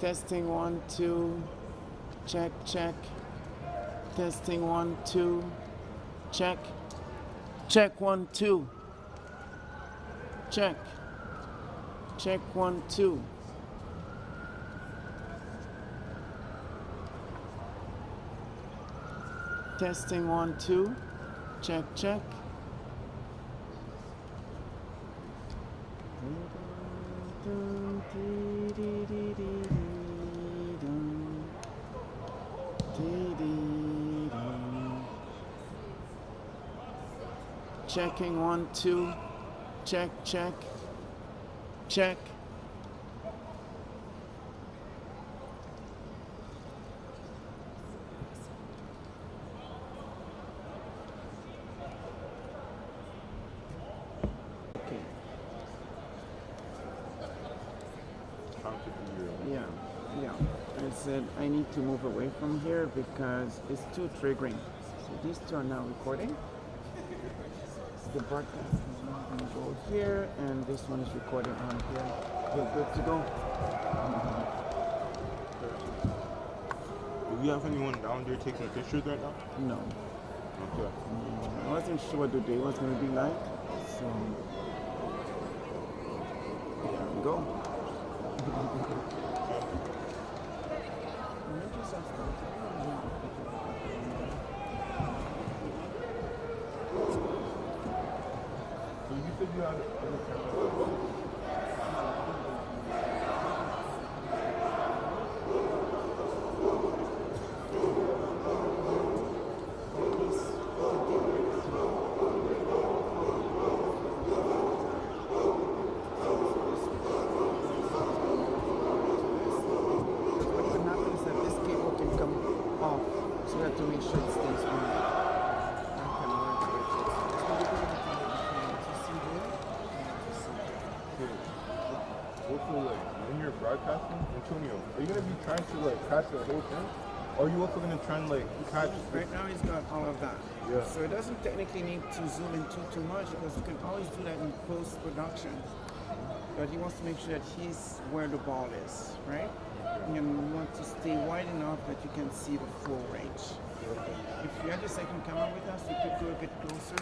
Testing 1, 2. Check, check. Testing 1, 2. Check. Check 1, 2. Check. Check 1, 2. Testing 1, 2. Check, check. Checking 1, 2. Check, check. Check. Okay. Yeah. I said I need to move away from here because it's too triggering. So these two are now recording. The broadcast is now going to go here, and this one is recording on here. We're good to go. Do you have anyone down there taking pictures right now? No. Okay. I wasn't sure what the day was going to be like, so there we go. So you said you had other cameras. To make sure it stays on. Also, like, when you're broadcasting, Antonio, are you gonna be trying to like catch the whole thing, or are you also gonna try and like catch? Right now, he's got all of that. Yeah. So it doesn't technically need to zoom in too much because you can always do that in post production. But he wants to make sure that he's where the ball is, right? And you want to stay wide enough that you can see the full range. If you had the second camera with us, we could go a bit closer.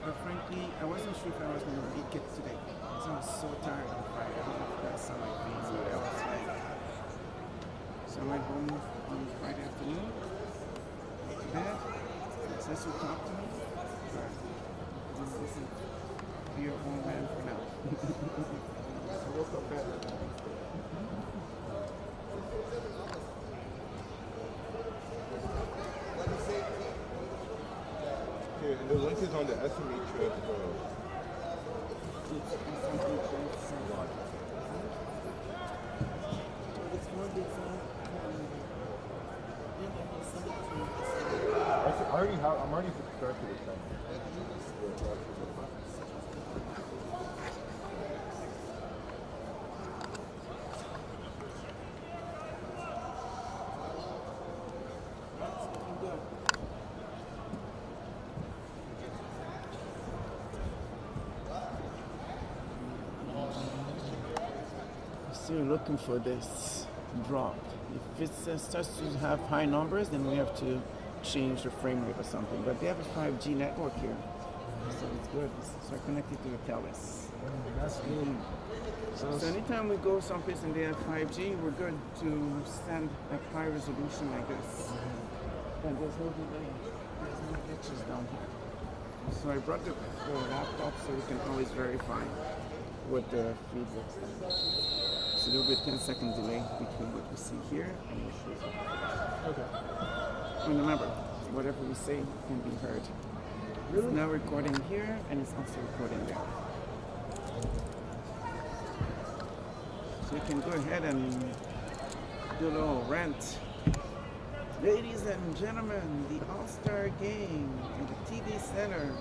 But frankly, I wasn't sure if I was going to make it today. So I was so tired on Friday. I don't know if you guys saw my face, but I was like... So I went home on Friday afternoon, went to bed, says you talk to me, but this isn't be your own man for now. I woke up better. Okay, and the link is on the SMHS. I'm already subscribed to the channel. So you're looking for this drop. If it starts to have high numbers, then we have to change the frame rate or something. But they have a 5G network here, so it's good. So we're connected to the TELUS. That's good. So anytime we go someplace and they have 5G, we're good to send a high resolution like this. And there's no delay. There's no glitches down here. So I brought the laptop so we can always verify what the feed looks like. So there'll be a 10-second delay between what we see here and what we see. Okay. And remember, whatever we say can be heard. Really? It's now recording here and it's also recording there. So you can go ahead and do a little rant. Ladies and gentlemen, the All-Star game in the TD Center.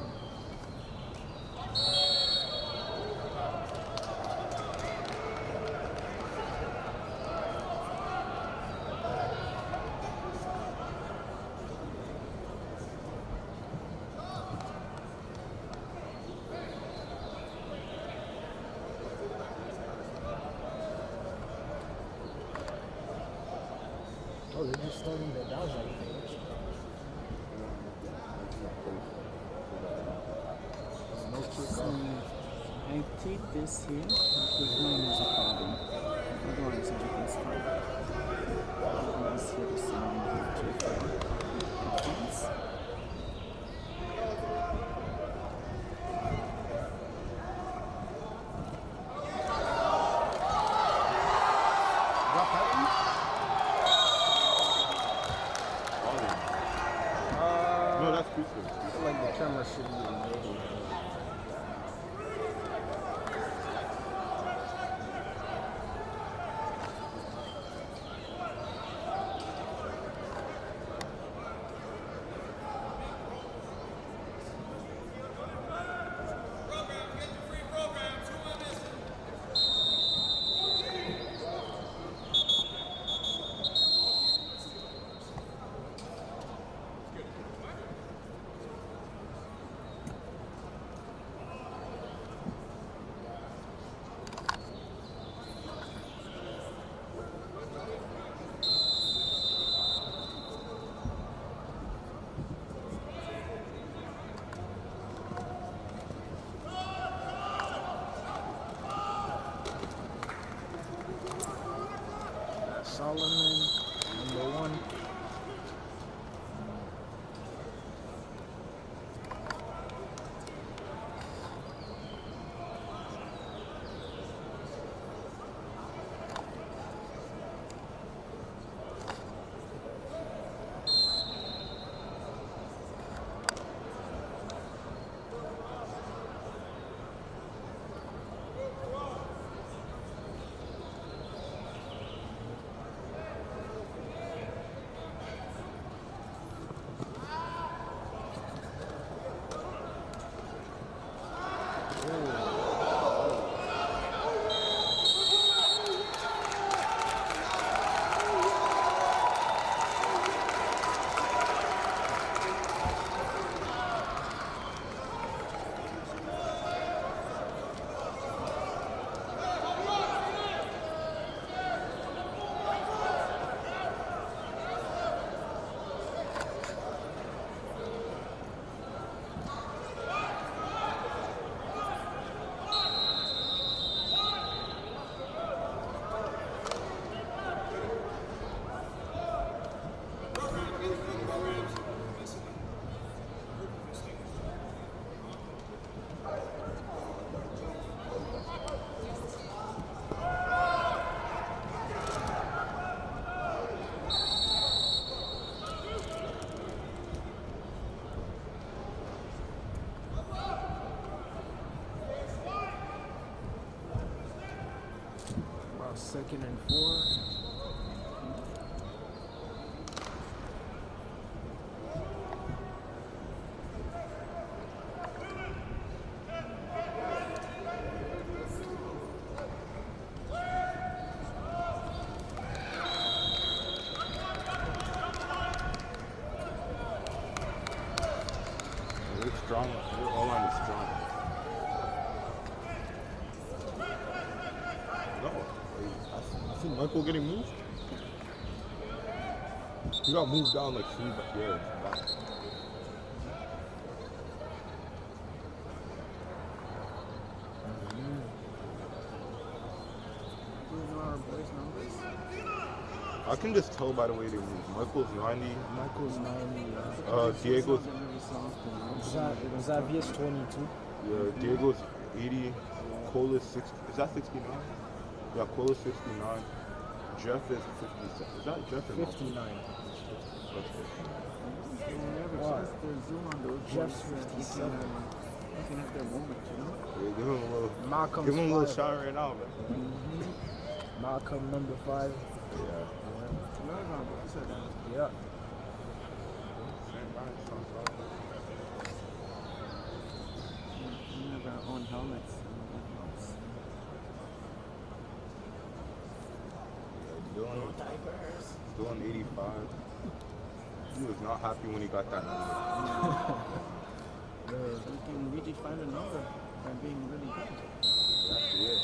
starting the downs everything. No kickoff. I take this here because when there's a problem. Otherwise, everything's fine. Let's hit the sound 2-4. Defense. No, that's Christmas. I feel like the camera should be enabled. Solomon, number 1. Second and 4. They're strong. Their O-line is strong. No. I see Michael getting moved. He got moved down like 3 yards back. I can just tell by the way they move. Michael's 90. Michael's 90. Diego's. Xavier's 22. Yeah, Diego's 80. Cole is 60. Is that 69? Yeah, Cole is 69. Jeff is 57. Is that Jeff or 59. Wow. Jeff's 57. Looking at their moment, you know? Yeah, give him a little. Malcolm's Give him a little 5. shout right now, man. Malcolm, number 5. Yeah. Yeah. We have our own helmets. Doing 85. He was not happy when he got that number. So you can redefine the number by being really good. That's it.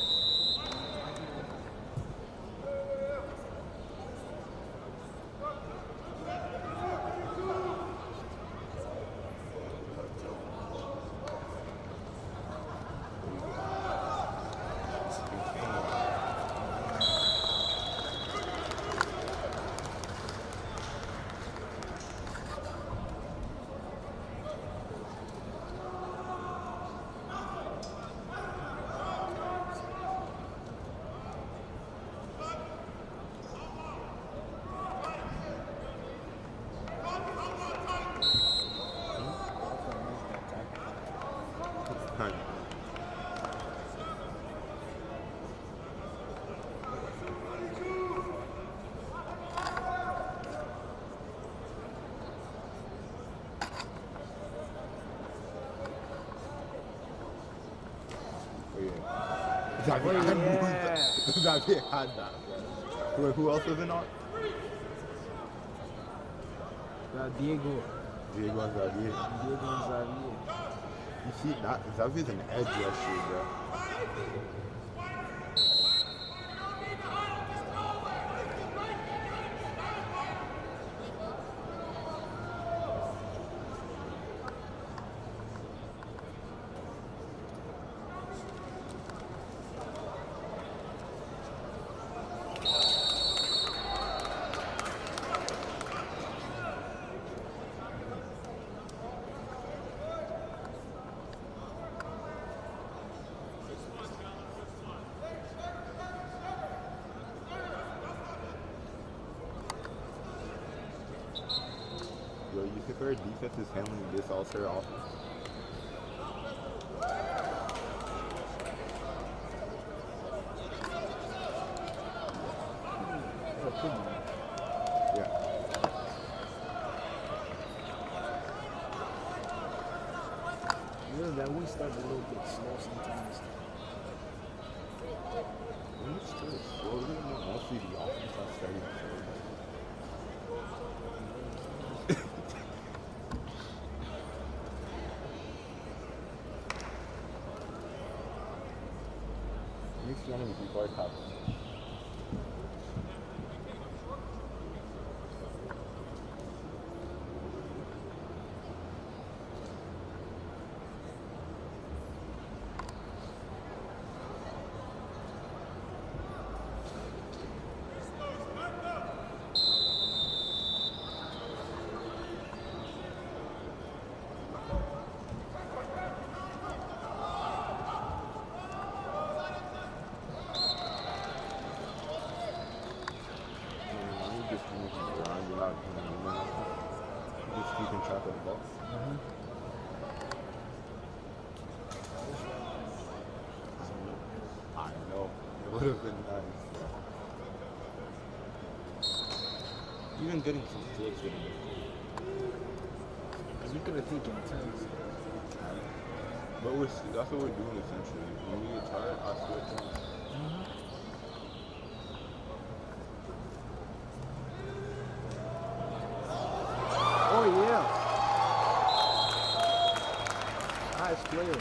Xavier, I knew yeah. that. Xavier had that. Wait, who else was in on? Diego. Diego and Xavier. Diego and Xavier. You see, that Xavier's an edge rusher, bro. Yo, you think our defense is handling this All-Star offense? Yeah. You know that we start a little bit slow sometimes. We're still slow. Mostly the offense are starting slow. Makes one of the people I have. Just keeping track of the ball. I know. It would have been nice. Even getting some flips would have been cool. Because we could have taken turns. But that's what we're doing essentially. When we get tired, I switch. Oh, yeah. Nice player.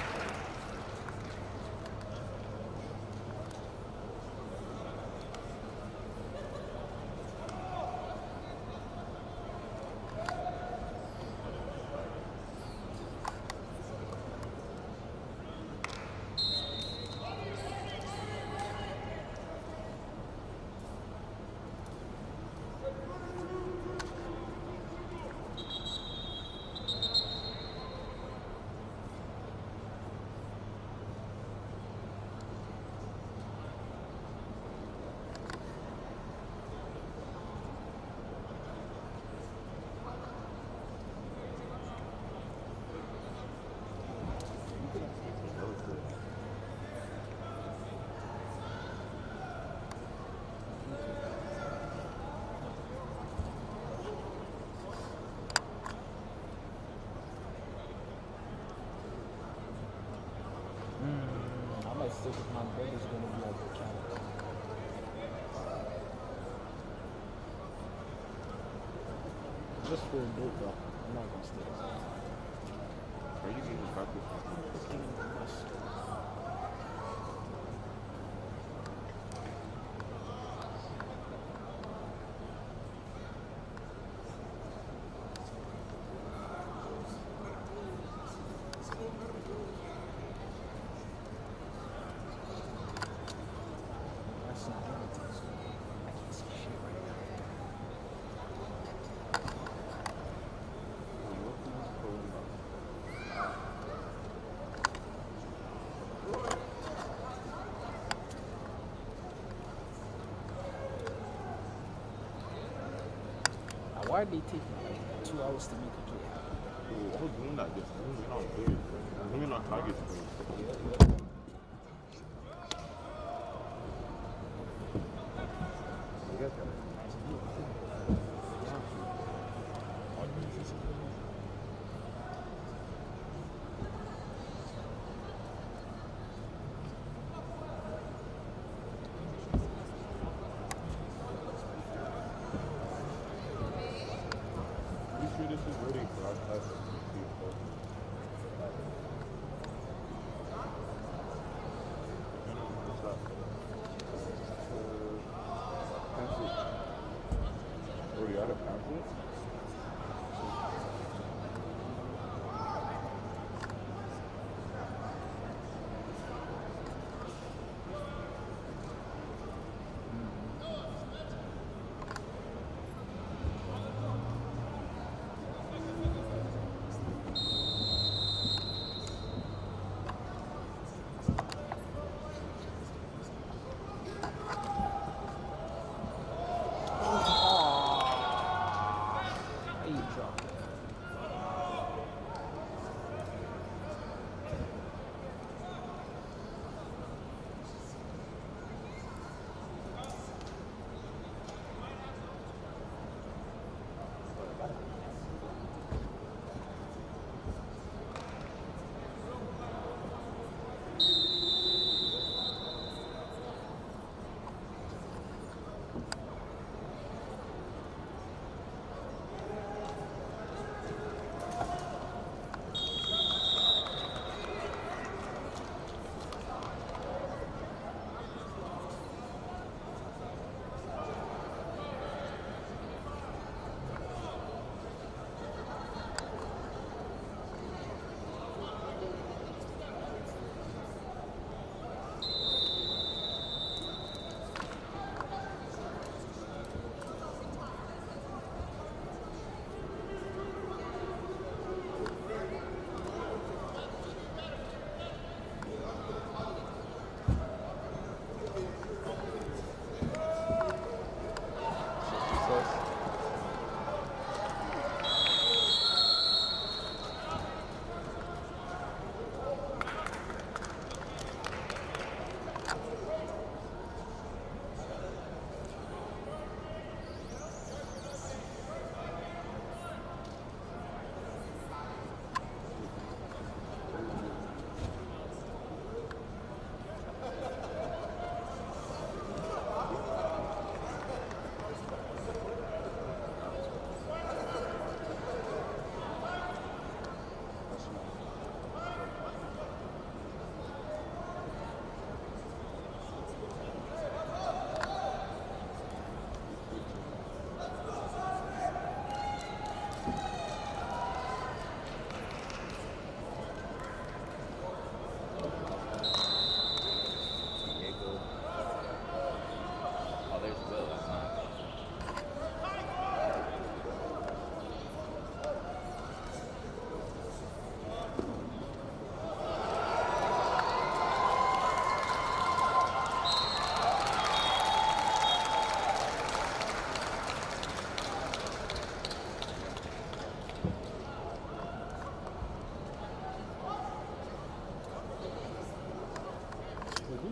I might stick with my brother's gonna be like a counter. Just for a bit though. I'm not gonna stay. Are you getting practice? That's not anything, so I can't see shit right now. Why are they taking like 2 hours to make a play? I was doing that just zooming on players, bro. Zooming on targets, bro. You got that.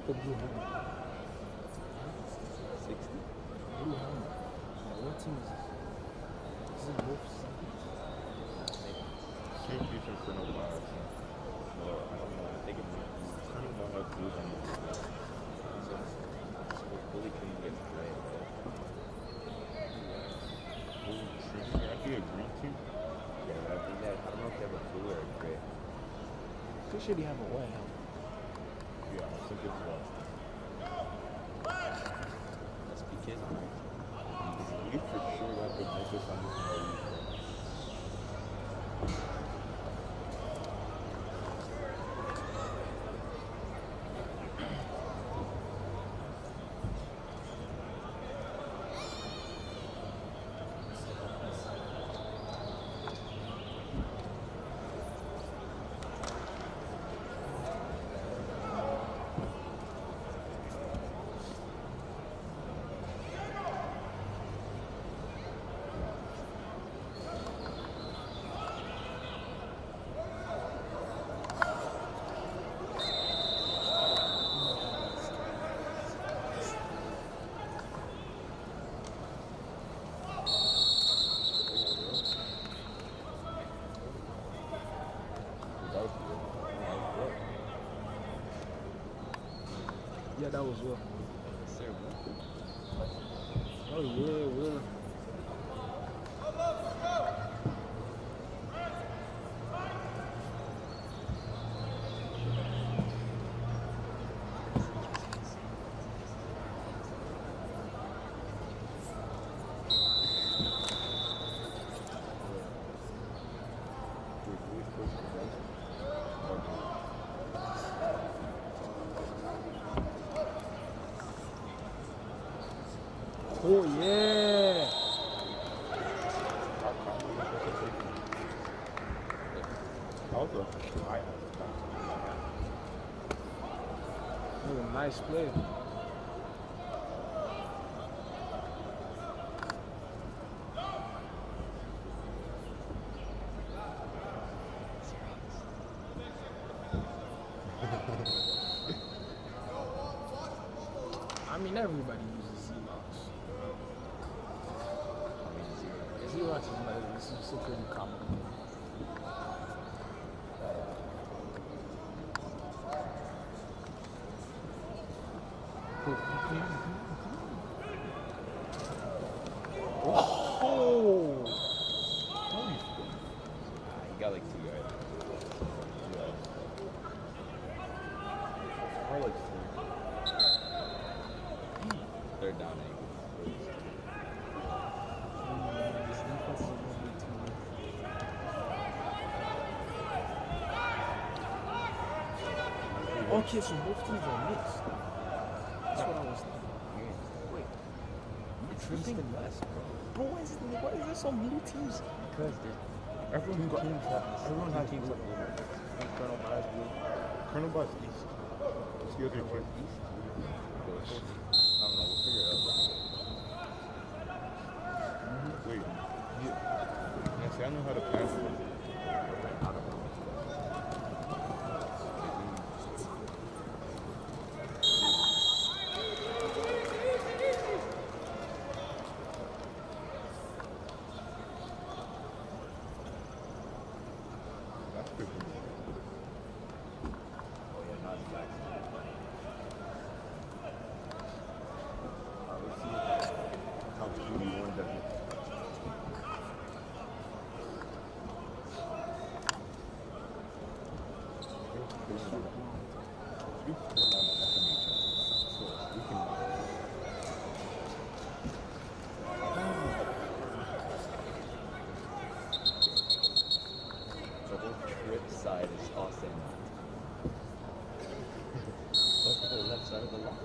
the blue helmet. 60. Blue helmet. What team is this? This is both seconds. Can't beat him for no bias. Well, I don't know. I think it might be. I don't know how to do them. So Bully couldn't get right. I think a green team. Yeah, I think that. I don't know if they have a blue or a gray. They should have a white helmet. Yeah, I think it's Let's be kidding. we for sure got the nicest on this movie. Yeah, that was Will. Yes, sir, bro. Oh yeah, Will. Oh yeah. Also, That was a nice play. I mean, everybody uses Xerox. Xerox is like, it's a pretty common. Oh! He got like 2 yards. or like 4. Third down, anyway. This defense is gonna be too much. Okay, so both teams are mixed. That's what I was thinking. Wait, It's East and West, bro. Why is there so many teams? Because Everyone got teams have teams blue. up over. Colonel Myers blue. Colonel Bus East. It's the other team. East. I don't know. We'll figure it out. Wait. Yeah. See, I know how to pass it. I don't know. That's good. Oh yeah, not Jackson. Let's see how QB1 does it. The whole trip side is Austin. What's the left side of the line?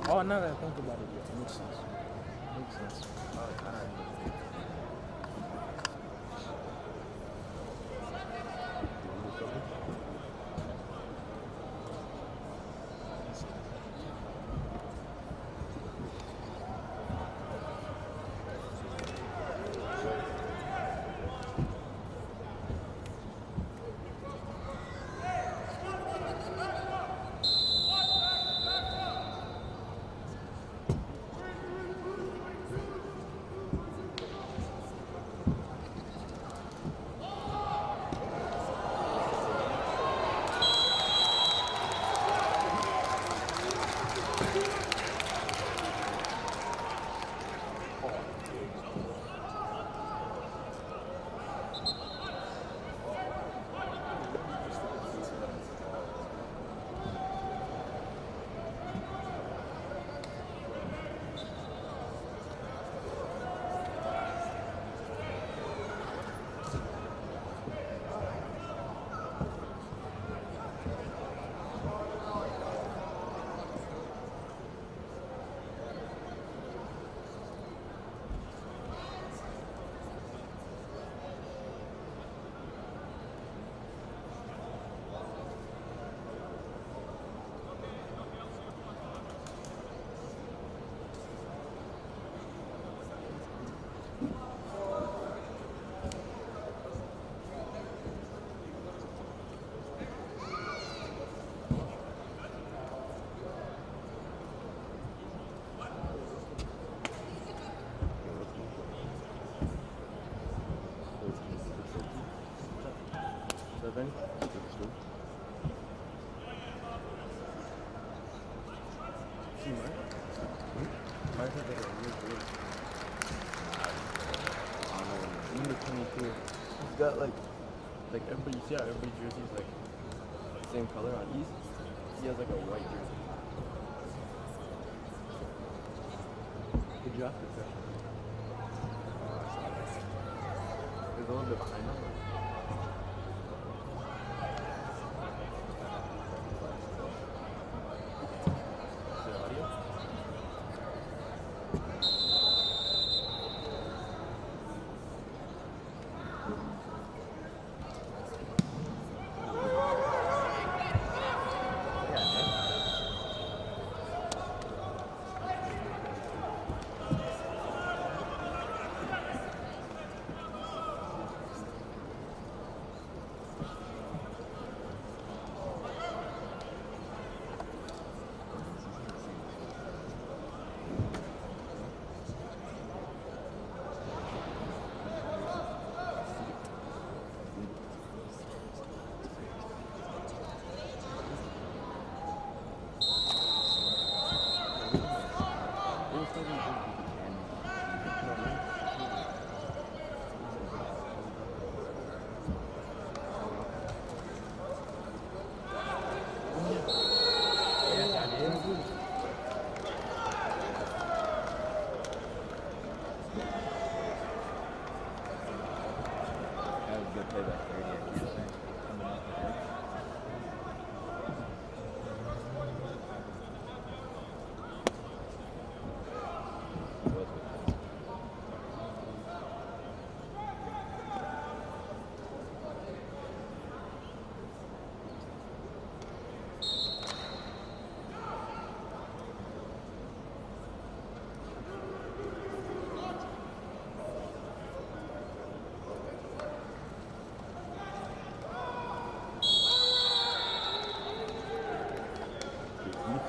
Oh, now that I think about it, yeah, it makes sense. Makes sense. I think they got really good. Number 22. He's got like everybody, you see how everybody's jersey is like the same color on East? He has like a white jersey. Good job, professional. He's a little bit behind him. Is it audio?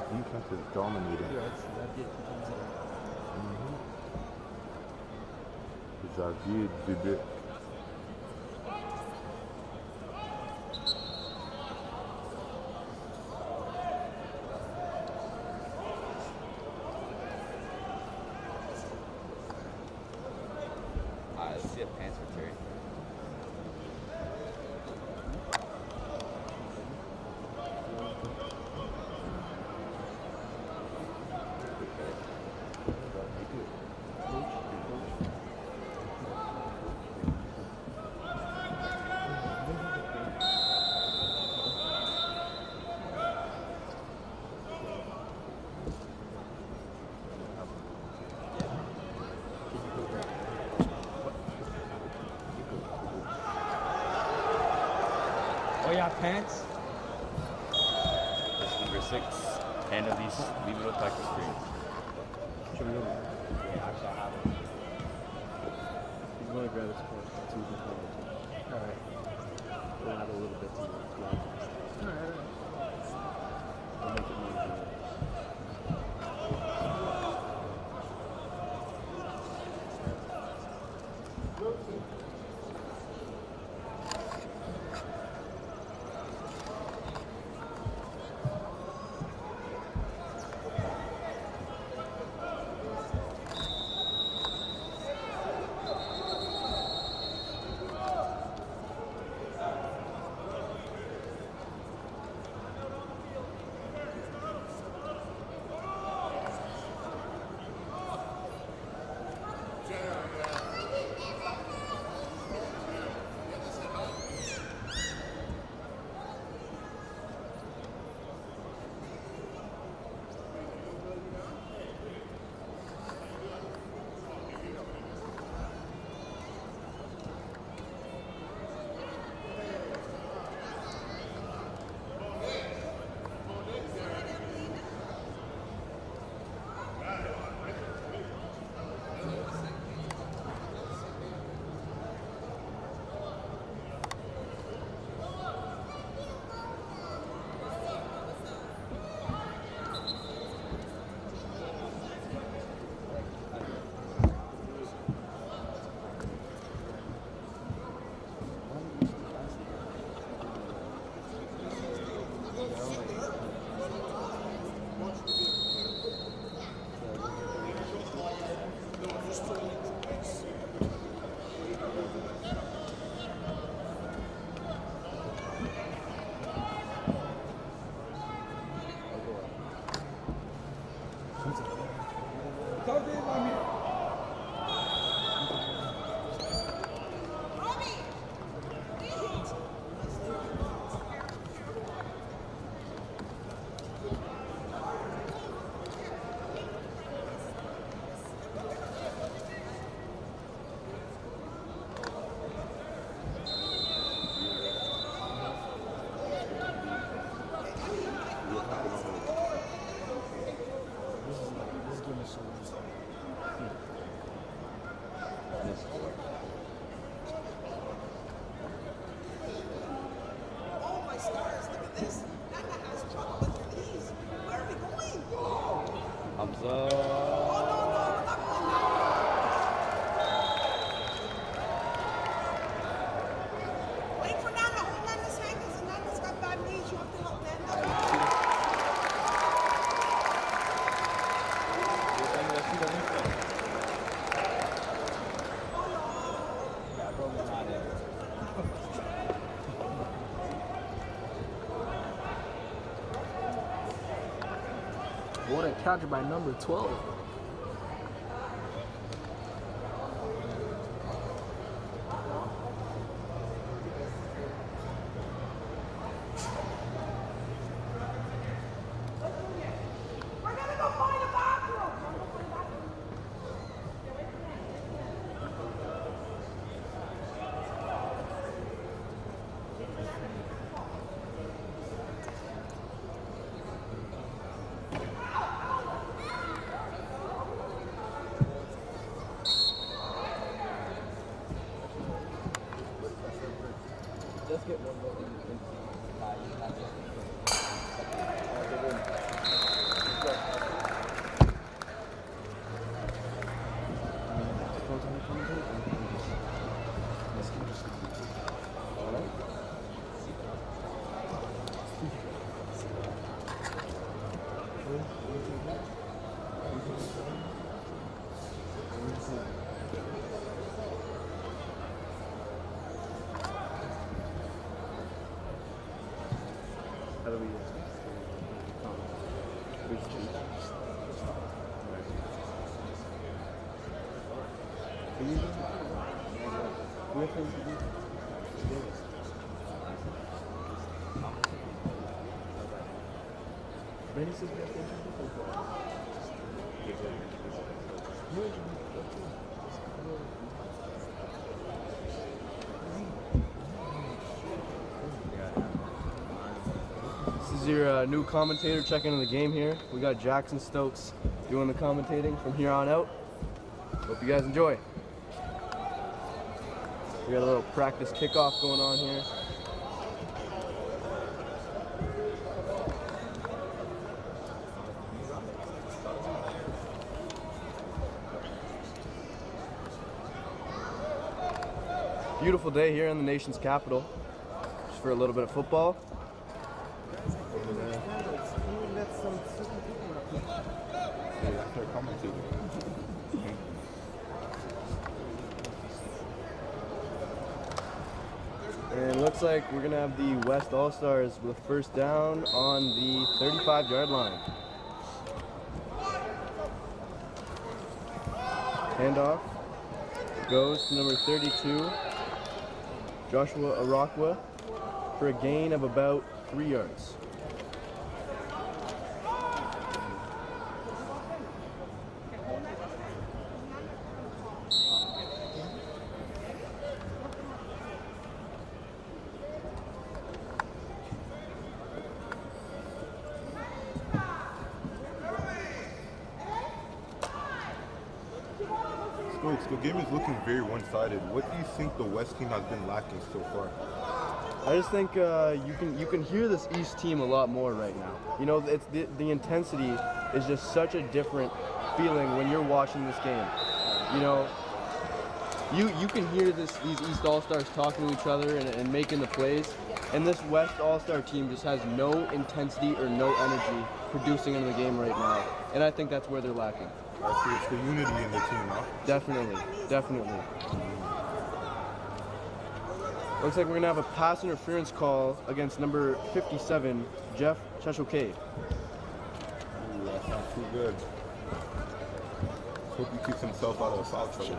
Defense is dominating. Xavier Dubuc. Let's see a pants for Terry. Oh yeah, pants. This is number 6. 10 of these leave it up like the screen. Show me over. Yeah, actually I have it. He's going to grab his phone. That's what he's going to do. Alright. We'll add a little bit to it. Alright. We'll make it more easy. What a catch by number 12. Let's get one more. How do we This is your new commentator checking in the game here. We got Jackson Stokes doing the commentating from here on out. Hope you guys enjoy. We got a little practice kickoff going on here. Beautiful day here in the nation's capital. Just for a little bit of football. And it looks like we're gonna have the West All-Stars with a first down on the 35-yard line. Handoff goes to number 32, Joshua Arakwa, for a gain of about 3 yards. The game is looking very one-sided. What do you think the West team has been lacking so far? I just think you can hear this East team a lot more right now. You know, it's the intensity is just such a different feeling when you're watching this game. You know, you can hear these East All-Stars talking to each other and making the plays, and this West All-Star team just has no intensity or no energy producing in the game right now, and I think that's where they're lacking. I see it's the unity in the team, huh? Definitely, definitely. Looks like we're gonna have a pass interference call against number 57, Jeff Cheshokade. Ooh, that's not too good. Hope he keeps himself out of foul trouble.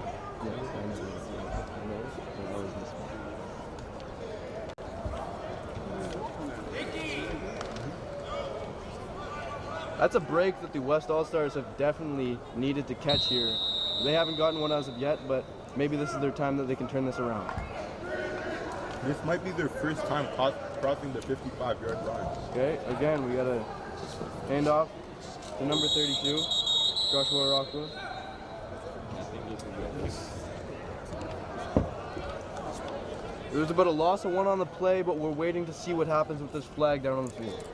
That's a break that the West All-Stars have definitely needed to catch here. They haven't gotten one as of yet, but maybe this is their time that they can turn this around. This might be their first time crossing the 55-yard line. Okay, again, we got a handoff to number 32, Joshua Rockwood. There's about a loss of 1 on the play, but we're waiting to see what happens with this flag down on the field.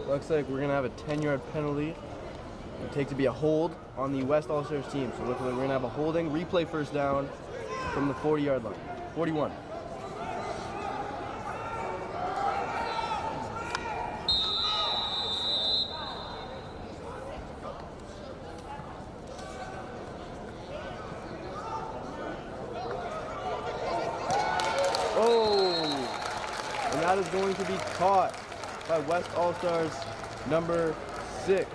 Looks like we're going to have a 10-yard penalty. It'll take to be a hold on the West All-Stars team. So looks like we're going to have a holding, replay first down from the 40-yard line. 41. Oh! And that is going to be caught by West All-Stars number 6.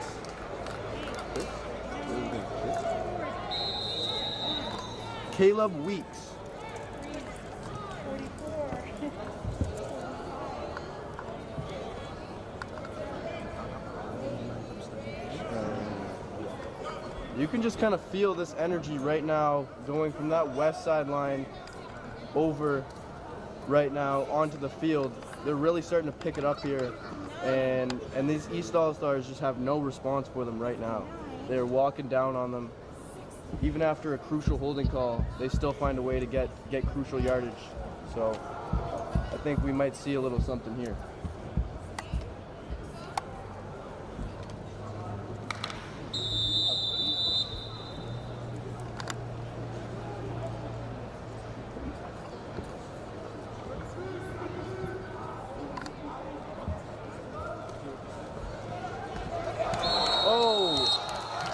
Caleb Weeks. You can just kind of feel this energy right now going from that west sideline over right now onto the field. They're really starting to pick it up here, and these East All-Stars just have no response for them right now. They're walking down on them. Even after a crucial holding call, they still find a way to get crucial yardage. So I think we might see a little something here.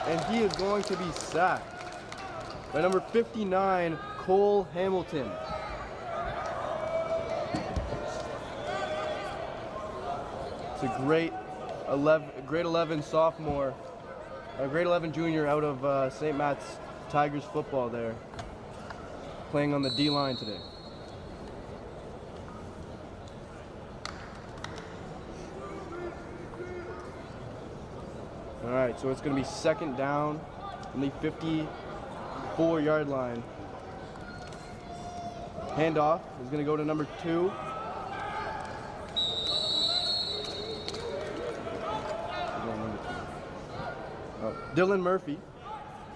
And he is going to be sacked by number 59, Cole Hamilton. It's a grade 11 sophomore, a grade 11 junior out of St. Matt's Tigers football there, playing on the D-line today. All right, so it's going to be second down on the 54-yard line. Handoff is going to go to number 2. Dylan Murphy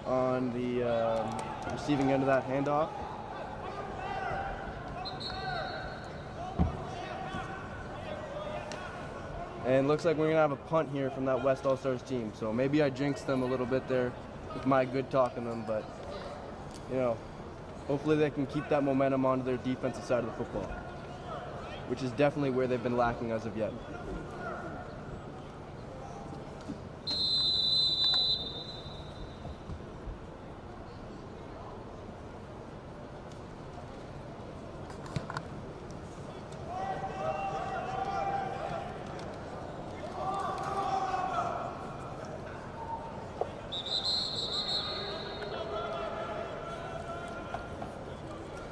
on the receiving end of that handoff. And looks like we're going to have a punt here from that West All-Stars team. So maybe I jinxed them a little bit there with my good talking them, but, you know, hopefully they can keep that momentum onto their defensive side of the football, which is definitely where they've been lacking as of yet.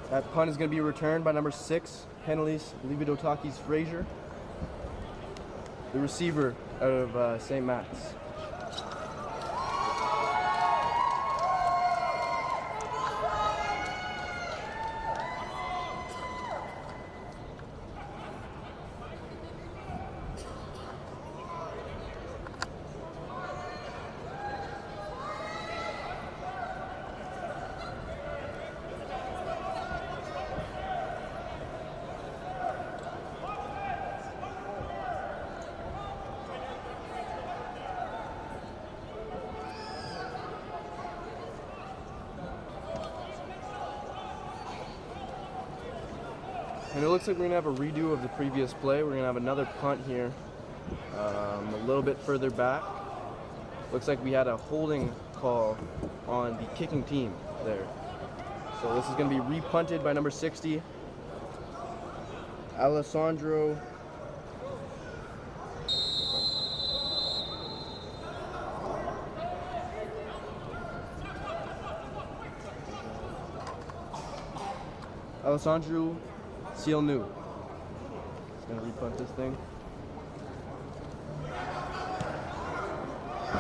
That punt is going to be returned by number 6, Henelise Lividotakis Frazier, the receiver out of St. Matt's. And it looks like we're gonna have a redo of the previous play. We're gonna have another punt here, a little bit further back. Looks like we had a holding call on the kicking team there. So this is gonna be repunted by number 60, Alessandro. Alessandro Cielnu. He's gonna repunt this thing.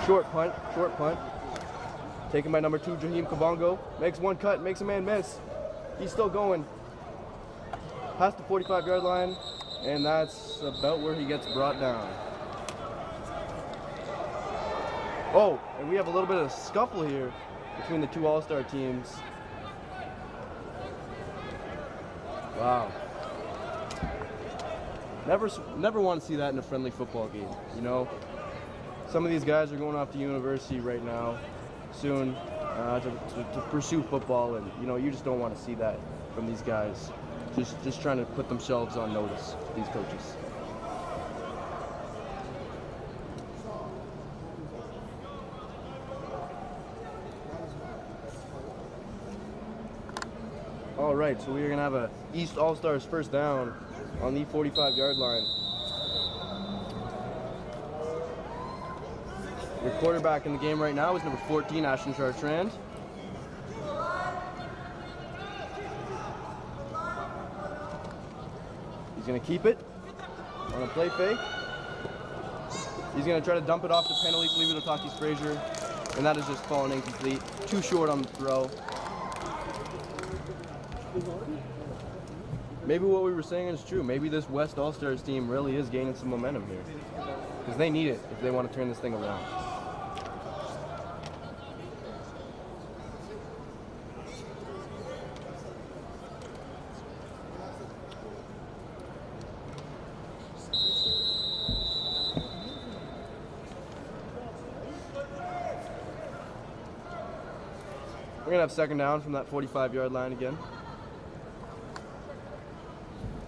Short punt. Taken by number 2, Jaheim Kabongo. Makes one cut, makes a man miss. He's still going. Past the 45-yard line, and that's about where he gets brought down. Oh, and we have a little bit of a scuffle here between the two All-Star teams. Wow. Never want to see that in a friendly football game, you know? Some of these guys are going off to university right now, soon, to pursue football, and you know, you just don't want to see that from these guys. Just trying to put themselves on notice, these coaches. All right, so we are gonna have a East All-Stars first down on the 45-yard line. Your quarterback in the game right now is number 14, Ashton Chartrand. He's gonna keep it on a play fake. He's gonna try to dump it off to penalty, leave it to Takis Frazier, and that is just falling incomplete. Too short on the throw. Maybe what we were saying is true. Maybe this West All-Stars team really is gaining some momentum here, because they need it if they want to turn this thing around. We're gonna have second down from that 45-yard line again.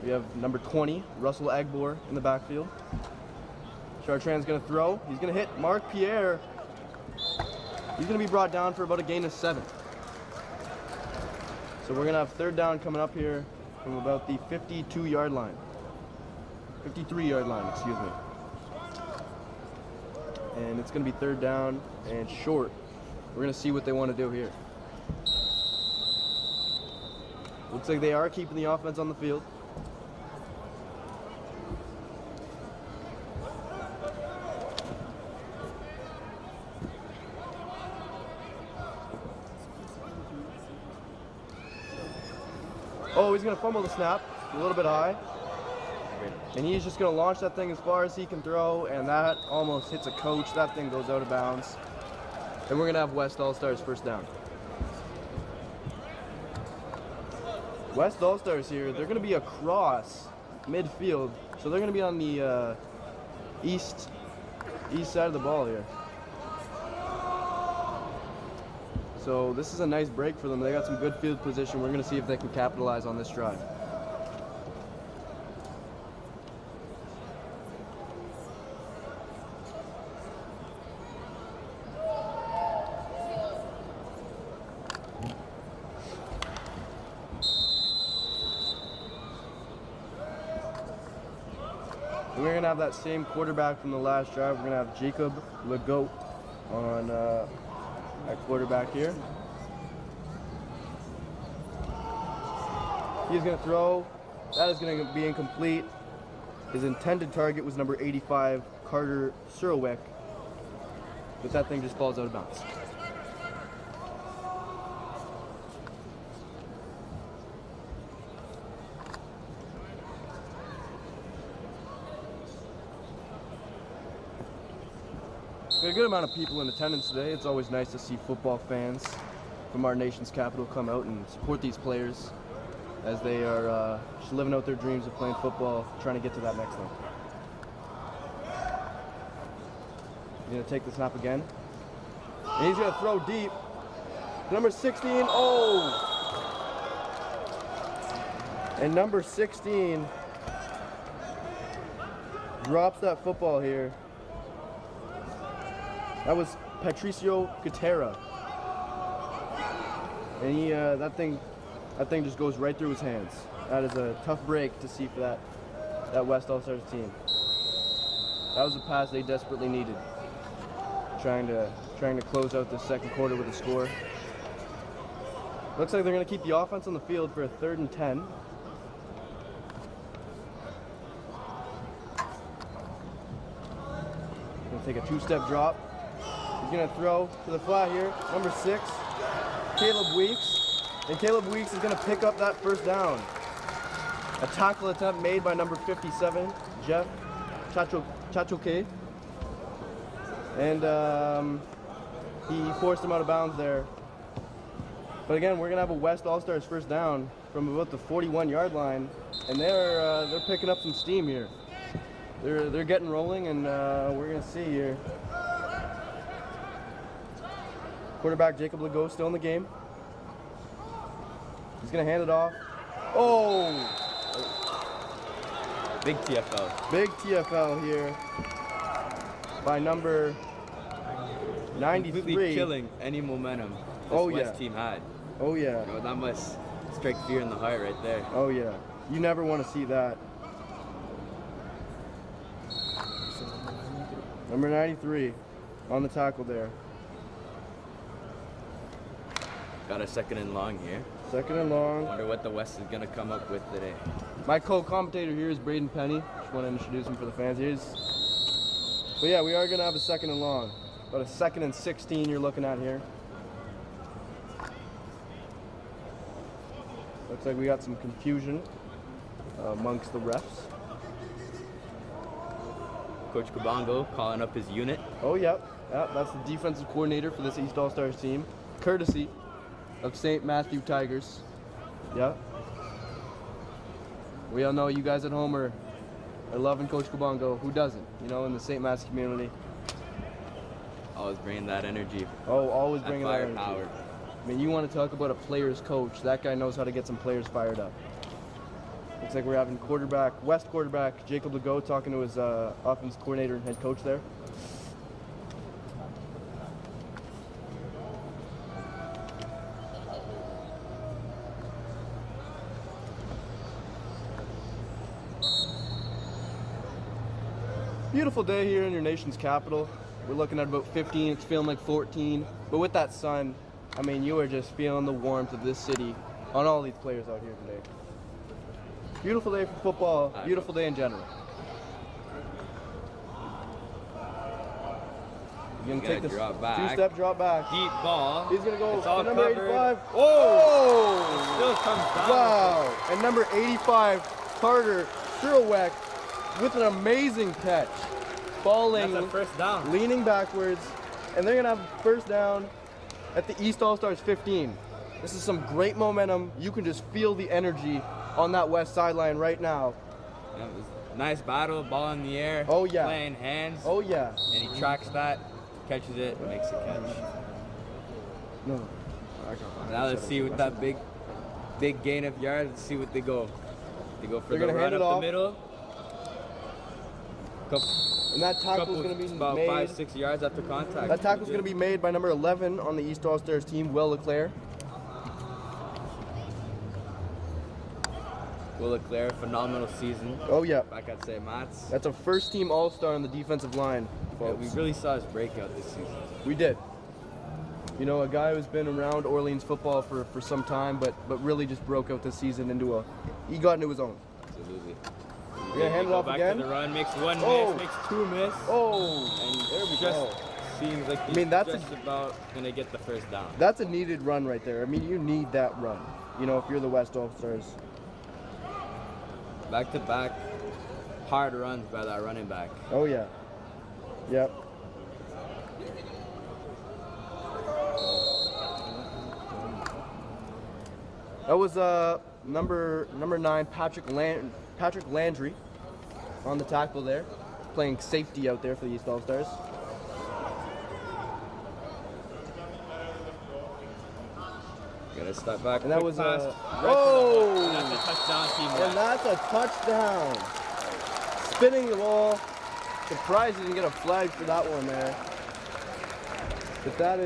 We have number 20, Russell Agbor, in the backfield. Chartrand's gonna throw. He's gonna hit Mark Pierre. He's gonna be brought down for about a gain of 7. So we're gonna have third down coming up here from about the 52-yard line. 53-yard line, excuse me. And it's gonna be third down and short. We're gonna see what they want to do here. Looks like they are keeping the offense on the field. Oh, he's going to fumble the snap a little bit high. And he's just going to launch that thing as far as he can throw, and that almost hits a coach. That thing goes out of bounds. And we're going to have West All-Stars first down. West All-Stars here, they're going to be across midfield. So they're going to be on the east side of the ball here. So this is a nice break for them. They got some good field position. We're going to see if they can capitalize on this drive. We're going to have that same quarterback from the last drive. We're going to have Jacob Legault on at quarterback here. He's going to throw. That is going to be incomplete. His intended target was number 85, Carter Surwick, but that thing just falls out of bounds. We got a good amount of people in attendance today. It's always nice to see football fans from our nation's capital come out and support these players as they are just living out their dreams of playing football, trying to get to that next thing. He's going to take the snap again. And he's going to throw deep. Number 16, oh! And number 16 drops that football here. That was Patricio Gutera. And he, that thing just goes right through his hands. That is a tough break to see for that West All-Stars team. That was a pass they desperately needed. Trying to close out the second quarter with a score. Looks like they're going to keep the offense on the field for a 3rd and 10. Going to take a 2-step drop. He's going to throw to the flat here. Number 6, Caleb Weeks. And Caleb Weeks is going to pick up that first down. A tackle attempt made by number 57, Jeff Chachoke. And he forced him out of bounds there. But again, we're gonna have a West All-Stars first down from about the 41-yard line, and they're picking up some steam here. They're getting rolling, and we're gonna see here. Quarterback Jacob Legault still in the game. He's gonna hand it off. Oh! Big TFL. Big TFL here by number 93. Completely killing any momentum this West team had. Oh yeah. You know, that must strike fear in the heart right there. Oh yeah. You never want to see that. Number 93 on the tackle there. Got a 2nd and long here. 2nd and long. Wonder what the West is gonna come up with today. My co-commentator here is Braden Penny. Just want to introduce him for the fans. But yeah, we are gonna have a 2nd and long. About a 2nd and 16 you're looking at here. Looks like we got some confusion amongst the refs. Coach Kabongo calling up his unit. Oh, yep. That's the defensive coordinator for this East All-Stars team, courtesy of St. Matthew Tigers. Yep. We all know you guys at home are loving Coach Kabongo. Who doesn't? You know, in the St. Matthew community. Always bringing that energy. Oh, always bringing that energy. Firepower. I mean, you want to talk about a player's coach. That guy knows how to get some players fired up. Looks like we're having West quarterback Jacob Legault talking to his offense coordinator and head coach there. Beautiful day here in your nation's capital. We're looking at about 15, it's feeling like 14. But with that sun, I mean, you are just feeling the warmth of this city on all these players out here today. Beautiful day for football, beautiful day in general. You're gonna take this drop back. 2-step drop back. Deep ball. He's gonna go It's all to number covered. 85. Oh! Still comes down. Wow! And number 85, Carter Sherwick with an amazing catch. Falling, That's a first down. leaning backwards, and they're gonna have a first down at the East All-Stars 15. This is some great momentum. You can just feel the energy on that west sideline right now. Yeah, it was a nice battle, ball in the air. Oh, yeah. Playing hands. Oh yeah. And he tracks that, catches it, makes a catch. No. Now let's see with that big gain of yards. Let's see what they go. They go for They're the gonna run hand it up off. the middle. And that tackle's gonna be about made. 5-6 yards after contact. That tackle's gonna be made by number 11 on the East All-Stars team, Will Leclerc. Will Leclerc, phenomenal season. Oh yeah. Back at St. Matt's. That's a first-team All-Star on the defensive line, Yeah, folks. we really saw his breakout this season. We did. You know, a guy who's been around Orleans football for some time, but really just broke out this season he got into his own. Absolutely. We're gonna hand it off back again. to the run, makes one Oh. miss, makes two miss. Oh, And there we just go. seems like he's that's just about gonna get the first down. That's a needed run right there. I mean, you need that run. You know, if you're the West All-Stars. Back to back, hard runs by that running back. Oh yeah. Yep. That was number 9, Patrick Landry on the tackle there, playing safety out there for the East All-Stars. Gotta step back. And that quick was pass, a right to the hook. And that's a touchdown, Team And West. that's a touchdown. Spinning the ball. Surprised he didn't get a flag for that one there. But that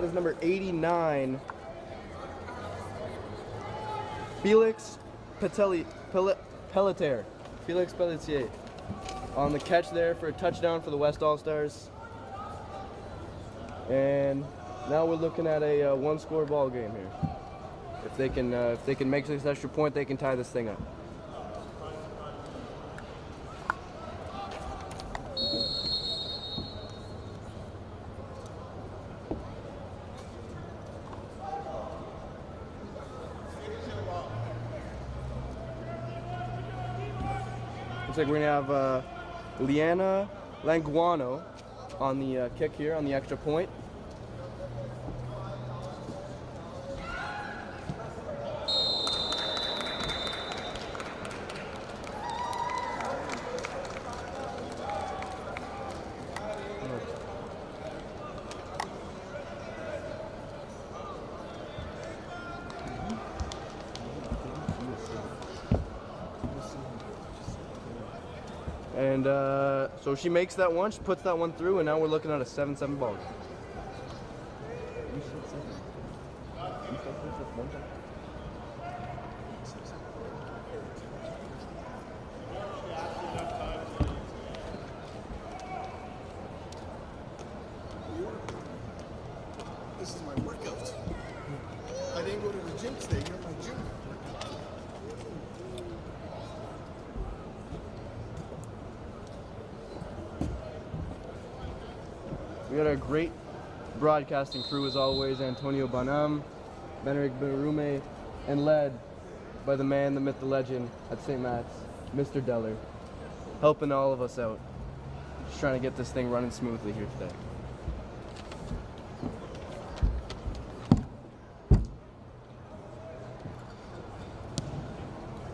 is number 89. Felix Pelletier. Felix Pelletier on the catch there for a touchdown for the West All-Stars. And now we're looking at a one-score ball game here. If they can make this extra point, they can tie this thing up. Looks like we're gonna have Liana Languano on the kick here on the extra point. And so she makes that one, she puts that one through, and now we're looking at a 7-7 ball. This is my workout. I didn't go to the gym today. You're my gym. We got our great broadcasting crew as always, Antonio Bonham, Benerick Berume, and led by the man, the myth, the legend at St. Matt's, Mr. Deller, helping all of us out. Just trying to get this thing running smoothly here today.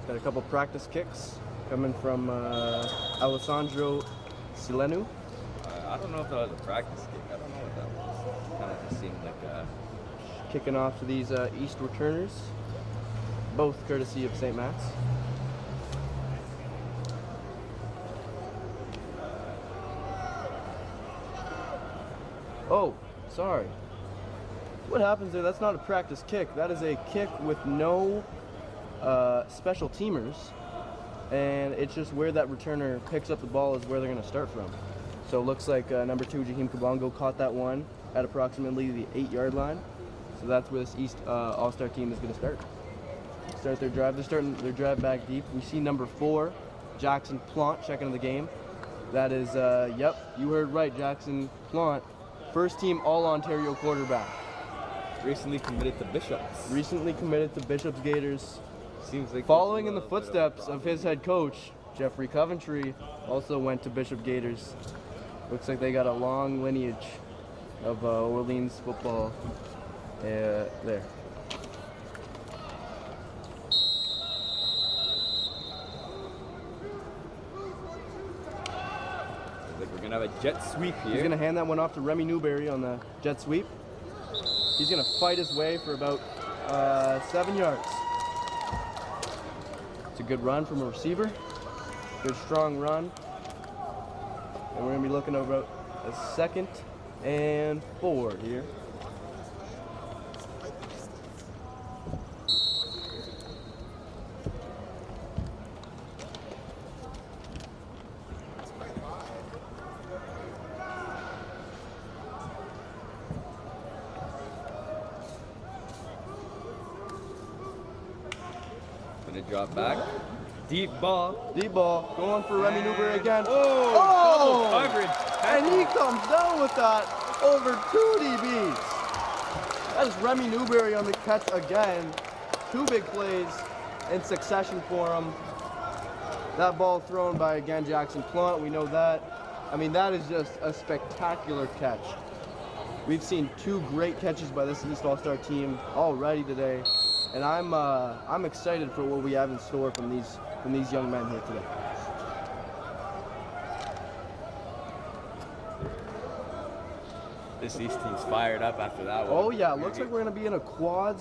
Got a couple practice kicks coming from Alessandro Silenu. I don't know if that was a practice kick. I don't know what that was. Kind of just seemed like Kicking off to these East returners, both courtesy of St. Matt's. Oh, sorry. What happens there? That's not a practice kick. That is a kick with no special teamers, and it's just where that returner picks up the ball is where they're going to start from. So it looks like number 2, Jahim Kabongo, caught that one at approximately the 8-yard line. So that's where this East All-Star team is going to start. Start their drive. They're starting their drive back deep. We see number 4, Jackson Plant, checking into the game. That is, yep, you heard right, Jackson Plant, first team All-Ontario quarterback. recently committed to Bishops. Recently committed to Bishops Gators. Seems like Following in the footsteps of his head coach, Jeffrey Coventry, also went to Bishop Gators. Looks like they got a long lineage of Orleans football there. Like we're gonna have a jet sweep here. He's gonna hand that one off to Remy Newberry on the jet sweep. He's gonna fight his way for about 7 yards. It's a good run from a receiver. Good strong run. And we're gonna be looking at about a 2nd and 4 here. Gonna drop back. Deep ball. Deep ball. Going for Remy Newberry again. Oh! Double coverage. And he comes down with that over 2 DBs. That is Remy Newberry on the catch again. 2 big plays in succession for him. That ball thrown by, again, Jackson Plant. We know that. I mean, that is just a spectacular catch. We've seen 2 great catches by this East All-Star team already today. And I'm excited for what we have in store from these young men here today. This East team's fired up after that one. Oh yeah, looks like we're gonna be in a quad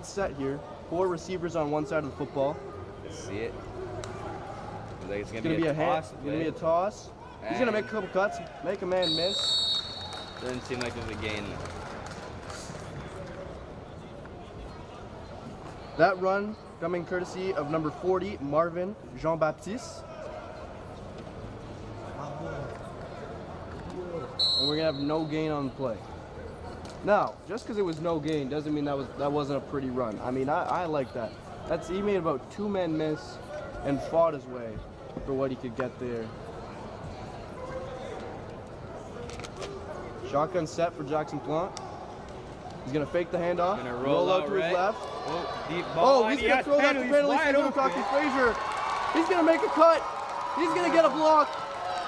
set here. 4 receivers on one side of the football. Let's see it. Looks like it's It's gonna be a toss. It's gonna be a toss. He's gonna make a couple cuts, make a man miss. Doesn't seem like there's a gain. That run coming courtesy of number 40, Marvin Jean-Baptiste. And we're gonna have no gain on the play. Now, just because it was no gain doesn't mean that wasn't a pretty run. I mean, I like that. He made about 2 men miss and fought his way for what he could get there. Shotgun set for Jackson Plant. He's gonna fake the handoff. Gonna roll out to his left. Oh, deep ball. He's gonna throw that to penalty. Frazier. He's gonna make a cut. He's gonna get a block,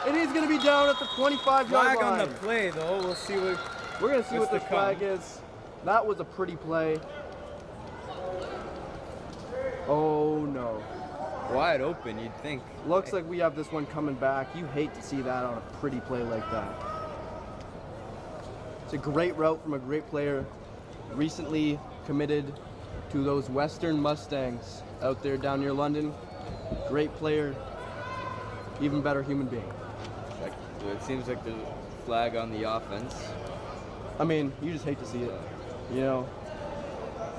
and he's gonna be down at the 25-yard line. Flag on the play, though. We'll see what. We're gonna see what the to flag come. is. That was a pretty play. Oh no. Wide open, you'd think. Looks like we have this one coming back. You hate to see that on a pretty play like that. It's a great route from a great player. Recently committed to those Western Mustangs out there down near London. Great player, even better human being. It seems like there's a flag on the offense. I mean, you just hate to see it, you know.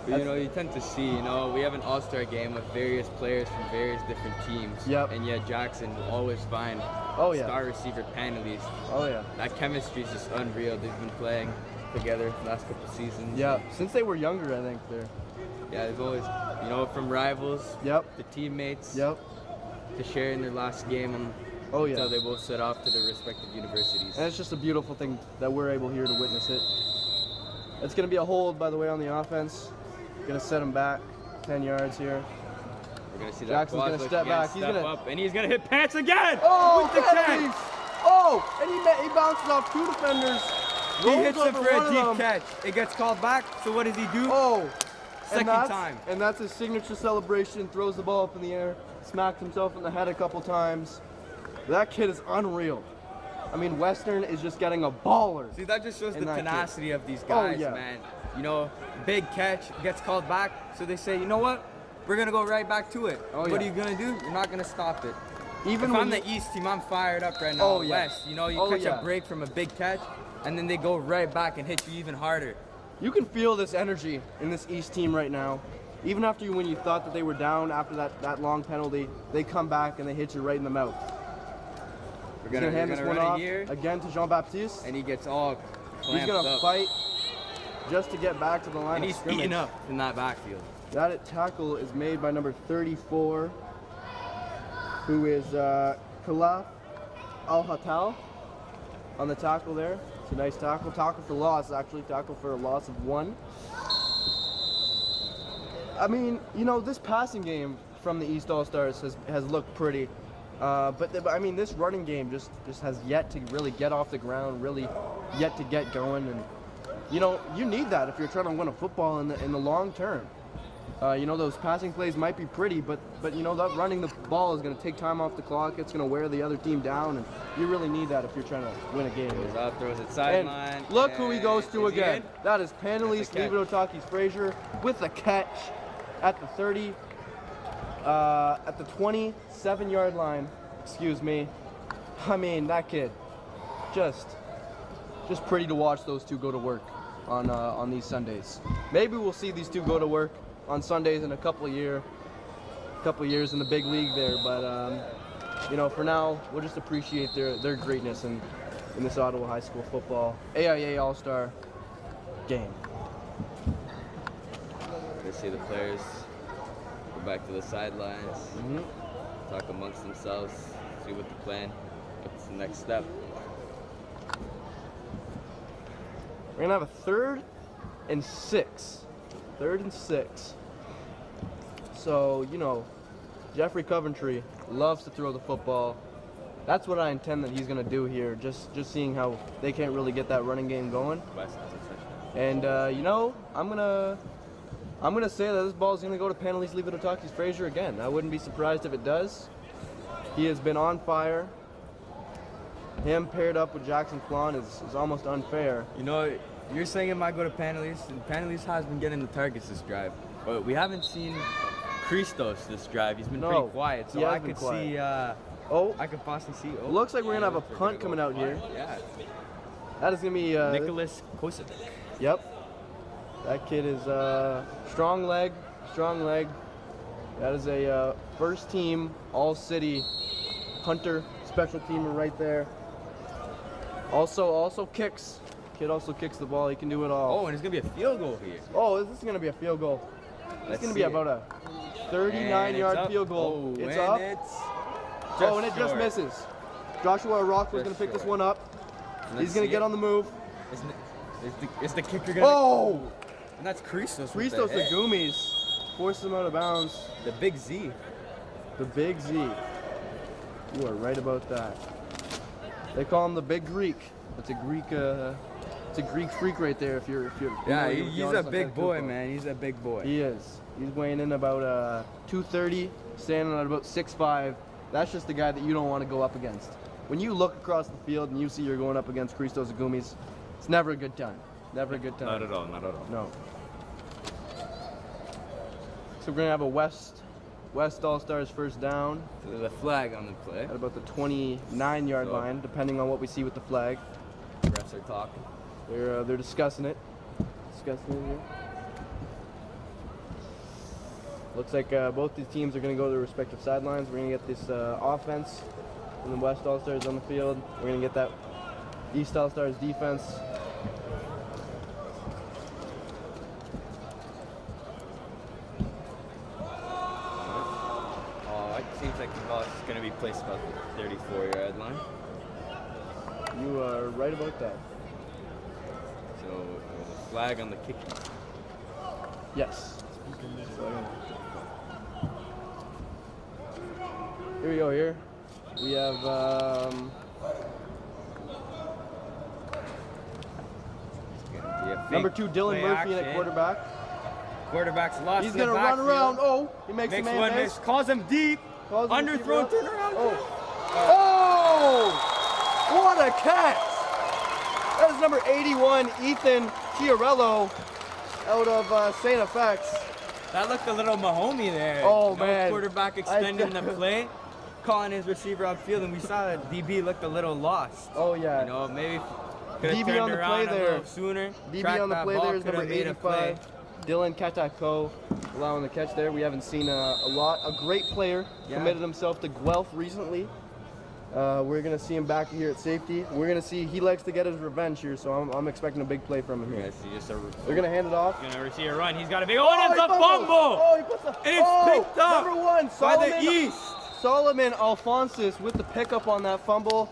But, you know, you tend to see, you know, we have an all-star game with various players from various different teams. Yep. And yet Jackson will always find star receiver penalties. Oh yeah. That chemistry is just unreal. They've been playing together the last couple seasons. Yeah, since they were younger, I think they're. Yeah, they've always, you know, from rivals Yep. to teammates Yep. to share in their last game until they both set off to their respective universities. And it's just a beautiful thing that we're able here to witness it. It's going to be a hold, by the way, on the offense. Going to set him back 10 yards here. We're going to see that Jackson's going to step back. He's going to up, and he's going to hit Pants again. Oh, with the penalties! catch. Oh, and he bounces off 2 defenders. He rolls hits him over for a one of deep them. catch. It gets called back. So what does he do? Oh, Second time. And that's his signature celebration. Throws the ball up in the air, smacks himself in the head a couple times. That kid is unreal. I mean, Western is just getting a baller. See, that just shows the that tenacity of these guys, yeah. man. You know, big catch gets called back, so they say, you know what? We're gonna go right back to it. Oh, What yeah. are you gonna do? You're not gonna stop it. Even If when I'm the East team, I'm fired up right now. Oh, yeah. West, you know, you Oh, catch yeah. a break from a big catch, and then they go right back and hit you even harder. You can feel this energy in this East team right now. Even after when you thought that they were down after that long penalty, they come back and they hit you right in the mouth. We're He's gonna hand this one run off it here, again to Jean-Baptiste. and he gets all He's clamped gonna up. fight just to get back to the line And of he's scrimmage. eating up in that backfield. That tackle is made by number 34, who is Khalaf Al-Hatal on the tackle there. It's a nice tackle. Tackle for loss, actually. Tackle for a loss of 1. I mean, you know, this passing game from the East All-Stars has looked pretty. But I mean, this running game just has yet to really get off the ground, really yet to get going. And, you know, you need that if you're trying to win a football in the long term. You know, those passing plays might be pretty, but you know, that running the ball is going to take time off the clock. It's going to wear the other team down, and you really need that if you're trying to win a game. Goes out, throws it And sideline. look who he goes to Is he again. in? That is Panelise That's a catch. Levodotakis Frazier with the catch at the 30, at the 27-yard line. Excuse me. I mean, that kid, just pretty to watch those two go to work on these Sundays. Maybe we'll see these two go to work on Sundays in a couple of years in the big league there. But you know, for now, we'll just appreciate their greatness in this Ottawa High School football AIA All-Star game. Let's see the players go back to the sidelines, talk amongst themselves, see what the plan, what's the next step. We're gonna have a 3rd and 6. 3rd and 6. So, you know, Jeffrey Coventry loves to throw the football. That's what I intend that he's gonna do here. Just seeing how they can't really get that running game going. And you know, I'm gonna say that this ball is gonna go to Panelise Levodotakis Frazier again. I wouldn't be surprised if it does. He has been on fire. him paired up with Jackson Flan is almost unfair. You know, you're saying it might go to Panelise, and Panelise has been getting the targets this drive. But we haven't seen Christos this drive. He's been No, pretty quiet, so he has I been could quiet. see, I could possibly see. Oh, Looks like we're going to have a punt coming out here. Yeah. That is going to be... Nicholas Kosovic. Yep. That kid is strong leg. That is a first team all-city punter, special teamer right there. Also kicks. Kid also kicks the ball. He can do it all. Oh, and it's gonna be a field goal here. Oh, this is gonna be a field goal. It's gonna be about a 39-yard field goal. Oh, It's and up. It's It just misses. Joshua Rockford's gonna pick this one up. He's gonna get on the move. Is the kicker gonna? Oh! And that's Christos. Christos the Goomies forced him out of bounds. The big Z. The Big Z. You are right about that. They call him the Big Greek. It's a Greek freak right there. If you're Yeah, familiar with he's a Giannis big boy, Antetokounmpo. man. He's a big boy. He is. He's weighing in about 230, standing at about 6'5". That's just the guy that you don't want to go up against. When you look across the field and you see you're going up against Christos Agoumis, it's never a good time. Never a good time. Not at all. Not at all. No. So we're gonna have a West All-Stars first down So there's a flag on the play. at about the 29-yard So- line, depending on what we see with the flag. Refs are talking. They're discussing it. Here. Looks like both these teams are going to go to their respective sidelines. We're going to get this offense from the West All-Stars on the field. We're going to get that East All-Stars defense. It seems like the ball is going to be placed about the 34-yard line. You are right about that. So there's a flag on the kicking. Yes. Here we go. Here we have number 2 Dylan Murphy at quarterback. Quarterback's lost. He's in the gonna run backfield. around. Oh, he makes a Makes man one miss. miss. Calls him deep. Calls the Underthrown receiver turnaround. Oh! What a catch! That is number 81, Ethan Chiarello, out of St. FX. That looked a little Mahomey there. Oh, You know, man. Quarterback extending the play, calling his receiver upfield, and we saw that DB looked a little lost. Oh yeah. You know, maybe could have DB turned on the around play a there. little sooner. DB tracked on the that play ball, there is coulda number made a play. 85, Dylan Katako, allowing the catch there. We haven't seen a great player. Yeah. Committed himself to Guelph recently. We're gonna see him back here at safety. We're gonna see he likes to get his revenge here, so I'm expecting a big play from him You're here. gonna see just a. They're gonna hand it off. Gonna see a run. He's got a big. Oh, and it's he a fumbles. fumble. Oh, he puts a, And it's picked up Number 1, by Solomon. the East. Solomon Alphonsus with the pickup on that fumble.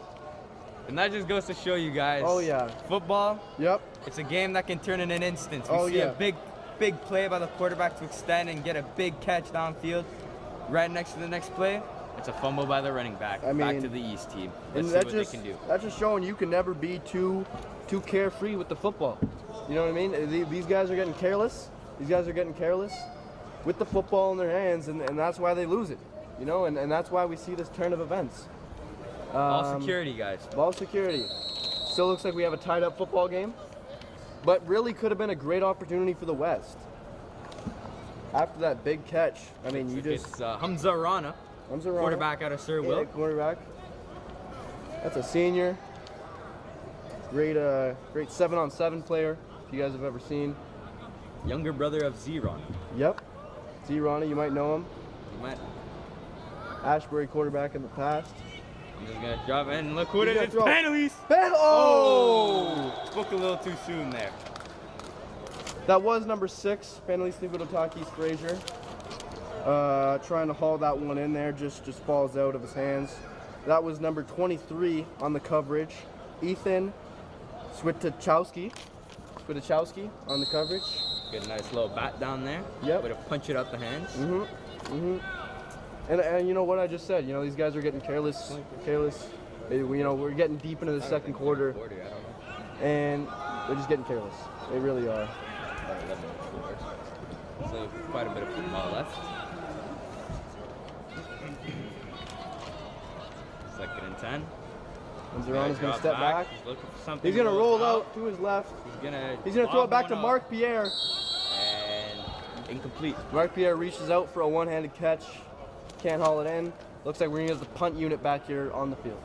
And that just goes to show you guys. Oh, yeah. Football. Yep. It's a game that can turn in an instant. We Oh, see yeah. a big play by the quarterback to extend and get a big catch downfield. Right next to the next play, it's a fumble by the running back. I back mean, to the East team. And Let's see what they can do. that's just showing you can never be too carefree with the football. You know what I mean? These guys are getting careless. These guys are getting careless with the football in their hands, and that's why they lose it. You know, and that's why we see this turn of events. All security, guys. Ball security. Still looks like we have a tied up football game, but really could have been a great opportunity for the West. After that big catch, I mean, you just... It's Hamza Rana, Hamza Rana. quarterback out of Sir Yeah, Will. quarterback. That's a senior. Great 7-on-7 player, if you guys have ever seen. Younger brother of Zeron. Yep. Z. Ronnie, you might know him. You might. Ashbury quarterback in the past. I'm just gonna drop it, and look who it He's is. It's gonna throw. Panelise. Oh! Spoke a little too soon there. That was number 6, Panelise Nigodotakis Frazier. Trying to haul that one in there, just falls out of his hands. That was number 23 on the coverage, Ethan Switachowski on the coverage. Get a nice little bat down there. Yep. Way to punch it out the hands. And you know what I just said, you know, these guys are getting careless. You know, we're getting deep into the second quarter, I don't know. and they're just getting careless. They really are. About 11 4. So quite a bit of football left. 2nd and 10. And Zorano's going to step back. He's looking for something. He's going to roll out to his left. He's going to throw it back to Mark Pierre. And incomplete. Mark Pierre reaches out for a one-handed catch. Can't haul it in. Looks like we're going to use the punt unit back here on the field.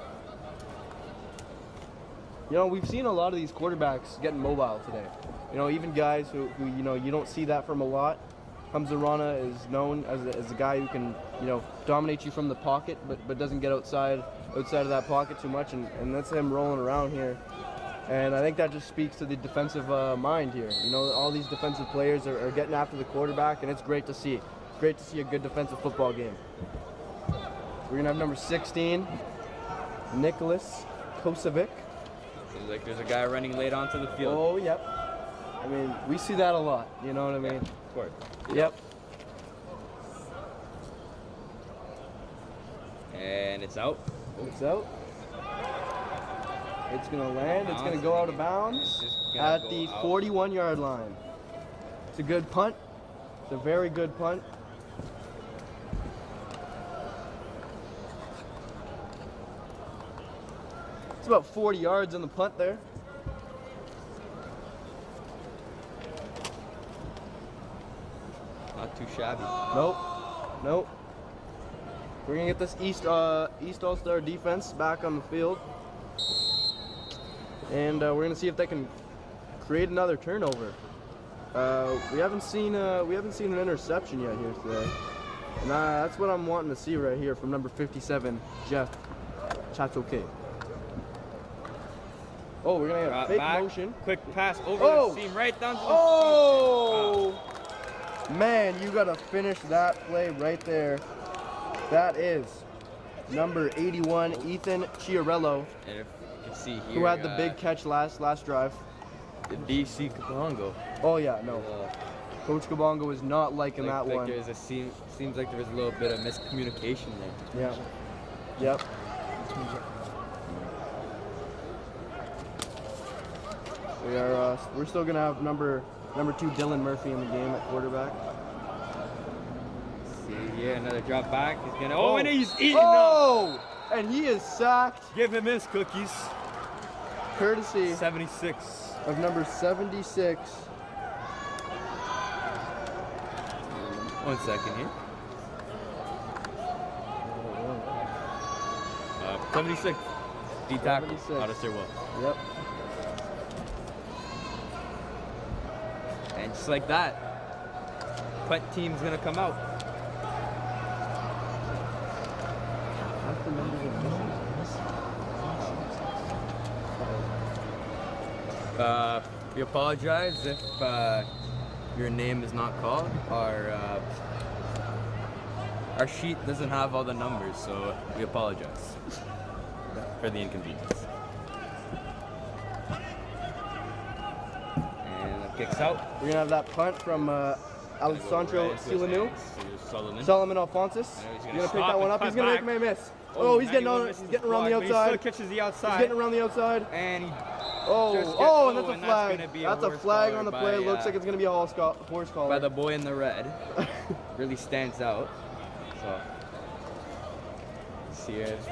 You know, we've seen a lot of these quarterbacks getting mobile today. You know, even guys who you know, you don't see that from a lot. Zorana is known as a guy who can, you know, dominate you from the pocket, but doesn't get outside of that pocket too much, and that's him rolling around here. And I think that just speaks to the defensive mind here. You know, all these defensive players are getting after the quarterback, and it's great to see. Great to see a good defensive football game. We're gonna have number 16, Nicholas Kosovic. Seems like there's a guy running late onto the field. Oh, yep. I mean, we see that a lot. You know what I mean? Of course. Yep. And it's out. It's out. It's going to land. It's going to go out of bounds at the 41-yard line. It's a good punt. It's a very good punt. It's about 40 yards on the punt there. Not too shabby. Nope. Nope. We're going to get this East All-Star defense back on the field. And we're going to see if they can create another turnover. We haven't seen an interception yet here today. And that's what I'm wanting to see right here from number 57, Jeff Chatoke. Oh, we're going to have a fake motion. Quick pass over the seam right down to the Oh! Man, you got to finish that play right there. That is number 81, Ethan Chiarello. And if you can see here, who had the big catch last drive. The DC Kabongo. Oh yeah, no. Coach Kabongo was not liking that one. There's a seems like there was a little bit of miscommunication there. Yeah. Yep. We're still gonna have number 2 Dylan Murphy in the game at quarterback. See here, another drop back. He's gonna. And he's eating up. And he is sacked. Give him his cookies. Courtesy 76 of number 76. 1 second here. 76. D tackle. 76. Out of Sir Will. Yep. And just like that, punt team's gonna come out. We apologize if your name is not called. Our sheet doesn't have all the numbers, so we apologize for the inconvenience. And it kicks out. We're gonna have that punt from Alessandro Silanu. Solomon Alphonsus. He's gonna pick that one up. He's gonna make a miss. Oh, he's getting around the outside. He still catches the outside. He's getting around the outside. And he and that's a flag. That's a flag on the play. Looks like it's gonna be a horse collar. By the boy in the red. Really stands out. So see, it's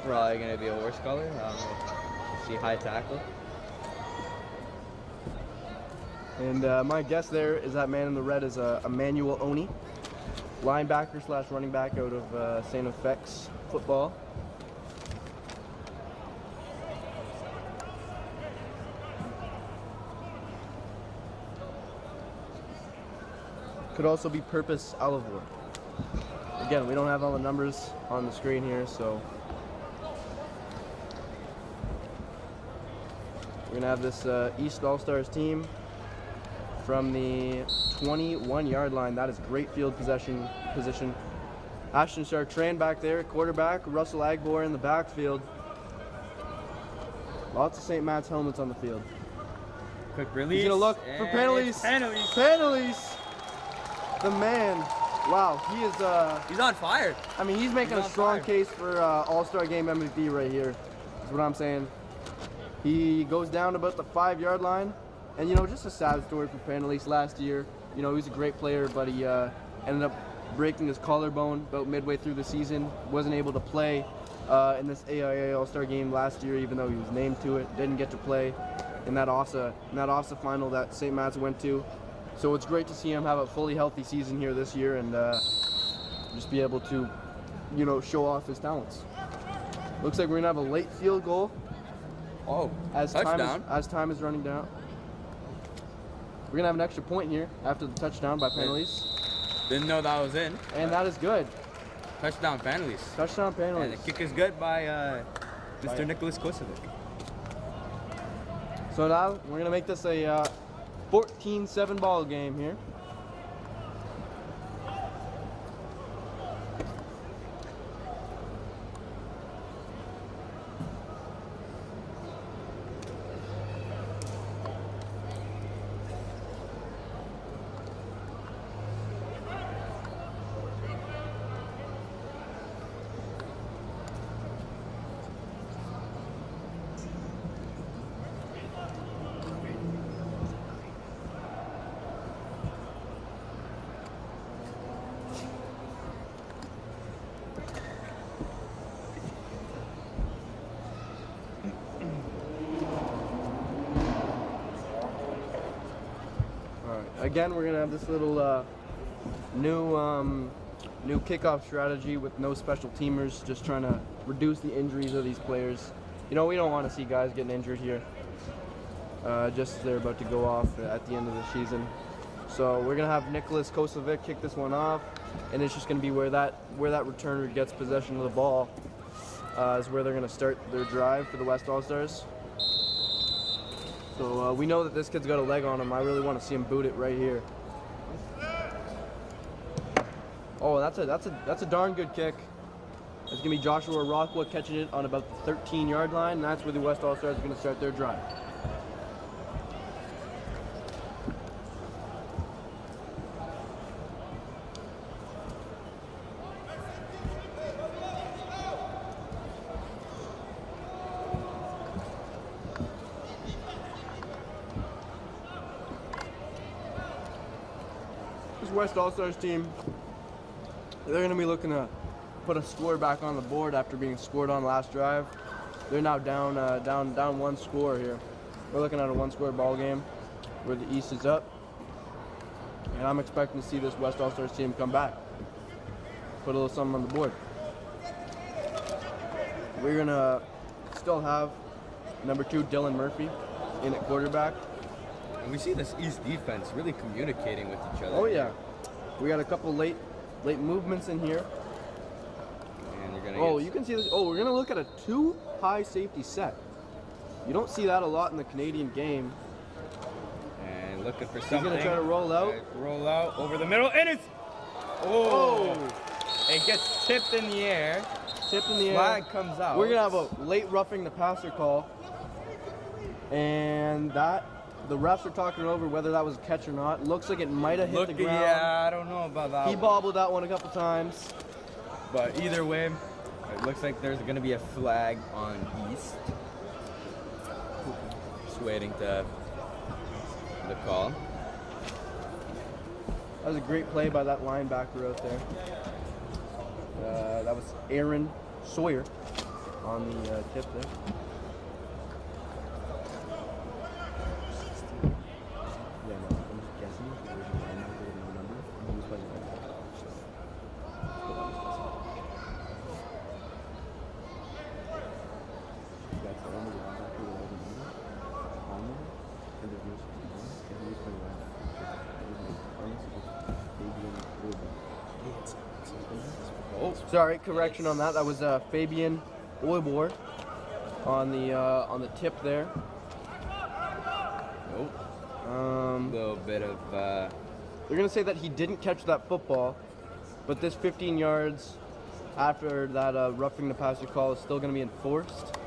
probably gonna be a horse collar. I don't know. See, high tackle. And my guess there is that man in the red is Emmanuel Oni, linebacker / running back out of St. FX football. Could also be Purpose Alivor. Again, we don't have all the numbers on the screen here, so we're gonna have this East All-Stars team from the 21-yard line. That is great field position. Ashton Chartrand back there, quarterback. Russell Agbor in the backfield. Lots of St. Matt's helmets on the field. Quick release. He's gonna look for penalties. Penalties. The man. Wow, he is. He's on fire. I mean, he's making a strong case for All-Star Game MVP right here. That's what I'm saying. He goes down about the 5-yard line. And, you know, just a sad story for Panelise last year. You know, he was a great player, but he ended up breaking his collarbone about midway through the season. Wasn't able to play. in this AIA All-Star game last year, even though he was named to it. Didn't get to play in that OSA final that St. Matt's went to. So it's great to see him have a fully healthy season here this year and just be able to, you know, show off his talents. Looks like we're gonna have a late field goal. Oh, As touchdown. time is running down. We're gonna have an extra point here after the touchdown by penalties. Didn't know that was in. And that is good. Touchdown penalties. Touchdown And penalties. the kick is good by Mr. Nicholas Kosovic. So now we're gonna make this a 14-7 ball game here. Again, we're gonna have this little new kickoff strategy with no special teamers, just trying to reduce the injuries of these players. You know, we don't want to see guys getting injured here, just as they're about to go off at the end of the season. So we're gonna have Nicholas Kosovic kick this one off, and it's just gonna be where that returner gets possession of the ball is where they're gonna start their drive for the West All-Stars. So we know that this kid's got a leg on him. I really want to see him boot it right here. Oh, that's a darn good kick. It's gonna be Joshua Rockwood catching it on about the 13-yard line, and that's where the West All-Stars are gonna start their drive. West All-Stars team, they're going to be looking to put a score back on the board after being scored on last drive. They're now down one score here. We're looking at a one-score ball game where the East is up, and I'm expecting to see this West All-Stars team come back, put a little something on the board. We're going to still have number 2 Dylan Murphy in at quarterback. And we see this East defense really communicating with each other. Oh yeah, we got a couple late movements in here. And you're gonna you can see this. Oh, we're gonna look at a 2 high safety set. You don't see that a lot in the Canadian game. And looking for something. He's gonna try to roll out. Roll out over the middle, and it's it gets tipped in the air. Tipped in the air. Flag comes out. We're gonna have a late roughing the passer call, and that. The refs are talking over whether that was a catch or not. Looks like it might have hit the ground. Yeah, I don't know about that. He bobbled that one a couple times. But either way, it looks like there's going to be a flag on East. Just waiting to the call. That was a great play by that linebacker out there. That was Aaron Sawyer on the tip there. Sorry, correction on that. That was Fabian Oibor on the tip there. A little bit of. They're gonna say that he didn't catch that football, but this 15 yards after that roughing the passer call is still gonna be enforced.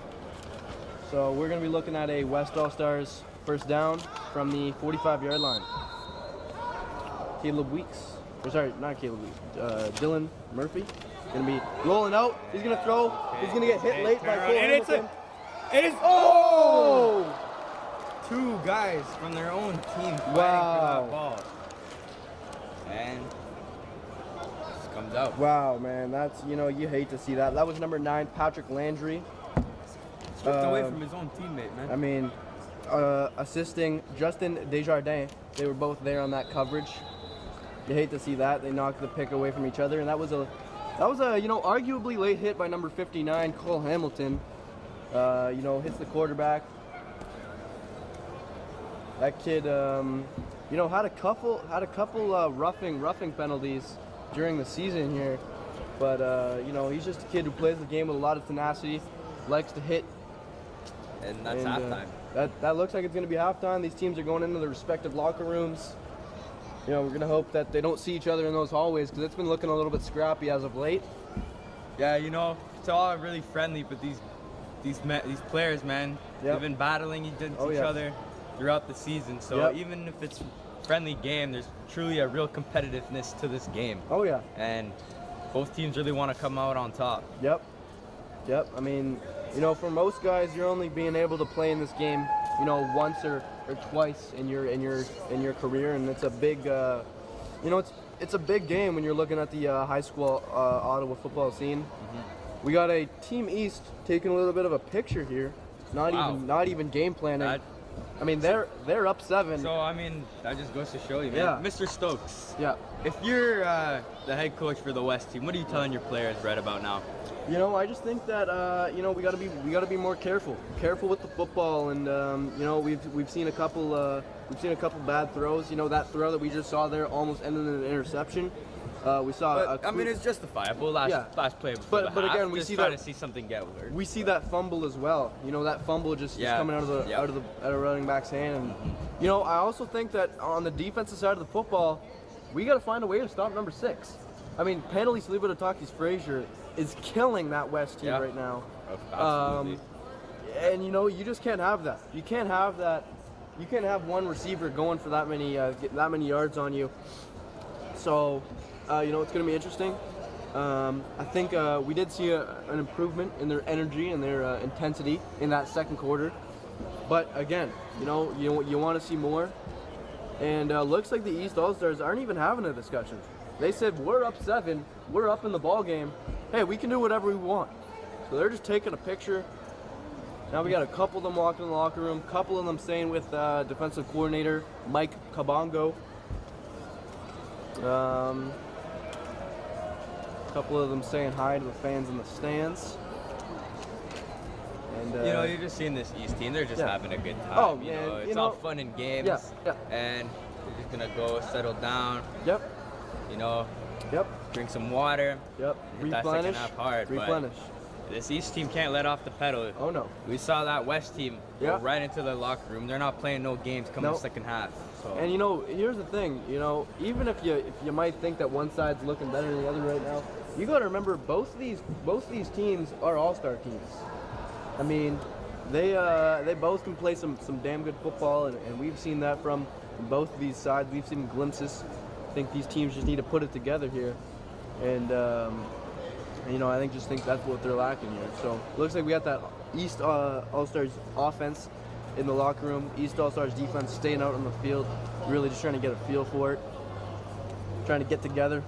So we're gonna be looking at a West All-Stars first down from the 45-yard line. Caleb Weeks, or sorry, not Caleb Weeks. Dylan Murphy. Gonna be rolling out. He's gonna throw. He's gonna get hit late by Cole Hamilton. It is. Oh! 2 guys from their own team fighting for Wow. that ball. And comes out. Wow, man, that's, you hate to see that. That was number 9, Patrick Landry. Stripped away from his own teammate, man. I mean, assisting Justin Desjardins. They were both there on that coverage. You hate to see that. They knocked the pick away from each other, and that was a arguably late hit by number 59, Cole Hamilton. Hits the quarterback. That kid, had a couple roughing penalties during the season here, but he's just a kid who plays the game with a lot of tenacity, likes to hit. And that's halftime. That looks like it's going to be halftime. These teams are going into their respective locker rooms. We're going to hope that they don't see each other in those hallways, because it's been looking a little bit scrappy as of late. Yeah, it's all really friendly, but these players, man, Yep. they've been battling each other throughout the season. So Yep. even if it's friendly game, there's truly a real competitiveness to this game. Oh, yeah. And both teams really want to come out on top. Yep. I mean, for most guys, you're only being able to play in this game, once or twice in your career, and it's a big, it's a big game when you're looking at the high school Ottawa football scene. Mm-hmm. We got a Team East taking a little bit of a picture here. Not even game planning. They're up 7. So that just goes to show you, man. Yeah. Mr. Stokes. Yeah. If you're the head coach for the West team, what are you telling your players right about now? I just think that we gotta be more careful with the football, and we've seen a couple bad throws. That throw that we just saw there almost ended in an interception. We saw. It's justifiable. Last play before but the half, again, we just see trying that to see something get weird. We see that fumble as well. That fumble just coming out of the running back's hand. And I also think that on the defensive side of the football, we got to find a way to stop number 6. Penalties Liberatakis Frazier is killing that West team right now. Absolutely. And you just can't have that. You can't have that. You can't have one receiver going for that many yards on you. So, it's going to be interesting. I think we did see an improvement in their energy and their intensity in that second quarter. But again, you want to see more. And looks like the East Allstars aren't even having a discussion. They said, we're up 7, we're up in the ball game. Hey, we can do whatever we want. So they're just taking a picture. Now we got a couple of them walking in the locker room, a couple of them staying with defensive coordinator Mike Kabongo. A couple of them saying hi to the fans in the stands. And you're just seeing this East team. They're just having a good time. Oh, man, It's all fun and games. Yeah. And they're just gonna go settle down. Yep. Drink some water. Yep. Hit that second half hard. Replenish. But this East team can't let off the pedal. Oh no. We saw that West team go right into the locker room. They're not playing no games coming the second half. So. And here's the thing. Even if you might think that one side's looking better than the other right now, you got to remember both these teams are all-star teams. They both can play some damn good football, and we've seen that from both of these sides. We've seen glimpses. I think these teams just need to put it together here, and I think that's what they're lacking here. So it looks like we got that East All-Stars offense in the locker room, East All-Stars defense staying out on the field, really just trying to get a feel for it, trying to get together,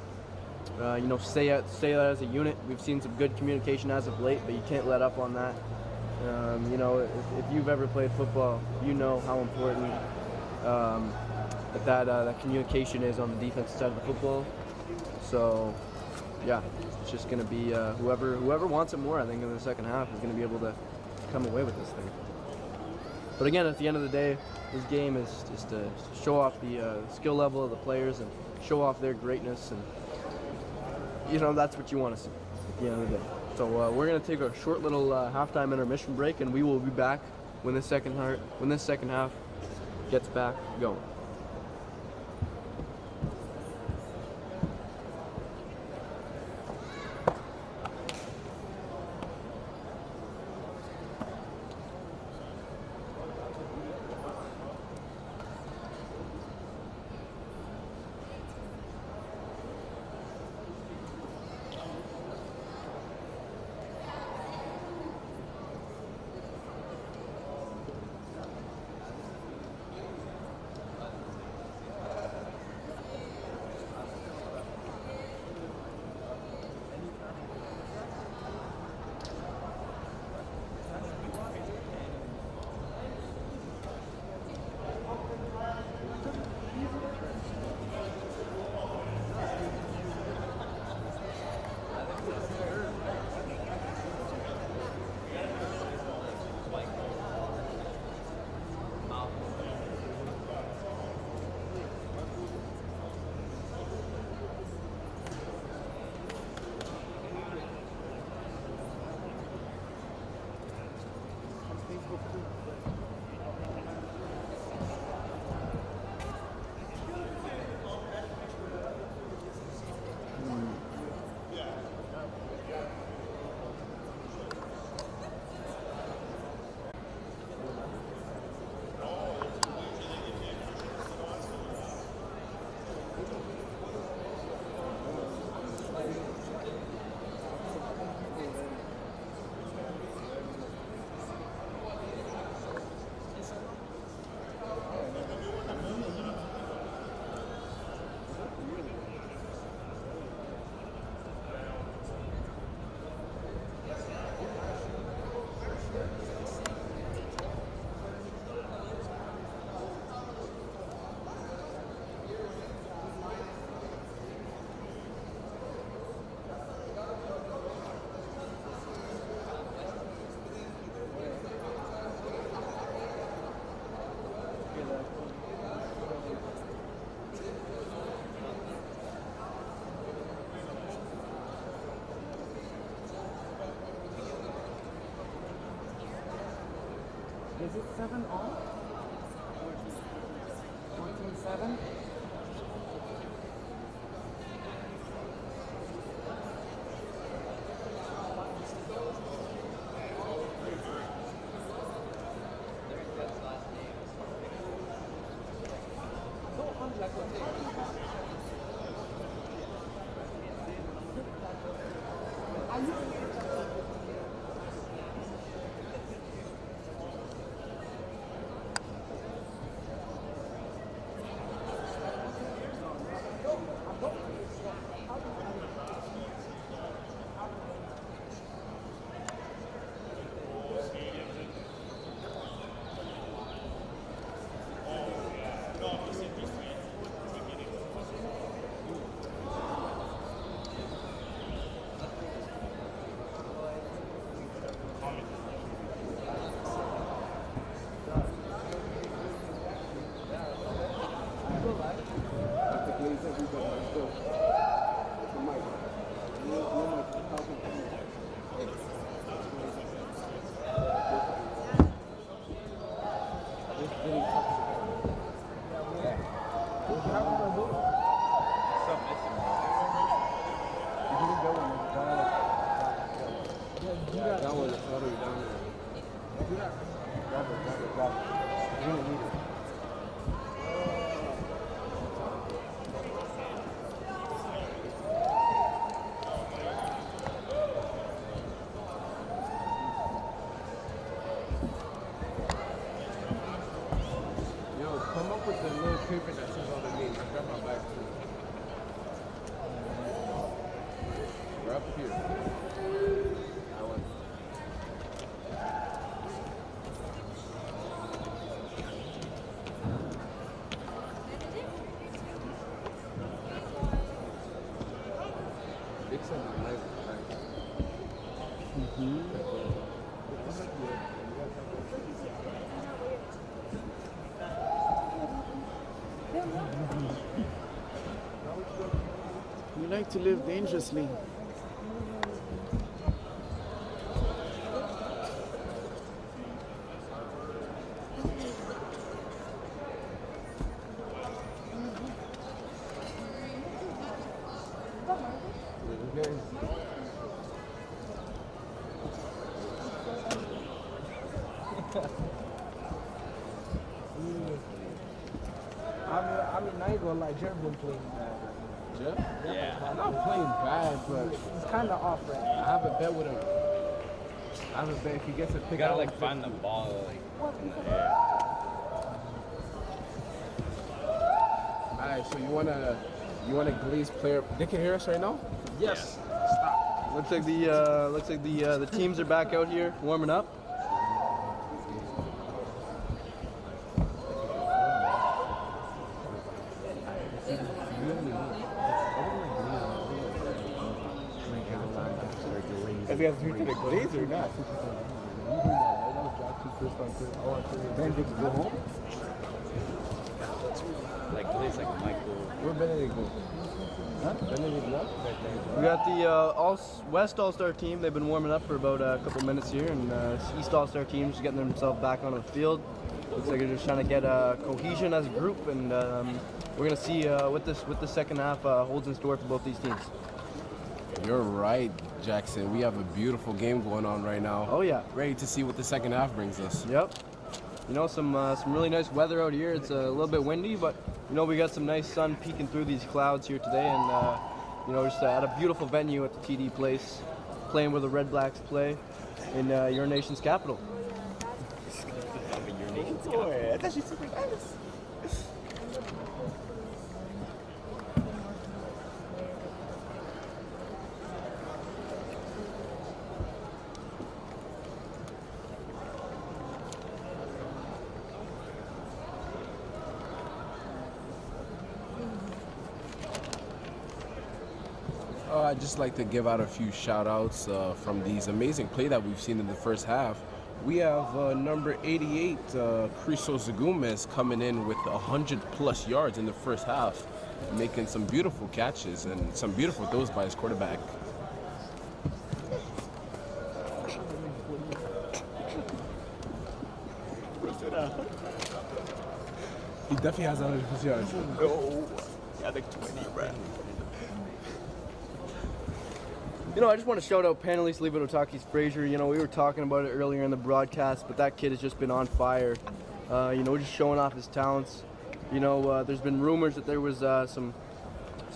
stay out as a unit. We've seen some good communication as of late, but you can't let up on that. If you've ever played football, you know how important that communication is on the defensive side of the football. So, yeah, it's just going to be whoever wants it more, I think, in the second half is going to be able to come away with this thing. But again, at the end of the day, this game is just to show off the skill level of the players and show off their greatness, and that's what you want to see at the end of the day. So we're going to take a short little halftime intermission break, and we will be back when this second half gets back going. Is it 7 all? 14-7? Come up with the little paper that says all the names. I got my back too. We're up here. That one. Dixon is nice. We like to live dangerously. I mean, I ain't gonna lie, Jeff been playing bad. Jeff? Yeah. I'm not playing bad, but He's kind of off right now. I have a bet with him. I have a bet if he gets a pick. You gotta I like would find the pick ball like in the air. Alright, so you want a Glaze player? They can hear us right now. Yes. Looks like the teams are back out here warming up. If you have to do the Glaze or not. Then just go home. Like plays like Michael. Where Benedict go? Huh? Benedict left? We got the West All-Star team. They've been warming up for about a couple minutes here, and East All-Star team's getting themselves back onto the field. Looks like they're just trying to get cohesion as a group, and we're gonna see what the second half holds in store for both these teams. You're right, Jackson. We have a beautiful game going on right now. Oh yeah. Ready to see what the second half brings us. Yep. You know, some really nice weather out here. It's a little bit windy, but you know, we got some nice sun peeking through these clouds here today, and you know, just at a beautiful venue at the TD Place, playing where the Red Blacks play in your nation's capital. Your nation's Boy, I thought she's super nice. I'd just like to give out a few shout outs from these amazing play that we've seen in the first half. We have number 88, Christos Zagoumes, coming in with 100+ yards in the first half, making some beautiful catches and some beautiful throws by his quarterback. He definitely has 150 yards. Yeah, like 20, bro. You know, I just want to shout out Panelist Levidotakis Frazier. You know, we were talking about it earlier in the broadcast, but that kid has just been on fire. You know, just showing off his talents. You know, there's been rumors that there was some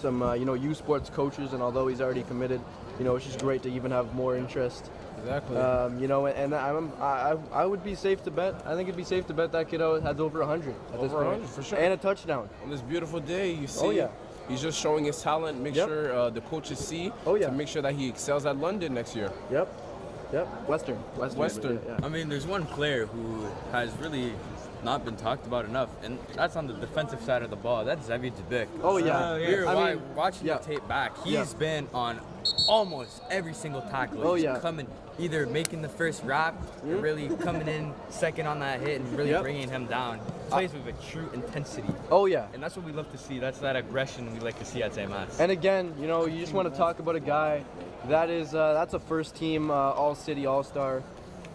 you know, U Sports coaches, and although he's already committed, you know, it's just great to even have more interest. Exactly. You know, and I would be safe to bet. I think it'd be safe to bet that kid has over 100 at this Over point. 100 for sure. And a touchdown. On this beautiful day, you see, Oh, yeah. he's just showing his talent. Make Yep. sure the coaches see Oh, yeah. to make sure that he excels at London next year. Yep. Western. Western. Yeah. I mean, there's one player who has really not been talked about enough, and that's on the defensive side of the ball. That's Zevi Dubik. Oh, yeah. We were I mean, watching yeah. the tape back. He's Yeah. been on almost every single tackle. Oh, He's yeah. coming, either making the first wrap, or really coming in second on that hit and really Yep. bringing him down. Plays with a true intensity. Oh, yeah. And that's what we love to see. That's that aggression we like to see at St. Matt's. And again, you know, you just want to talk about a guy that is that's a first team all-city all-star.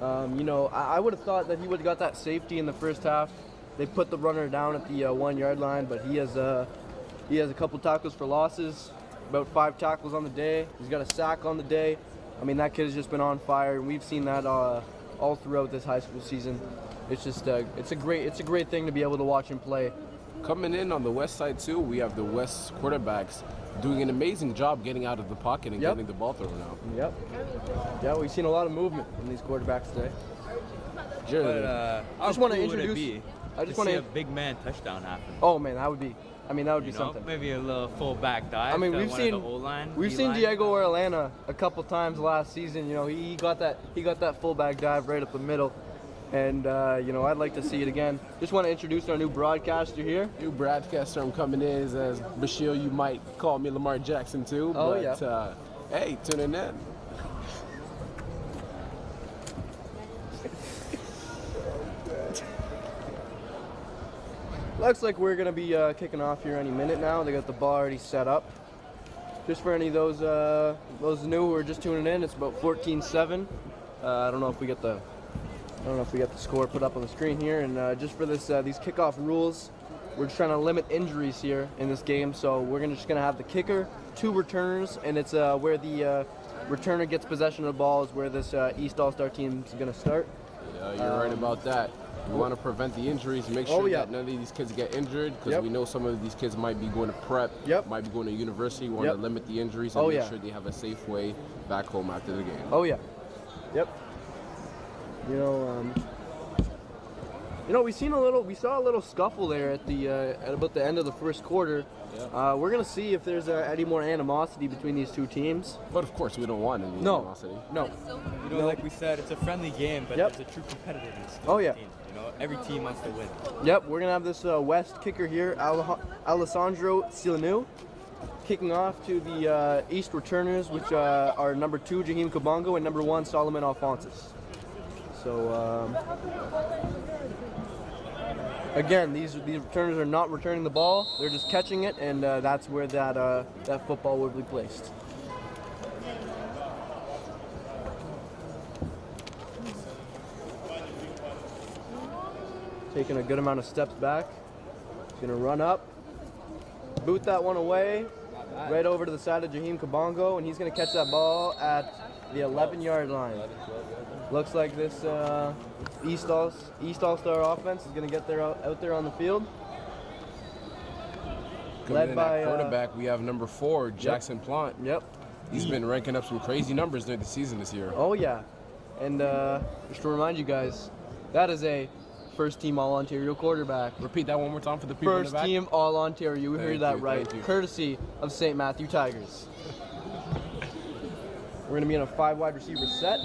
You know, I would have thought that he would have got that safety in the first half. They put the runner down at the 1 yard line, but he has a couple tackles for losses, about 5 tackles on the day. He's got a sack on the day. I mean, that kid has just been on fire, and we've seen that all throughout this high school season. It's just it's a great thing to be able to watch him play. Coming in on the west side too, we have the West quarterbacks doing an amazing job getting out of the pocket and Yep. getting the ball thrown out. Yep. Yeah, we've seen a lot of movement in these quarterbacks today. Jared, How just wanna cool would it introduce- be I just to wanna- see a big man touchdown happen. Oh man, that would be You know, something. maybe a little full back dive. I mean, to we've one seen of the O-line, we've seen D-line. Diego Orellana a couple times last season. You know, he got that fullback dive right up the middle, and you know, I'd like to see it again. Just want to introduce our new broadcaster here. new broadcaster I'm coming in is as Bashir. You might call me Lamar Jackson too. Oh, but, yeah. Hey, tuning in. Looks like we're gonna be kicking off here any minute now. They got the ball already set up. Just for any of those new who are just tuning in, it's about 14-7. I don't know if we get the score put up on the screen here. And just for this these kickoff rules, we're just trying to limit injuries here in this game. So we're just gonna have the kicker, 2 returners, and it's where the returner gets possession of the ball is where this East All-Star team is gonna start. Yeah, you're right about that. We want to prevent the injuries, make sure yeah. that none of these kids get injured, because Yep. we know some of these kids might be going to prep, Yep. might be going to university. We want Yep. to limit the injuries and Oh, make yeah. sure they have a safe way back home after the game. Oh yeah, yep. You know, we saw a little scuffle there at about the end of the first quarter. Yeah. We're gonna see if there's any more animosity between these two teams. But of course, we don't want any No, animosity. no. You know, like we said, it's a friendly game, but Yep. there's a true competitiveness. to Oh, the yeah. team. You know, every team wants to win. Yep, we're gonna have this West kicker here, Alessandro Silanu, kicking off to the East returners, which are number 2 Jaheim Kabongo and number 1 Solomon Alphonsus. So again, these returners are not returning the ball; they're just catching it, and that's where that football would be placed. Taking a good amount of steps back. He's gonna run up, boot that one away, right over to the side of Jaheim Kabongo, and he's gonna catch that ball at the 11-yard line. Looks like this East All-Star offense is gonna get out there on the field. Coming Led in by, at quarterback, we have number 4, Jackson Plant. Yep. He's been ranking up some crazy numbers during the season this year. Oh yeah, and just to remind you guys, that is a first-team All-Ontario quarterback. Repeat that one more time for the people in the First back. team All-Ontario. You Thank heard that you, right. thank you. Courtesy of St. Matthew Tigers. We're gonna be in a 5 wide receiver set.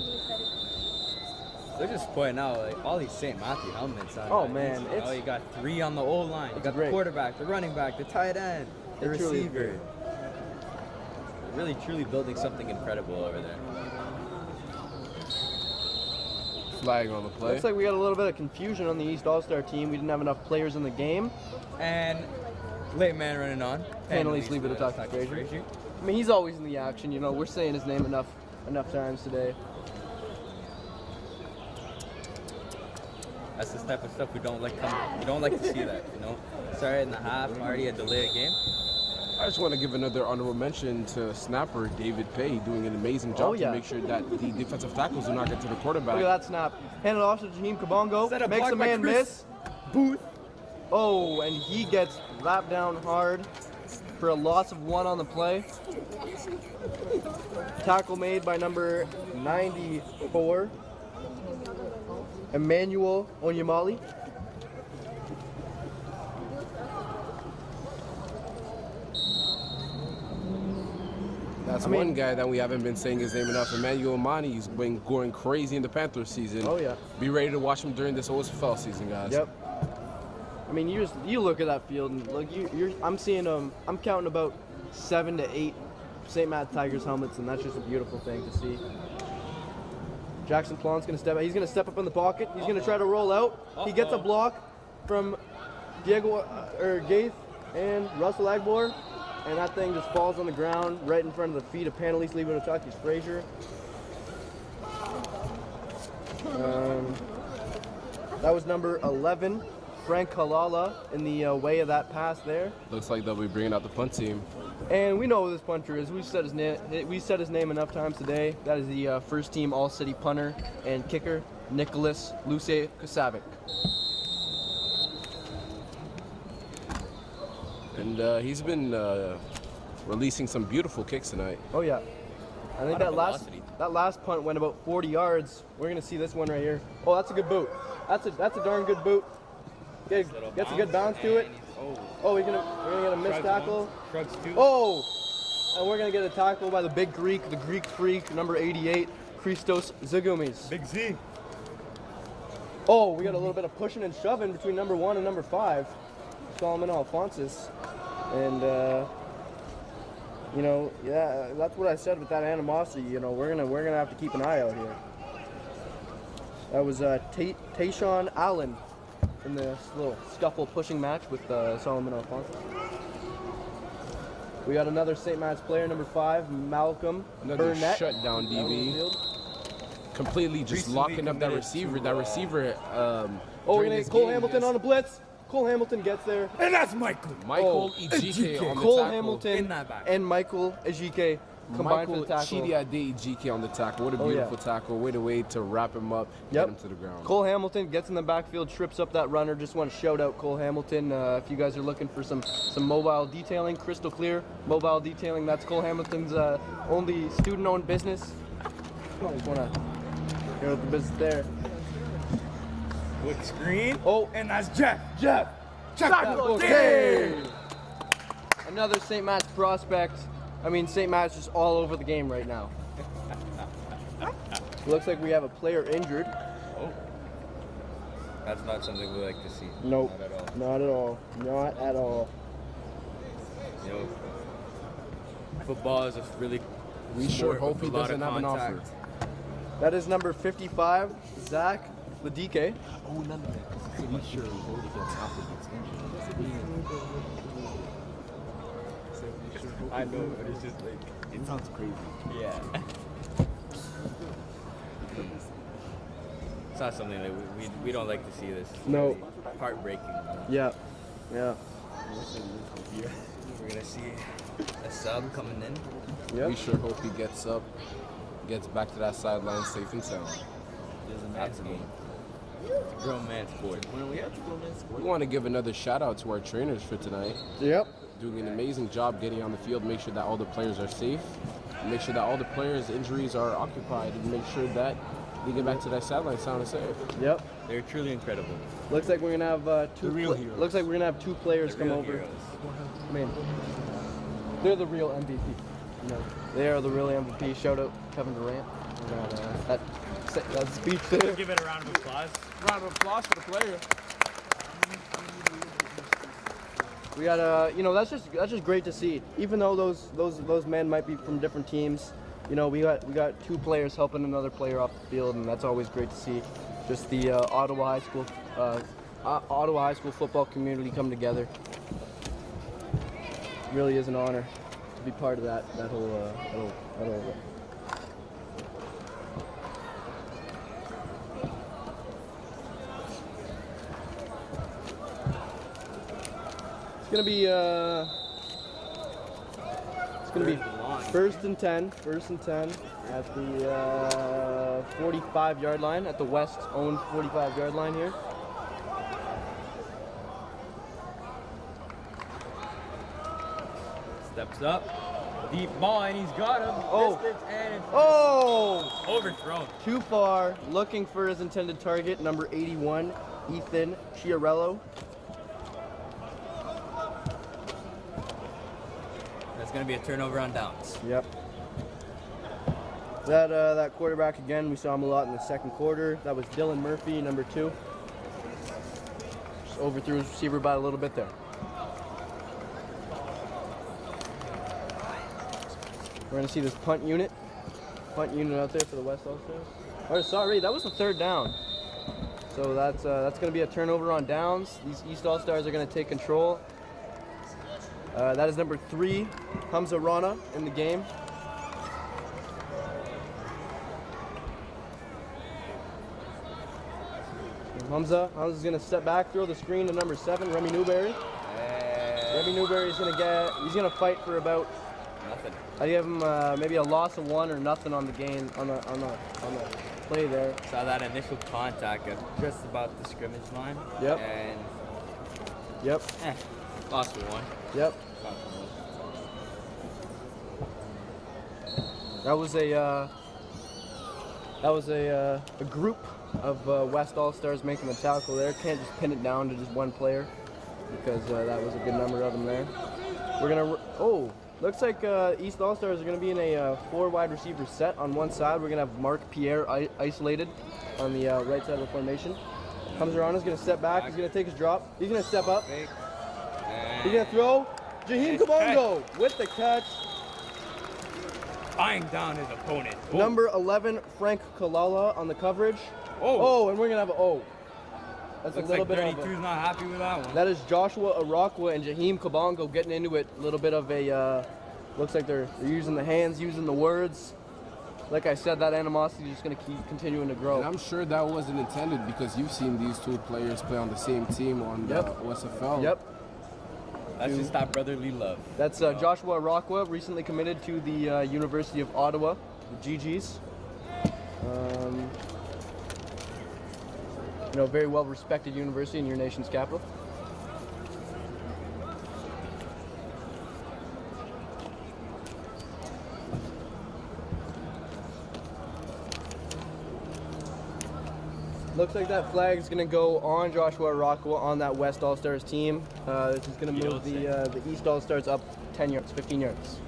They're just pointing out like all these St. Matthew helmets. On Oh, that. man, You know, it's- you got 3 on the old line. You got great. the quarterback, the running back, the tight end, the It truly is receiver. Really, truly building something incredible over there. Flag on the play. Looks like we got a little bit of confusion on the East All-Star team. We didn't have enough players in the game. And late man running on. Panelist leave it to Dr. Frazier. I mean, he's always in the action. You know, we're saying his name enough times today. That's the type of stuff we don't like to see that, you know. Started in the half, already a delayed game. I just want to give another honorable mention to snapper David Pay, doing an amazing job to make sure that the defensive tackles do not get to the quarterback. Look at that snap. Hand it off to Jaheim Kabongo. Makes a man miss. Booth. Oh, and he gets wrapped down hard for a loss of 1 on the play. Tackle made by number 94, Emmanuel Onyemali. That's one guy that we haven't been saying his name enough. Emmanuel Mani, he's been going crazy in the Panthers season. Oh yeah. Be ready to watch him during this OSFL season, guys. Yep. I mean, you look at that field and look, I'm seeing I'm counting about 7 to 8 St. Matt Tigers helmets, and that's just a beautiful thing to see. Jackson Plon's gonna step out. He's gonna step up in the pocket. He's gonna try to roll out. He gets a block from Diego Gaith and Russell Agbor, and that thing just falls on the ground right in front of the feet of Panelise Leavenotakis Frazier. That was number 11, Frank Halala, in the way of that pass there. Looks like they'll be bringing out the punt team. And we know who this punter is. We said his name enough times today. That is the first team All-City punter and kicker, Nicholas Luce Kasavic. And he's been releasing some beautiful kicks tonight. Oh yeah. I think that last punt went about 40 yards. We're gonna see this one right here. Oh, that's a good boot. That's a darn good boot. Gets a good bounce to it. Oh, we're gonna get a missed tackle. Oh, and we're gonna get a tackle by the big Greek, the Greek freak, number 88, Christos Zagoumis. Big Z. Oh, we got a little bit of pushing and shoving between number 1 and number 5, Solomon Alphonsus, and yeah, that's what I said with that animosity. You know, we're gonna have to keep an eye out here. That was Tayshawn Allen in this little scuffle pushing match with Solomon Alphonsus. We got another St. Matt's player, number 5, Malcolm Another Burnett. shutdown DB. Completely just locking up that receiver. That receiver. We're gonna get Cole Hamilton on a blitz. Cole Hamilton gets there. And that's Michael. Michael Ejike on the Cole tackle. Hamilton and Michael Ejike combined for the tackle. Chidiade Ejike on the tackle. What a beautiful tackle. Way to wrap him up, get him to the ground. Cole Hamilton gets in the backfield, trips up that runner. Just want to shout out Cole Hamilton. If you guys are looking for some mobile detailing, crystal clear mobile detailing, that's Cole Hamilton's only student-owned business. Just want to hear what the business there. Quick screen. Oh, and that's Jeff. Check Another St. Matt's prospect. I mean, St. Matt's just all over the game right now. Looks like we have a player injured. Oh. That's not something we like to see. Nope. Not at all. Not at all. You know, football is a really We sure hope he doesn't have an offer. That is number 55, Zach Ladike. Oh, none of that. We sure hope he doesn't have to get injured. I know, but it's just like, It sounds crazy. yeah. It's not something that we don't like to see this. No. Really heartbreaking. Yeah. We're gonna see a sub coming in. Yep. We sure hope he gets up, gets back to that sideline safe and sound. It's a man's game. It's a grown man's sport. We want to give another shout out to our trainers for tonight. Yep. Doing an amazing job getting on the field, make sure that all the players are safe, make sure that all the players' injuries are occupied, and make sure that they get back to that sideline sound and safe. Yep. They're truly incredible. Looks like we're gonna have two. heroes. Looks like we're gonna have 2 players The come real over. heroes. I mean, they're the real MVP. You know, they are the real MVP. Shout out Kevin Durant. That speech there. Give it a round of applause. Round of applause for the player. We got that's just great to see. Even though those men might be from different teams, we got 2 players helping another player off the field, and that's always great to see. Just the Ottawa High School football community come together. It really is an honor to be part of that whole. It's gonna be first and 10 at the 45-yard line, at the West owned 45-yard line here. Steps up, deep ball, and he's got him. Oh. Distance, and it's overthrown. Too far, looking for his intended target, number 81, Ethan Chiarello. That's going to be a turnover on downs. Yep. That quarterback again, we saw him a lot in the second quarter. That was Dylan Murphy, number 2. Just overthrew his receiver by a little bit there. We're gonna see this punt unit out there for the West Allstars. Oh, sorry, that was the 3rd down. So that's gonna be a turnover on downs. These East Allstars are gonna take control. That is number 3, Hamza Rana in the game. Hamza's gonna step back, throw the screen to number 7, Remy Newberry. Remy Newberry's he's gonna fight for about Nothing. I give him maybe a loss of 1 or nothing on the game on the play there. Saw that initial contact at just about the scrimmage line. Yep. And Yep. lost for 1. Yep. That was a group of West All-Stars making the tackle there. Can't just pin it down to just one player because that was a good number of them there. We're gonna looks like East All-Stars are gonna be in a 4 wide receiver set on one side. We're gonna have Mark Pierre isolated on the right side of the formation. Hamzarana's gonna step back. He's gonna take his drop. He's gonna step up. He's gonna throw. Jaheim Kabongo with the catch. Buying down his opponent. Oh. Number 11, Frank Kalala on the coverage. Oh, and we're gonna have that's looks a little like bit 32's not happy with that one. That is Joshua Arakwa and Jaheim Kabongo getting into it. A little bit of a, looks like they're using the hands, using the words. Like I said, that animosity is just going to keep continuing to grow. And I'm sure that wasn't intended because you've seen these 2 players play on the same team on the OSFL. Yep. That's just that brotherly love. That's Joshua Arakwa, recently committed to the University of Ottawa, the GGs. Very well respected university in your nation's capital. Looks like that flag is going to go on Joshua Arakwa on that West All-Stars team. This is going to move the East All-Stars up 10 yards, 15 yards.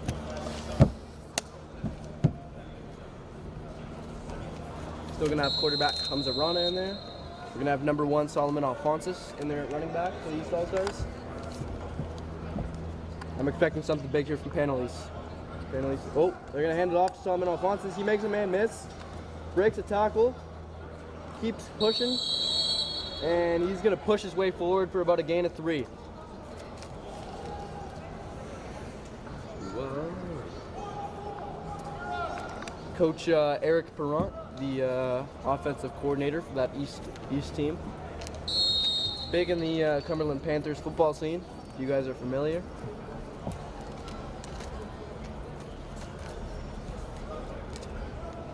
Still going to have quarterback Hamza Rana in there. We're going to have number 1 Solomon Alphonsus in there at running back for the East All-Stars. I'm expecting something big here from Panelise. They're going to hand it off to Solomon Alphonsus. He makes a man miss, breaks a tackle, keeps pushing, and he's going to push his way forward for about a gain of 3. Whoa. Coach Eric Perrant, the offensive coordinator for that East team. Big in the Cumberland Panthers football scene, if you guys are familiar.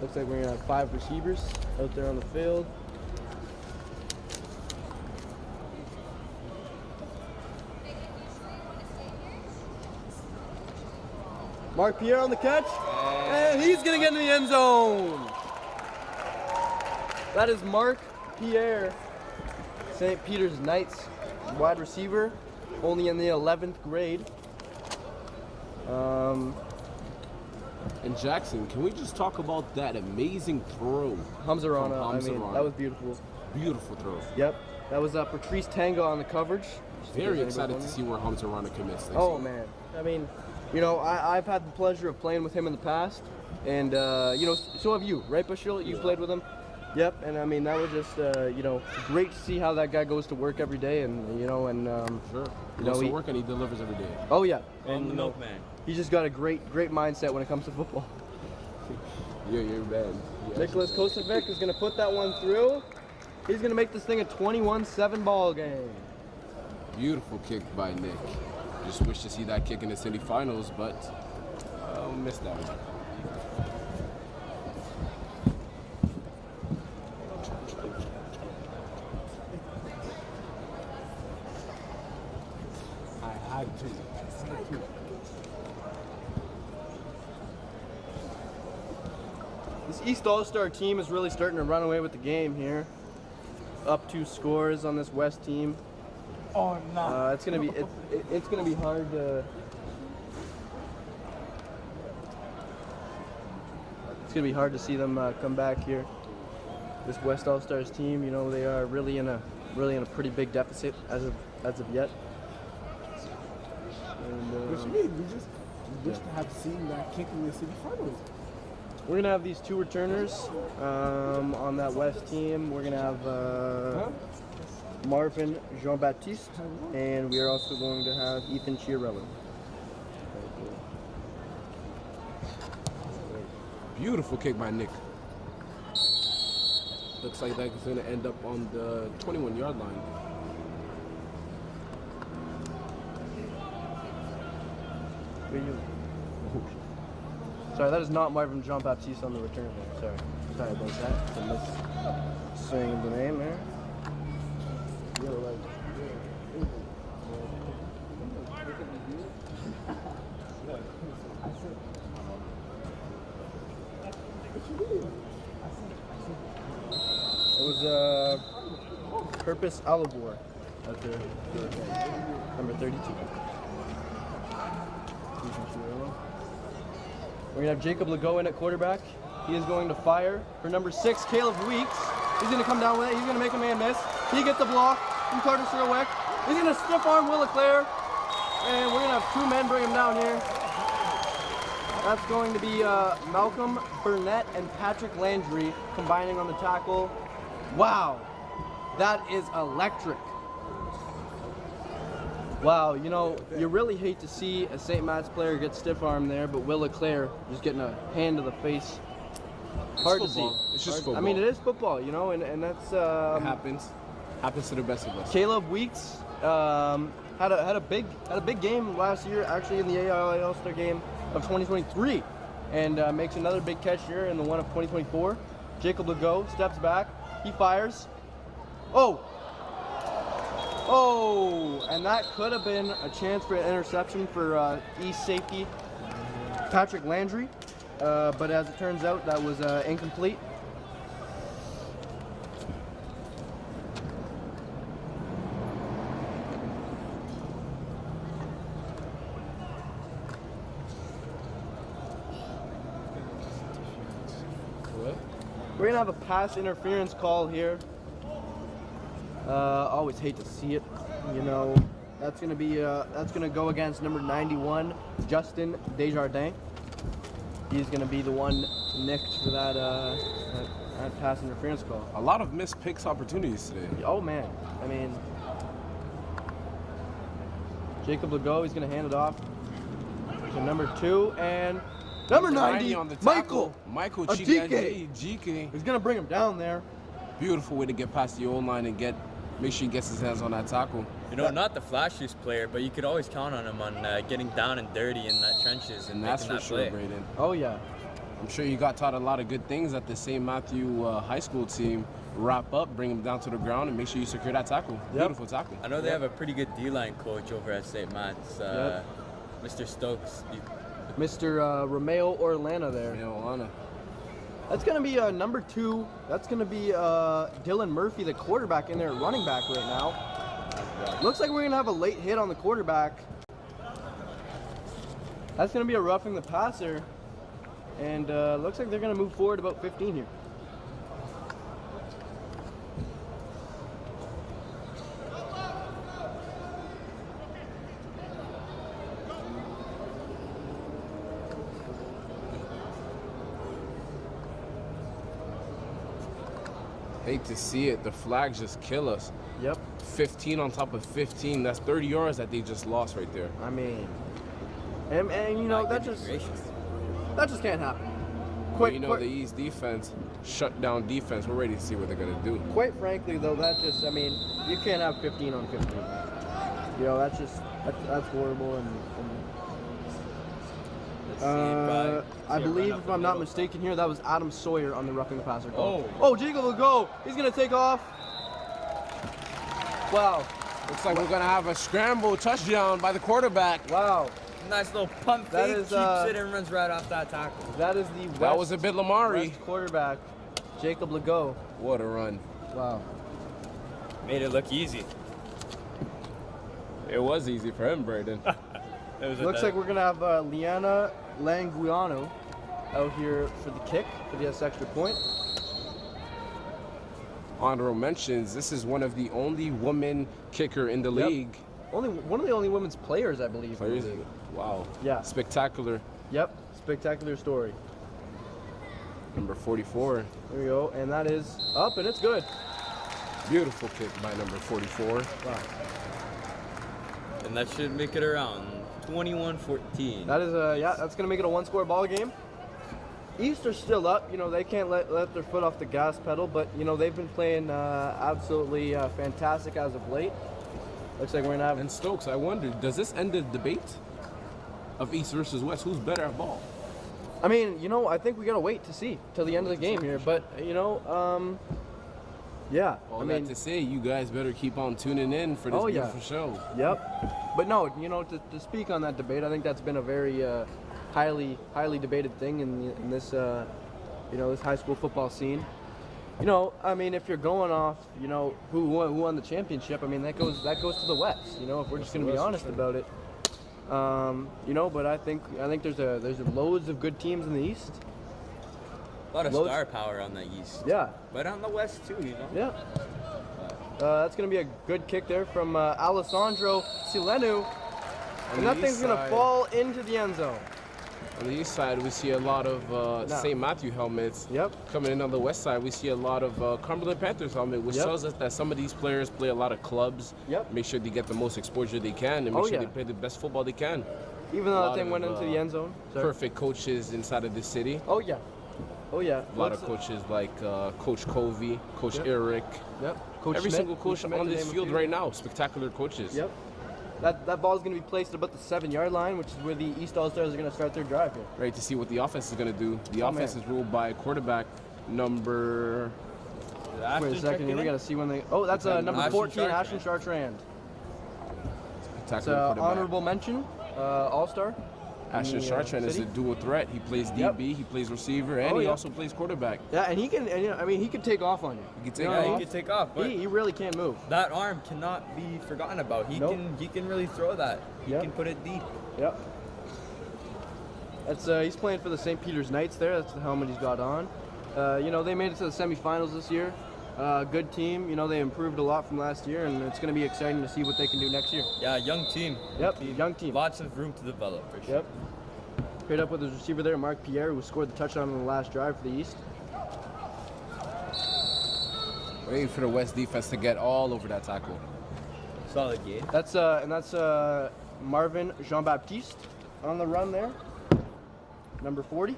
Looks like we're going to have 5 receivers out there on the field. Mark Pierre on the catch, and he's going to get in the end zone. That is Mark Pierre, St. Peter's Knights wide receiver, only in the 11th grade. And Jackson, can we just talk about that amazing throw? Hamza Rana, Hamza Rana. that was beautiful. Beautiful throw. Yep, that was Patrice Tango on the coverage. Very excited to see where Hamza Rana commits next Oh, year. man. I've had the pleasure of playing with him in the past, and so have you, right, Bashil? You played with him. Yep, and that was just great to see how that guy goes to work every day, and Sure. He goes to work and he delivers every day. Oh yeah, And the milkman. He's just got a great mindset when it comes to football. You're bad. Nicholas Kosovic is going to put that one through. He's going to make this thing a 21-7 ball game. Beautiful kick by Nick. Just wish to see that kick in the city finals, but missed that one. I had to. This East All-Star team is really starting to run away with the game here. Up 2 scores on this West team. Oh no. It's gonna be hard to. It's gonna be hard to see them come back here. This West All-Stars team, you know, they are really in a pretty big deficit as of yet. And, What you mean? We just wish to have seen that kick in the city finals. we're gonna have these 2 returners on that West team. We're gonna have Marvin Jean-Baptiste, and we are also going to have Ethan Chiarello. Beautiful kick by Nick. Looks like that is going to end up on the 21-yard line. Sorry, that is not Marvin Jean-Baptiste on the return there. Sorry about that. It's a missing of the name there. It was Purpose Alibor at the number 32. We're going to have Jacob Legault in at quarterback. He is going to fire for number 6, Caleb Weeks. He's going to come down with it. He's going to make a man miss. He gets the block from Carter Sirwick. He's going to stiff arm Will Leclerc. And we're going to have 2 men bring him down here. That's going to be Malcolm Burnett and Patrick Landry combining on the tackle. Wow, that is electric. Wow, you know, you really hate to see a St. Matt's player get stiff arm there, but Will Leclerc just getting a hand to the face. Hard to see. It's just football. I mean, it is football, you know, and that's it happens. Happens to the best of us. Caleb Weeks had a big game last year, actually in the AIL All-Star game of 2023, and makes another big catch here in the one of 2024. Jacob Legault steps back, he fires. Oh, and that could have been a chance for an interception for East safety Patrick Landry, but as it turns out, that was incomplete. We're gonna have a pass interference call here. Always hate to see it. You know, that's gonna go against number 91, Justin Desjardins. He's gonna be the one nicked for that pass interference call. A lot of missed picks opportunities today. Oh man, I mean, Jacob Legault, he's gonna hand it off to number 2 and number 90 on the Michael GK. He's gonna bring him down there. Beautiful way to get past the O-line and make sure he gets his hands on that tackle. You know, not the flashiest player, but you could always count on him on getting down and dirty in that trenches and That's making for that sure, play. Braden. Oh yeah. I'm sure you got taught a lot of good things at the St. Matthew high school team. Wrap up, bring him down to the ground, and make sure you secure that tackle. Yep. Beautiful tackle. I know they have a pretty good D-line coach over at St. Matt's, Mr. Stokes. Mr. Romeo Orlana there. Alana. That's going to be number 2. That's going to be Dylan Murphy, the quarterback, in there at running back right now. Looks like we're going to have a late hit on the quarterback. That's going to be a roughing the passer. And looks like they're going to move forward about 15 here. Hate to see it. The flags just kill us. Yep. 15 on top of 15. That's 30 yards that they just lost right there. I mean, and you know, that just can't happen. The East defense, shut down defense. We're ready to see what they're going to do. Quite frankly, though, that just, I mean, you can't have 15 on 15. You know, that's just that's horrible. Let's see, probably I see it believe, run up if the I'm not middle. mistaken here, that was Adam Sawyer on the roughing the passer call. Oh. Oh, Jacob will go. He's gonna take off. Wow. Looks like we're gonna have a scramble touchdown by the quarterback. Wow. Nice little pump That fake, is, keeps it and runs right off that tackle. That is the That was a bit Lamari. West quarterback, Jacob Legault. What a run. Wow. Made it look easy. It was easy for him, Braden. It was Looks like we're gonna have Liana Languiano out here for the kick for the extra point. Honorable mentions, this is one of the only women kicker in the Yep. league. Only one of the only women's players, I believe. in the Crazy. league. Wow. Yeah. Spectacular. Yep. Spectacular story. Number 44. There we go, and that is up, and it's good. Beautiful kick by number 44. Wow. And that should make it around 21-14. That is yeah, that's gonna make it a one-score ball game. East are still up. You know, they can't let their foot off the gas pedal, but you know they've been playing absolutely fantastic as of late. Looks like we're gonna have. And Stokes, I wonder, does this end the debate of East versus West? Who's better at ball? I mean, you know, I think we gotta wait to see till the end of the game here. But you know, yeah. All I that mean, to say, you guys better keep on tuning in for this Oh, yeah. beautiful show. yep. But no, you know, to speak on that debate, I think that's been a very highly debated thing in this you know, this high school football scene. You know, I mean, if you're going off, you know, who won the championship, I mean, that goes to the West. You know, if we're just going to be honest about it. You know, but I think there's loads of good teams in the East. A lot of Loads- star power on the East. Yeah, But on the West too, you know? yeah. That's going to be a good kick there from Alessandro Silenu. On And the that thing's east going to side- fall into the end zone. On the east side, we see a lot of St. Matthew helmets. Yep. Coming in on the west side, we see a lot of Cumberland Panthers helmet, which Yep. tells us that some of these players play a lot of clubs. Yep. Make sure they get the most exposure they can, and make Oh, sure yeah. they play the best football they can. Even though lot that thing of, went into the end zone. Sorry. Perfect coaches inside of the city. Oh, yeah. Oh, yeah. A lot of Lots coaches like Coach Covey, Coach Yep. Eric. Yep. Coach Every Schmidt, single coach Schmidt on to this name a field few. right now, spectacular coaches. Yep. That ball is going to be placed at about the 7-yard line, which is where the East Allstars are going to start their drive here. Ready to see what the offense is going to do. The Oh, offense man. is ruled by quarterback number. Wait a second here. We got to see when they. Oh, that's number Ashton 14, Chartrand. Ashton Chartrand. It's Spectacular an quarterback. honorable mention, All-Star. Ashton in the, Chartrand is a city. dual threat. He plays Yep. DB, he plays receiver, and Oh, he yeah. also plays quarterback. Yeah, and he can. And, you know, I mean, he can take off on you. He can take Yeah, off. he can take off, but He really can't move. that arm cannot be forgotten about. He Nope. can really throw that. He Yep. can put it deep. Yep. That's he's playing for the St. Peter's Knights there. That's the helmet he's got on. You know, they made it to the semifinals this year. Good team. You know, they improved a lot from last year, and it's going to be exciting to see what they can do next year. Yeah, young team. Yep, young team. Lots of room to develop for sure. Yep. Paired up with his receiver there, Mark Pierre, who scored the touchdown on the last drive for the East. Waiting for the West defense to get all over that tackle. Solid game. That's Marvin Jean-Baptiste on the run there. Number 40.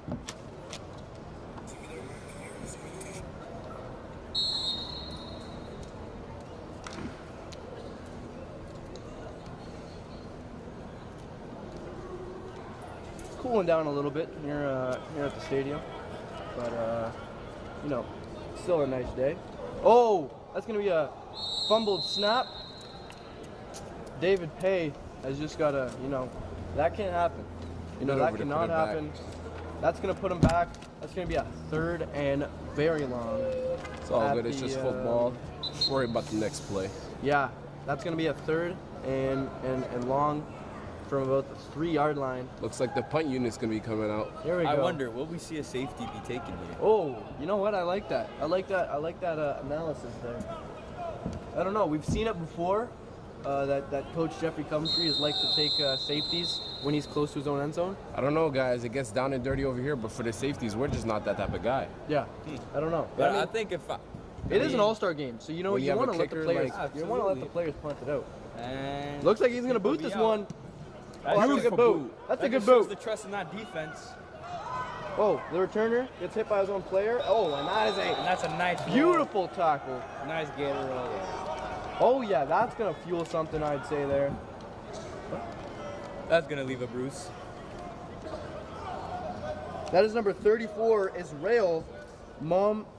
Cooling down a little bit here at the stadium, but you know, still a nice day. Oh, that's gonna be a fumbled snap. David Pay has just got to, you know, that can't happen. You know, Bit that over to cannot put it back. happen. That's gonna put him back. That's gonna be a third and very long. It's all at good. It's the, just football. Just worry about the next play. Yeah, that's gonna be a third and long from about the 3-yard line. Looks like the punt unit's going to be coming out. Here we go. I wonder, will we see a safety be taken here? Oh, you know what? I like that. I like that analysis there. I don't know. We've seen it before. That Coach Jeffrey Coventry has liked to take safeties when he's close to his own end zone. I don't know, guys. It gets down and dirty over here, but for the safeties, we're just not that type of guy. Yeah, I don't know. But I mean, I think if it is an all-star game, so you know when you you have a want to let the kicker, players. like- You want to let the Absolutely. players punt it out. and Looks like he's gonna boot this one. Oh, that's a good Beautiful boot. boot. That's a That good just shows boot. the trust in that defense. Oh, the returner gets hit by his own player. Oh, and that is And a that's a nice roll. beautiful tackle. Nice gator roll. Oh yeah, that's gonna fuel something, I'd say there. That's gonna leave a bruise. That is number 34, Israel Mompatibi.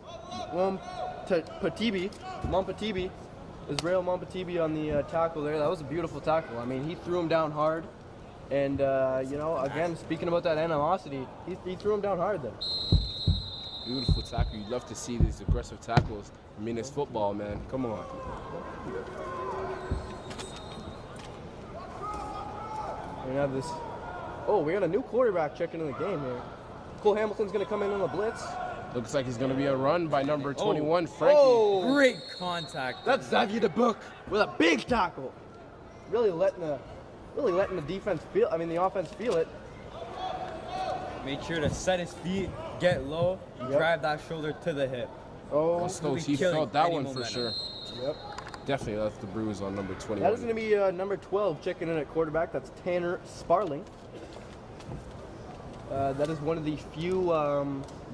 Israel Mompatibi on the tackle there. That was a beautiful tackle. I mean, he threw him down hard. And, you know, again, speaking about that animosity, he threw him down hard there. Beautiful tackle. You'd love to see these aggressive tackles. I mean, it's football, man. Come on. We have this. Oh, we got a new quarterback checking in the game here. Cole Hamilton's going to come in on the blitz. Looks like he's going to be a run by number 21, Frankie. Oh, Great contact. that's Xavier DeBook with a big tackle. Really letting the defense feel. I mean, the offense feel it. Made sure to set his feet, get low, drive that shoulder to the hip. Oh, Stokes, he killing felt that any one for momentum. sure. yep. Definitely left the bruise on number 21. That is going to be number 12 checking in at quarterback. That's Tanner Sparling. That is one of the few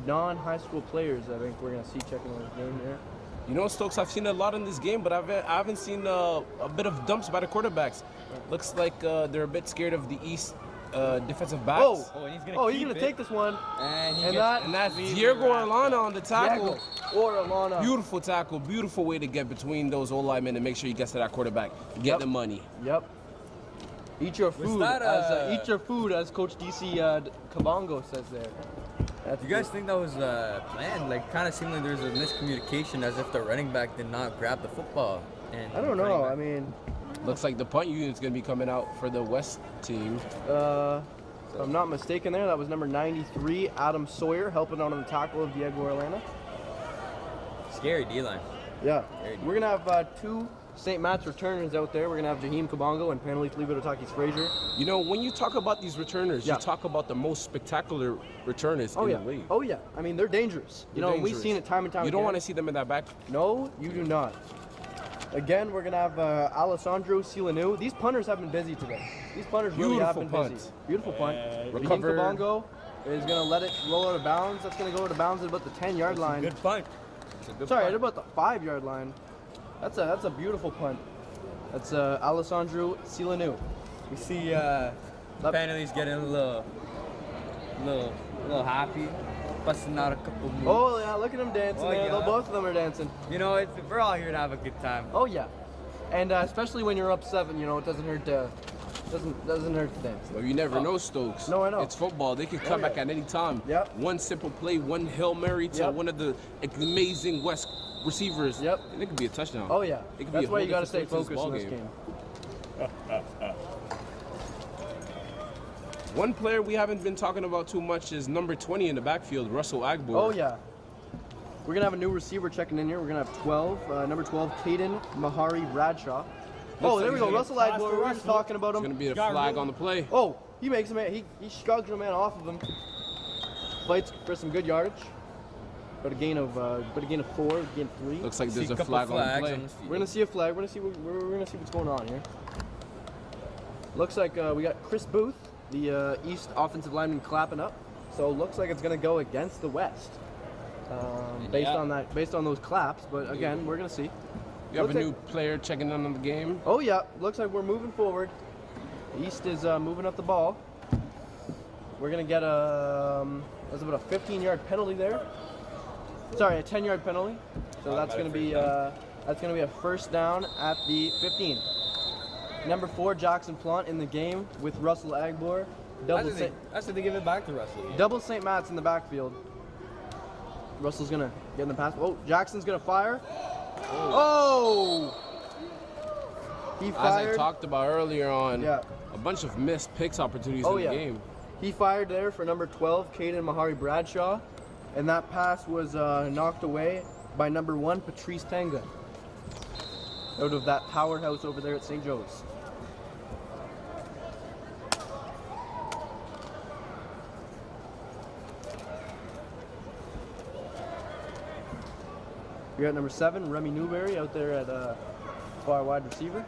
non-high school players I think we're going to see checking in this game here. You know, Stokes, I've seen a lot in this game, but I haven't seen a bit of dumps by the quarterbacks. Looks like they're a bit scared of the East defensive backs. Oh, Oh, and he's gonna oh, keep he's going to it. take this one. And, And that's Diego Orlana on the tackle. Or Alana. Beautiful tackle, beautiful way to get between those old linemen and make sure he gets to that quarterback. Get Yep. the money. Yep. Eat your food, that, eat your food, as Coach DC Kabongo says there. That's Do you guys think that was planned? Like, kind of seemed like there was a miscommunication, as if the running back did not grab the football. And I don't know. I mean, Looks like the punt unit's going to be coming out for the West team. if I'm not mistaken there, that was number 93, Adam Sawyer, helping out on the tackle of Diego Orlana. Scary D-line. Yeah. Very We're going to have two St. Matt's returners out there. We're going to have Jaheim Kabongo and Panelith Levidotakis Frazier. You know, when you talk about these returners, Yeah. you talk about the most spectacular returners Oh, in yeah. the league. Oh, yeah. I mean, they're dangerous. You know, we've seen it time and time You again. don't want to see them in that back. No, you do not. Again, we're going to have Alessandro Silanu. These punters have been busy today. These punters really have Beautiful been busy. punt. Beautiful punt. Recover. Jaheim Kabongo is going to let it roll out of bounds. That's going to go out of bounds at about the 10-yard line. Good punt. It's a good Sorry, at punt. about the 5-yard line. That's a beautiful punt. That's Alessandro Silanu. We see Panelly's getting a little happy, busting out a couple moves. Oh yeah, look at them dancing Oh, there. yeah. Both of them are dancing. You know, we're all here to have a good time. Oh yeah, and especially when you're up 7, you know, it doesn't hurt to dance. Well, you never know, Stokes. No, I know. It's football. They can come yeah. back at any time. Yep. One simple play, one Hail Mary to Yep. one of the amazing West receivers. Yep. And it could be a touchdown. Oh yeah, It could be that's a why whole you got to stay different focused in this game. game. One player we haven't been talking about too much is number 20 in the backfield, Russell Agbo. Oh yeah. We're gonna have a new receiver checking in here. We're gonna have 12, number 12, Caden Mahari Bradshaw. Oh, like there we he's go, gonna Russell Agbo. We were just talking about It's going him. to be a flag on the play. Oh, he makes a man. He shrugs a man off of him. Fights for some good yardage. But a gain of 4, gain 3. Looks like See there's a couple flag on the flags play. on the field. We're gonna see a flag. We're gonna see what's going on here. Looks like we got Chris Booth, the East offensive lineman, clapping up. So it looks like it's gonna go against the West, based on those claps. But again, we're gonna see. You have Looks a new player checking in on the game. Oh yeah, looks like we're moving forward. East is moving up the ball. We're gonna get that's about a 15-yard penalty there. Sorry, a 10-yard penalty. So that's gonna be a first down at the 15. Number 4, Jackson Plant in the game with Russell Agbor. I said they give it back to Russell. Double St. Matt's in the backfield. Russell's gonna get in the pass. Oh, Jackson's gonna fire. Oh! He As fired. I talked about earlier on, Yeah. a bunch of missed picks opportunities Oh, in yeah. the game. He fired there for number 12, Caden Mahari Bradshaw, and that pass was knocked away by number 1, Patrice Tanga, out of that powerhouse over there at St. Joe's. We got number 7, Remy Newberry, out there at far wide receiver.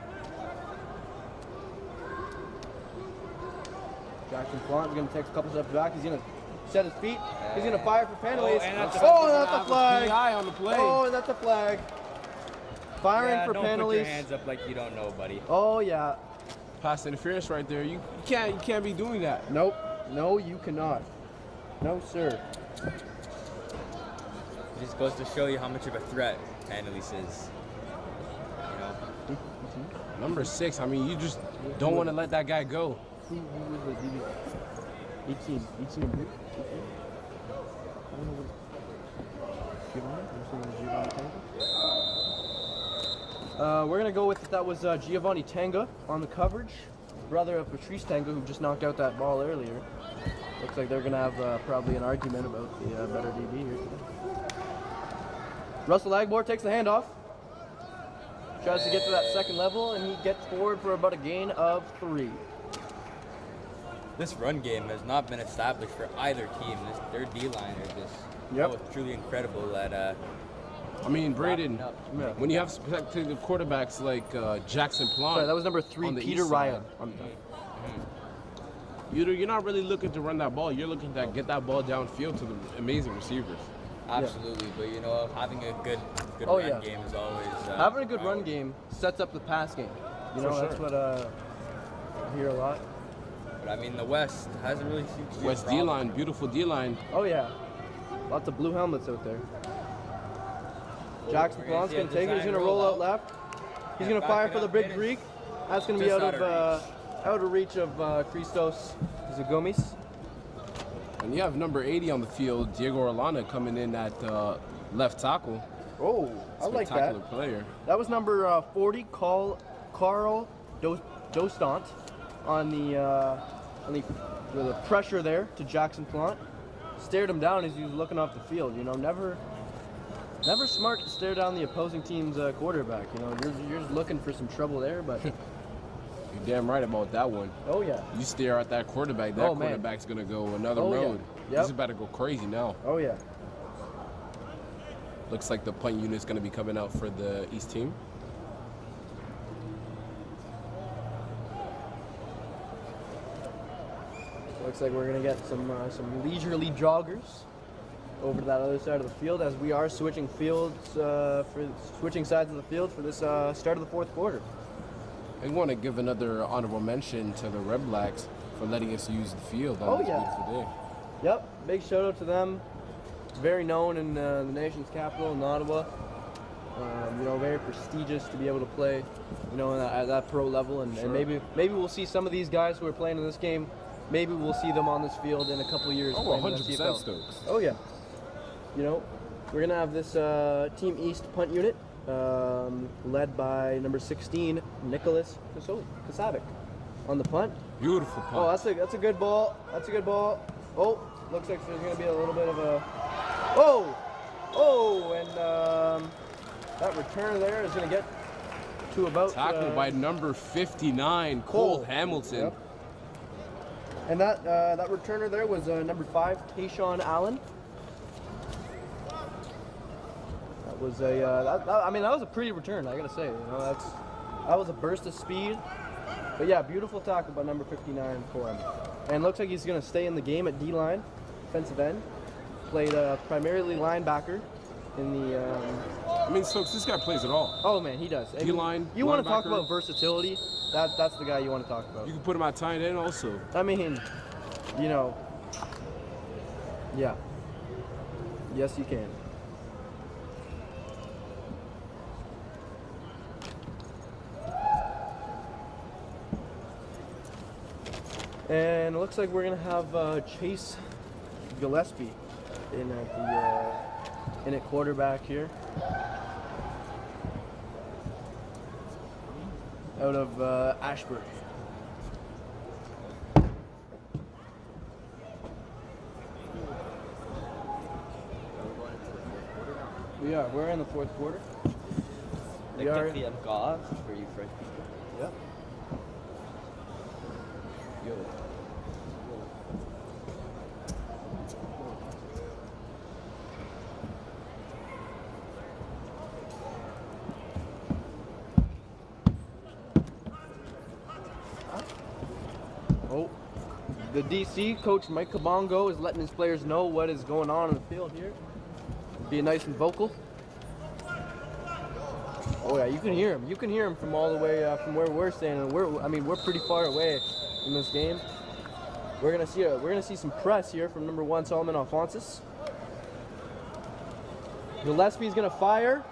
Jackson Plant is going to take a couple steps back. He's going to set his feet. He's going to fire for penalties. and that's Oh, and that's a flag. PI on the play. Oh, and that's a flag. Firing for don't penalties. put your hands up like you don't know, buddy. Oh yeah. Pass interference right there. You can't be doing that. Nope. No, you cannot. No, sir. It just goes to show you how much of a threat Annalise is. You know? Number 6. I mean, you just don't want to let that guy go. Who was the DB? 18. 18. I don't know what. We're gonna go with that was Giovanni Tanga on the coverage, brother of Patrice Tanga, who just knocked out that ball earlier. Looks like they're gonna have probably an argument about the better DB here today. Russell Agbor takes the handoff, tries to get to that second level, and he gets forward for about a gain of 3. This run game has not been established for either team. Their D-line are just truly incredible at I mean, Braden, Yeah. when you have spectacular quarterbacks like Jackson Plant. Sorry, that was number 3, on the Peter east Ryan. side, You're not really looking to run that ball. You're looking to get that ball downfield to the amazing receivers. absolutely, but you know, having a good Oh, run yeah. game is always Having a good run game sets up the pass game. You know, For that's sure. what I hear a lot. But I mean, the West hasn't really seemed to be a West problem. D-line, beautiful D-line. Oh yeah, lots of blue helmets out there. Jackson We're gonna Plant's see gonna a take it. He's design gonna roll roll out left. He's Yeah, gonna fire back for it the up, Big finish. Greek. That's gonna be Just out out of reach of Christos Zagomis. And you have number 80 on the field, Diego Orlana, coming in at left tackle. Oh, I like that. Spectacular player. That was number 40, Carl Dostant, on the pressure there to Jackson Plant. Stared him down as he was looking off the field. You know, never smart to stare down the opposing team's quarterback. You know, you're just looking for some trouble there, but You're damn right about that one. oh yeah, You stare at that quarterback, that Oh, man. quarterback's going to go another Oh, yeah. road. Yep. He's about to go crazy now. oh yeah. Looks like the punt unit's going to be coming out for the East team. Looks like we're gonna get some leisurely joggers over to that other side of the field as we are switching switching sides of the field for this start of the fourth quarter. I want to give another honorable mention to the Red Blacks for letting us use the field on Oh, this yeah. beautiful day. Yep, big shout out to them. Very known in the nation's capital, in Ottawa. You know, very prestigious to be able to play, you know, at that pro level, and maybe we'll see some of these guys who are playing in this game. Maybe we'll see them on this field in a couple of years. Oh, playing in the 100% CFL. Stokes. Oh yeah. You know, we're gonna have this Team East punt unit led by number 16, Nicholas Kasavic, on the punt. Beautiful punt. Oh, that's a good ball. That's a good ball. Oh, looks like there's gonna be a little bit of a. Oh, and that return there is gonna get to about. Tackled by number 59, Cole Hamilton. Yep. And that returner there was number 5, Tayshawn Allen. That was I mean, that was a pretty return, I gotta say. You know, that was a burst of speed. But yeah, beautiful tackle by number 59 for him. And looks like he's gonna stay in the game at D-line, defensive end. Played primarily linebacker in the. I mean, Stokes, this guy plays it all. Oh man, he does. I mean, D-line, you want to talk linebacker. about versatility? That's the guy you want to talk about. You can put him at tight end also. I mean, you know, yeah. Yes, you can. And it looks like we're gonna have Chase Gillespie in at quarterback here, out of Ashburn. Yeah, we're in the fourth quarter. The We are. kickoff for you French people. Yep. Yo. Oh, the DC coach Mike Kabongo is letting his players know what is going on in the field here. Being nice and vocal. Oh yeah, you can hear him. You can hear him from all the way from where we're standing. We're pretty far away from this game. We're gonna see some press here from number 1 Solomon Alphonsus. Gillespie's gonna fire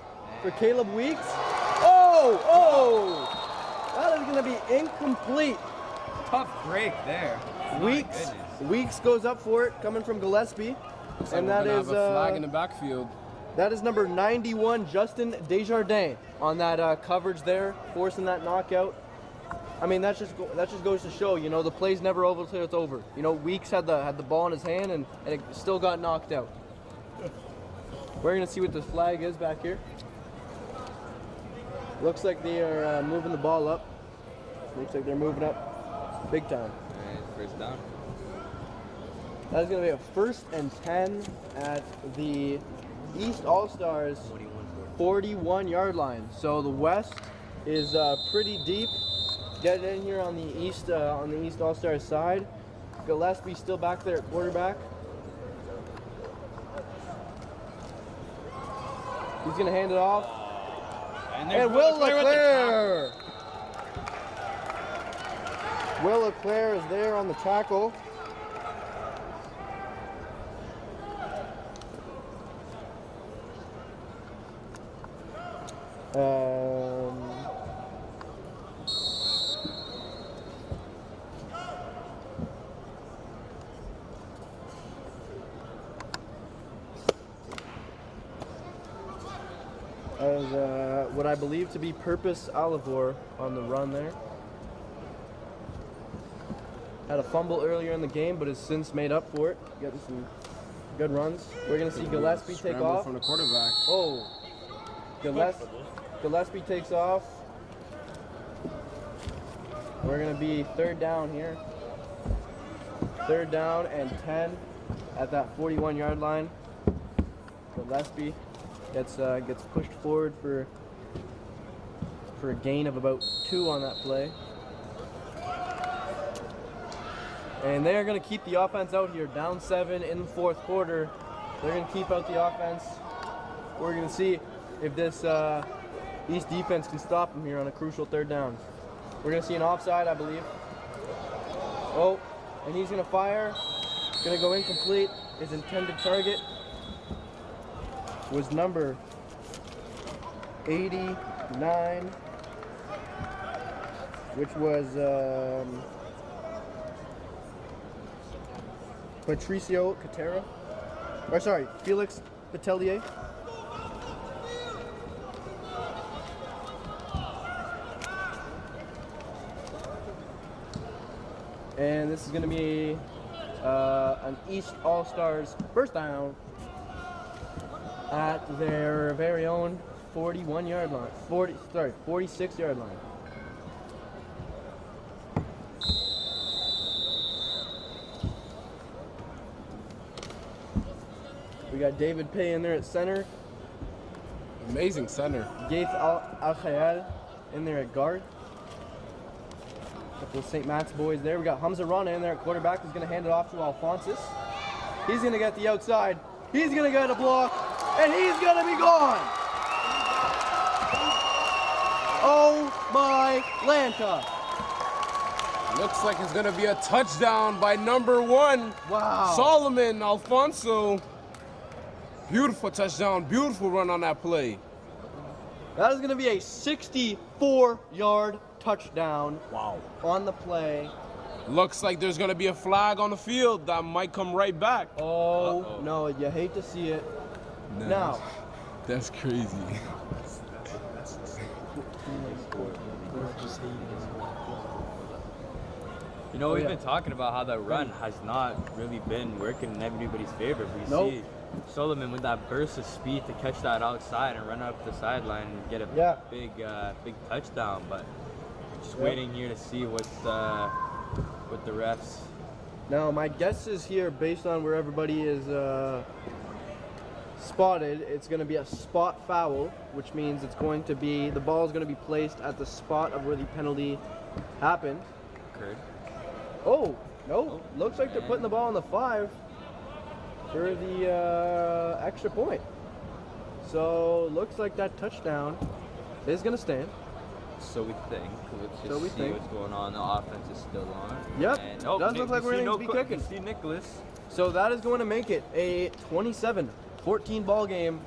for Caleb Weeks. Oh! That is gonna be incomplete. Tough break there. Weeks goes up for it, coming from Gillespie, and that is a flag in the backfield. That is number 91, Justin Desjardins, on that coverage there, forcing that knockout. I mean, that just goes to show, you know, the play's never over until it's over. You know, Weeks had the ball in his hand and it still got knocked out. We're gonna see what this flag is back here. Looks like they are moving the ball up. Looks like they're moving up big time. And first down. That is gonna be a 1st and 10 at the East Allstars 41-yard line. So the West is pretty deep. Get in here on the East All-Stars side. Gillespie still back there at quarterback. He's gonna hand it off. And Will LeClaire! Will LeClaire is there on the tackle. As what I believe to be Purpose Alivor on the run there. Had a fumble earlier in the game, but has since made up for it. Getting some good runs. We're going to see Gillespie take Scramble off. from the quarterback. Oh, Gillespie takes off. We're going to be 3rd down here. 3rd down and 10 at that 41-yard line. Gillespie gets pushed forward for a gain of about 2 on that play. And they are going to keep the offense out here, down 7 in the 4th quarter. They're going to keep out the offense. We're going to see if this East defense can stop them here on a crucial 3rd down. We're going to see an offside, I believe. Oh, and he's going to fire. Going to go incomplete. His intended target was number 89, which was Patricio Catera. Or sorry, Felix Petelier. And this is going to be an East All-Stars 1st down at their very own 41-yard line. 46-yard line. We got David Pay in there at center. Amazing center. Gaith Al-Khayal in there at guard. Couple of St. Matt's boys there. We got Hamza Rana in there at quarterback, who's going to hand it off to Alphonsus. He's going to get the outside. He's going to get a block, and he's going to be gone. Oh my Lanta. Looks like it's going to be a touchdown by number 1. Wow. Solomon Alfonso. Beautiful touchdown. Beautiful run on that play. That is going to be a 64-yard touchdown. Wow. On the play. Looks like there's going to be a flag on the field that might come right back. Oh, no, you hate to see it. No. Now. That's crazy. You know, we've been talking about how that run has not really been working in everybody's favor. We see Solomon with that burst of speed to catch that outside and run up the sideline and get a big touchdown. But just waiting here to see what the refs. Now, my guess is here, based on where everybody is spotted, it's going to be a spot foul, which means it's going to be, the ball is going to be placed at the spot of where the penalty happened. Occurred. Oh, no, looks like they're putting the ball on the 5 for the extra point. So, looks like that touchdown is going to stand. So we think. Let's just So we see think. what's going on. The offense is still on. Yep. And, Does look like we're see going to be kicking. See Nicholas. So that is going to make it a 27-14 ball game.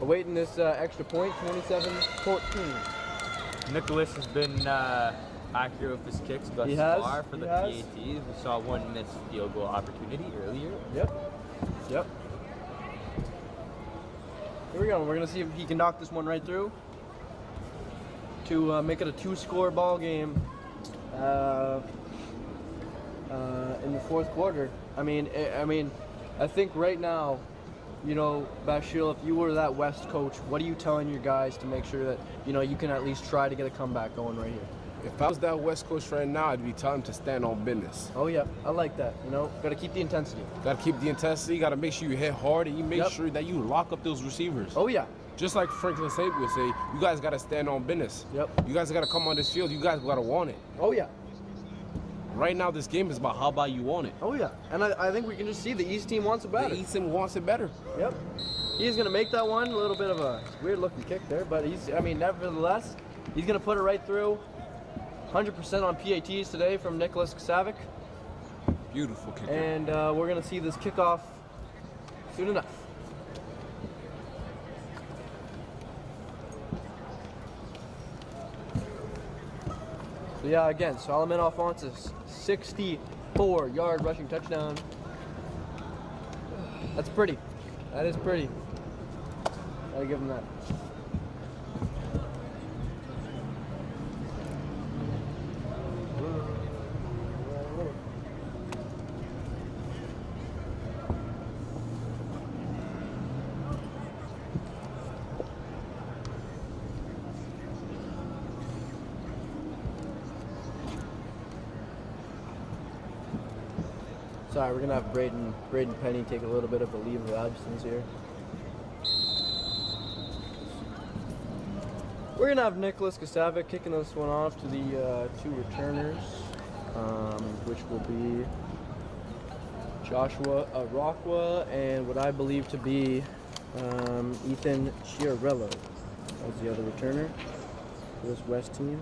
Awaiting this extra point, 27-14. Nicholas has been accurate with his kicks thus He has, far for he the has. PATs. We saw one missed field goal opportunity earlier. Yep. Yep. Here we go. We're going to see if he can knock this one right through to make it a 2-score ball game in the fourth quarter. I mean, I think right now, you know, Bashil, if you were that West coach, what are you telling your guys to make sure that, you know, you can at least try to get a comeback going right here? If I was that West Coast right now, I'd be telling him to stand on business. Oh yeah, I like that. You know, got to keep the intensity. Got to keep the intensity. Got to make sure you hit hard, and you make Yep. sure that you lock up those receivers. Oh yeah. Just like Franklin Saint would say, you guys got to stand on business. Yep. You guys got to come on this field. You guys got to want it. Oh yeah. Right now, this game is about how about you want it. Oh yeah. And I think we can just see the East team wants it better. The East team wants it better. Yep. He's gonna make that one. A little bit of a weird looking kick there, but nevertheless, he's gonna put it right through. 100% on PATs today from Nicholas Kasavic. Beautiful kick. And we're going to see this kickoff soon enough. So yeah, again, Solomon Alphonsus, 64-yard rushing touchdown. That's pretty. That is pretty. Gotta give him that. Sorry, we're gonna have Braden Penny take a little bit of a leave of absence here. We're gonna have Nicholas Kasavic kicking this one off to the two returners, which will be Joshua Rockwell and what I believe to be Ethan Chiarello as the other returner for this West team.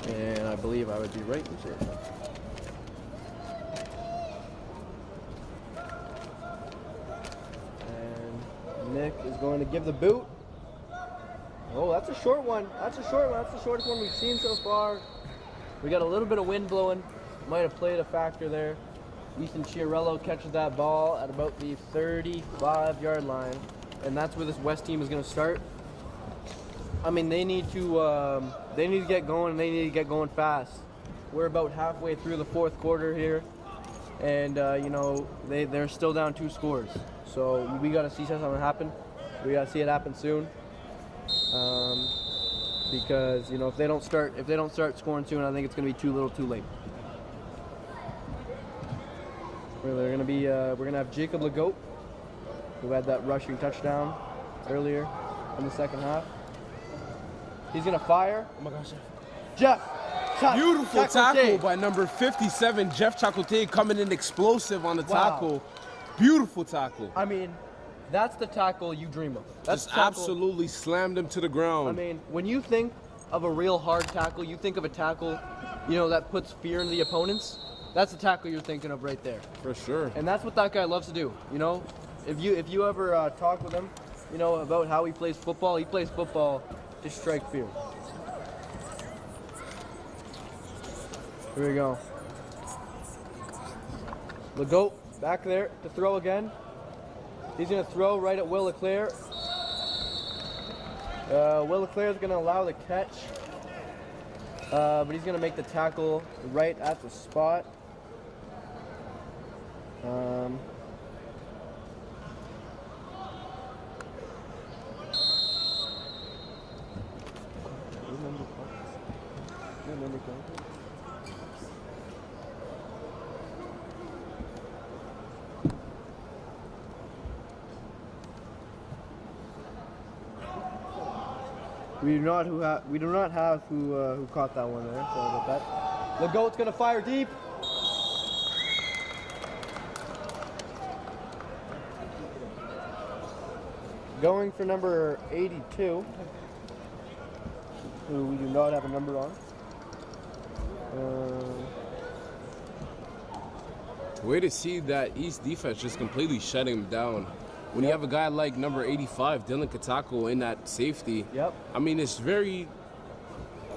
And I believe I would be right with it. And Nick is going to give the boot. Oh, that's a short one. That's a short one. That's the shortest one we've seen so far. We got a little bit of wind blowing. Might have played a factor there. Ethan Chiarello catches that ball at about the 35-yard line. And that's where this West team is going to start. I mean, they need to get going, and they need to get going fast. We're about halfway through the fourth quarter here, and you know, they're still down 2 scores. So we got to see something happen. We got to see it happen soon, because you know, if they don't start scoring soon, I think it's going to be too little, too late. We're gonna have Jacob Legault, who had that rushing touchdown earlier in the second half. He's gonna fire. Oh my gosh. Jeff. Beautiful tackle Chacote. by number 57, Jeff Chacote, coming in explosive on the tackle. Beautiful tackle. I mean, that's the tackle you dream of. That's Just the tackle. absolutely slammed him to the ground. I mean, when you think of a real hard tackle, you think of a tackle, you know, that puts fear into the opponents. That's the tackle you're thinking of right there. For sure. And that's what that guy loves to do. You know, if you ever talk with him, you know, about how he plays football to strike fear. Here we go. Legault back there to throw again. He's going to throw right at Will Leclerc. Will Leclerc is going to allow the catch, but he's going to make the tackle right at the spot. We do not have who caught that one there. Sorry about that. Legault's gonna fire deep. Going for number 82, who we do not have a number on. Way to see that East defense just completely shutting him down. When you have a guy like number 85, Dylan Katako, in that safety, I mean, it's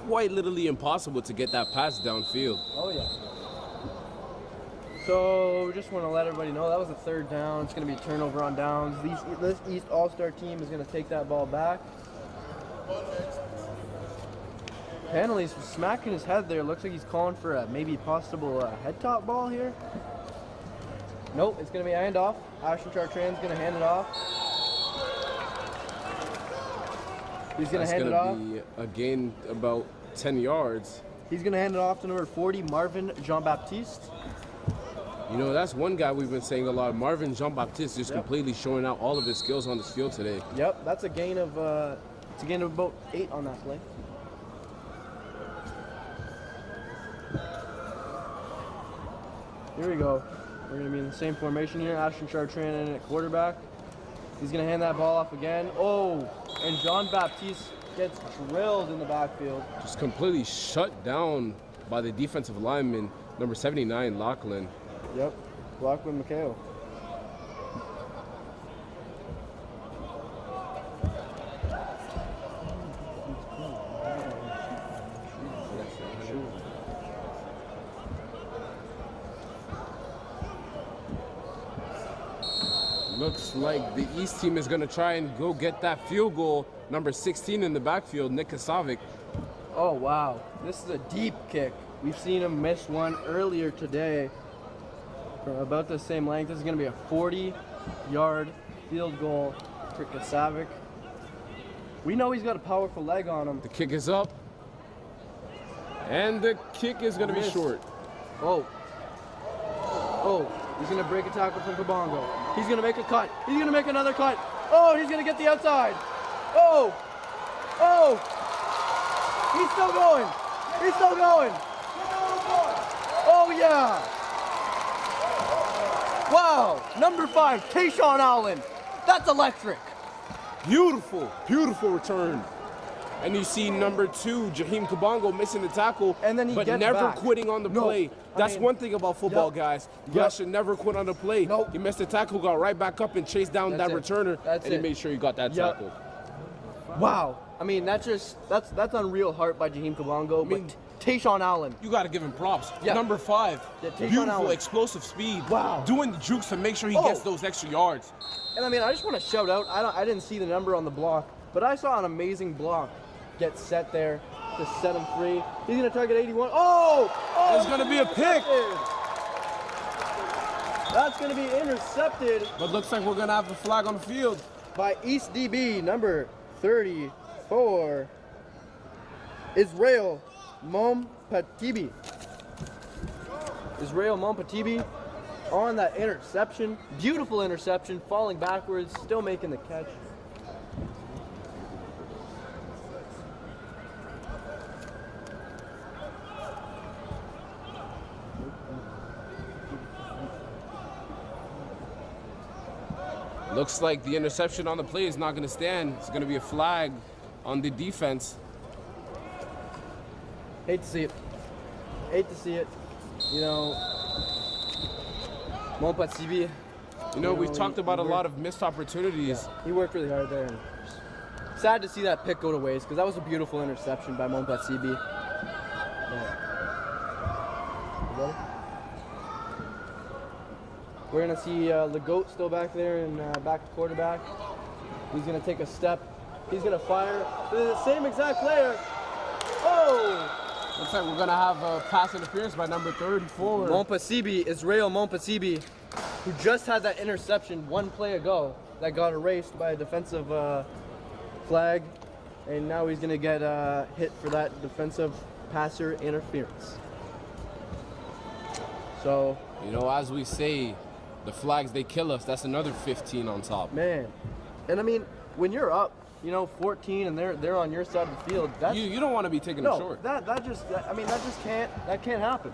quite literally impossible to get that pass downfield. Oh, yeah. So, just want to let everybody know that was a third down. It's going to be a turnover on downs. This East All-Star team is going to take that ball back. Hanley's smacking his head there. Looks like he's calling for a maybe possible head top ball here. Nope, it's going to be a handoff. Ashton Chartrand's going to hand it off. He's going to hand it off. That's going to be a gain about 10 yards. He's going to hand it off to number 40, Marvin Jean-Baptiste. You know, that's one guy we've been saying a lot. Marvin Jean-Baptiste just completely showing out all of his skills on this field today. Yep, that's a gain of about 8 on that play. Here we go. We're going to be in the same formation here. Ashton Chartrand in at quarterback. He's going to hand that ball off again. Oh, and Jean-Baptiste gets drilled in the backfield. Just completely shut down by the defensive lineman, number 79, Lachlan. Yep, Lachlan McHale. Looks like the East team is going to try and go get that field goal. Number 16 in the backfield, Nick Kasavic. Oh, wow. This is a deep kick. We've seen him miss one earlier today from about the same length. This is going to be a 40-yard field goal for Kasavic. We know he's got a powerful leg on him. The kick is up. And the kick is going to be short. Oh. Oh, he's going to break a tackle from Kabongo. He's going to make a cut. He's going to make another cut. Oh, he's going to get the outside. Oh. Oh. He's still going. He's still going. Oh, yeah. Wow. Number 5, Tayshawn Allen. That's electric. Beautiful, beautiful return. And you see number 2, Jaheim Kabongo, missing the tackle, and then he but gets never back. Quitting on the play. That's one thing about football, guys. You guys should never quit on the play. Nope. He missed the tackle, got right back up and chased down that returner, and he made sure he got that tackle. Wow. I mean, that's unreal heart by Jaheim Kabongo. I mean, Tayshawn Allen. You got to give him props. Yeah. Number 5, beautiful, Allen. explosive speed. Wow. Doing the jukes to make sure he gets those extra yards. And I mean, I just want to shout out. I didn't see the number on the block, but I saw an amazing block get set there to set him free. He's going to target 81. Oh! There's going to be a pick. That's going to be intercepted. But looks like we're going to have a flag on the field. By East DB, number 34, Israel Mompatibi. Israel Mompatibi on that interception. Beautiful interception, falling backwards, still making the catch. Looks like the interception on the play is not going to stand. It's going to be a flag on the defense. Hate to see it. Hate to see it. You know, Montpacibi. You know, we've talked about a lot of missed opportunities. Yeah, he worked really hard there. And sad to see that pick go to waste because that was a beautiful interception by Montpacibi. Yeah. We're going to see Legault still back there and back at quarterback. He's going to take a step. He's going to fire. The same exact player. Oh! Looks like we're going to have a pass interference by number 34. Montpacibi, Israel Montpacibi, who just had that interception one play ago that got erased by a defensive flag. And now he's going to get hit for that defensive passer interference. So, you know, as we say, the flags, they kill us. That's another 15 on top. Man. And I mean, when you're up, you know, 14 and they're on your side of the field, that's, you don't want to be taking them short. that can't happen.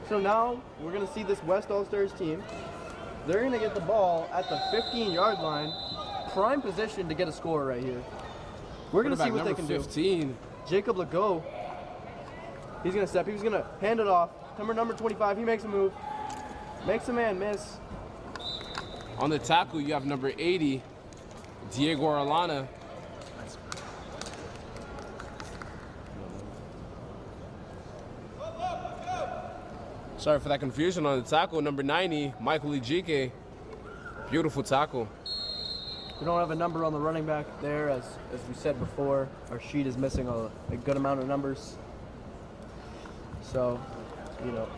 So now we're going to see this West All-Stars team. They're going to get the ball at the 15-yard line. prime position to get a score right here. We're going to see what they can do. 15. Jacob Legault. He's going to step. He's going to hand it off. Number 25. He makes a move. Makes a man miss. On the tackle, you have number 80, Diego Arlana. Sorry for that confusion. On the tackle, number 90, Michael Ejike. Beautiful tackle. We don't have a number on the running back there, as we said before. Our sheet is missing a good amount of numbers. So, you know,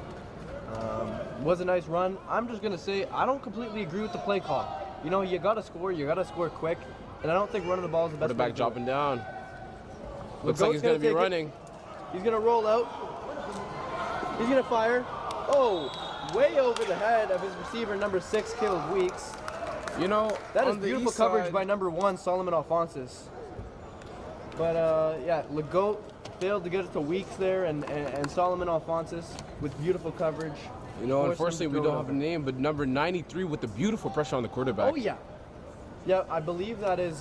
was a nice run. I'm just gonna say I don't completely agree with the play call. You know, you gotta score quick, and I don't think running the ball is the best. Quarterback dropping down. Looks like he's gonna be running. He's gonna roll out. He's gonna fire. Oh, way over the head of his receiver, number 6, Caleb Weeks. You know, that is beautiful coverage by number 1, Solomon Alphonsus. But yeah, Legault failed to get it to Weeks there, and Solomon Alphonsus with beautiful coverage. You know, unfortunately, we don't have a name, but number 93 with the beautiful pressure on the quarterback. Oh, yeah. Yeah, I believe that is,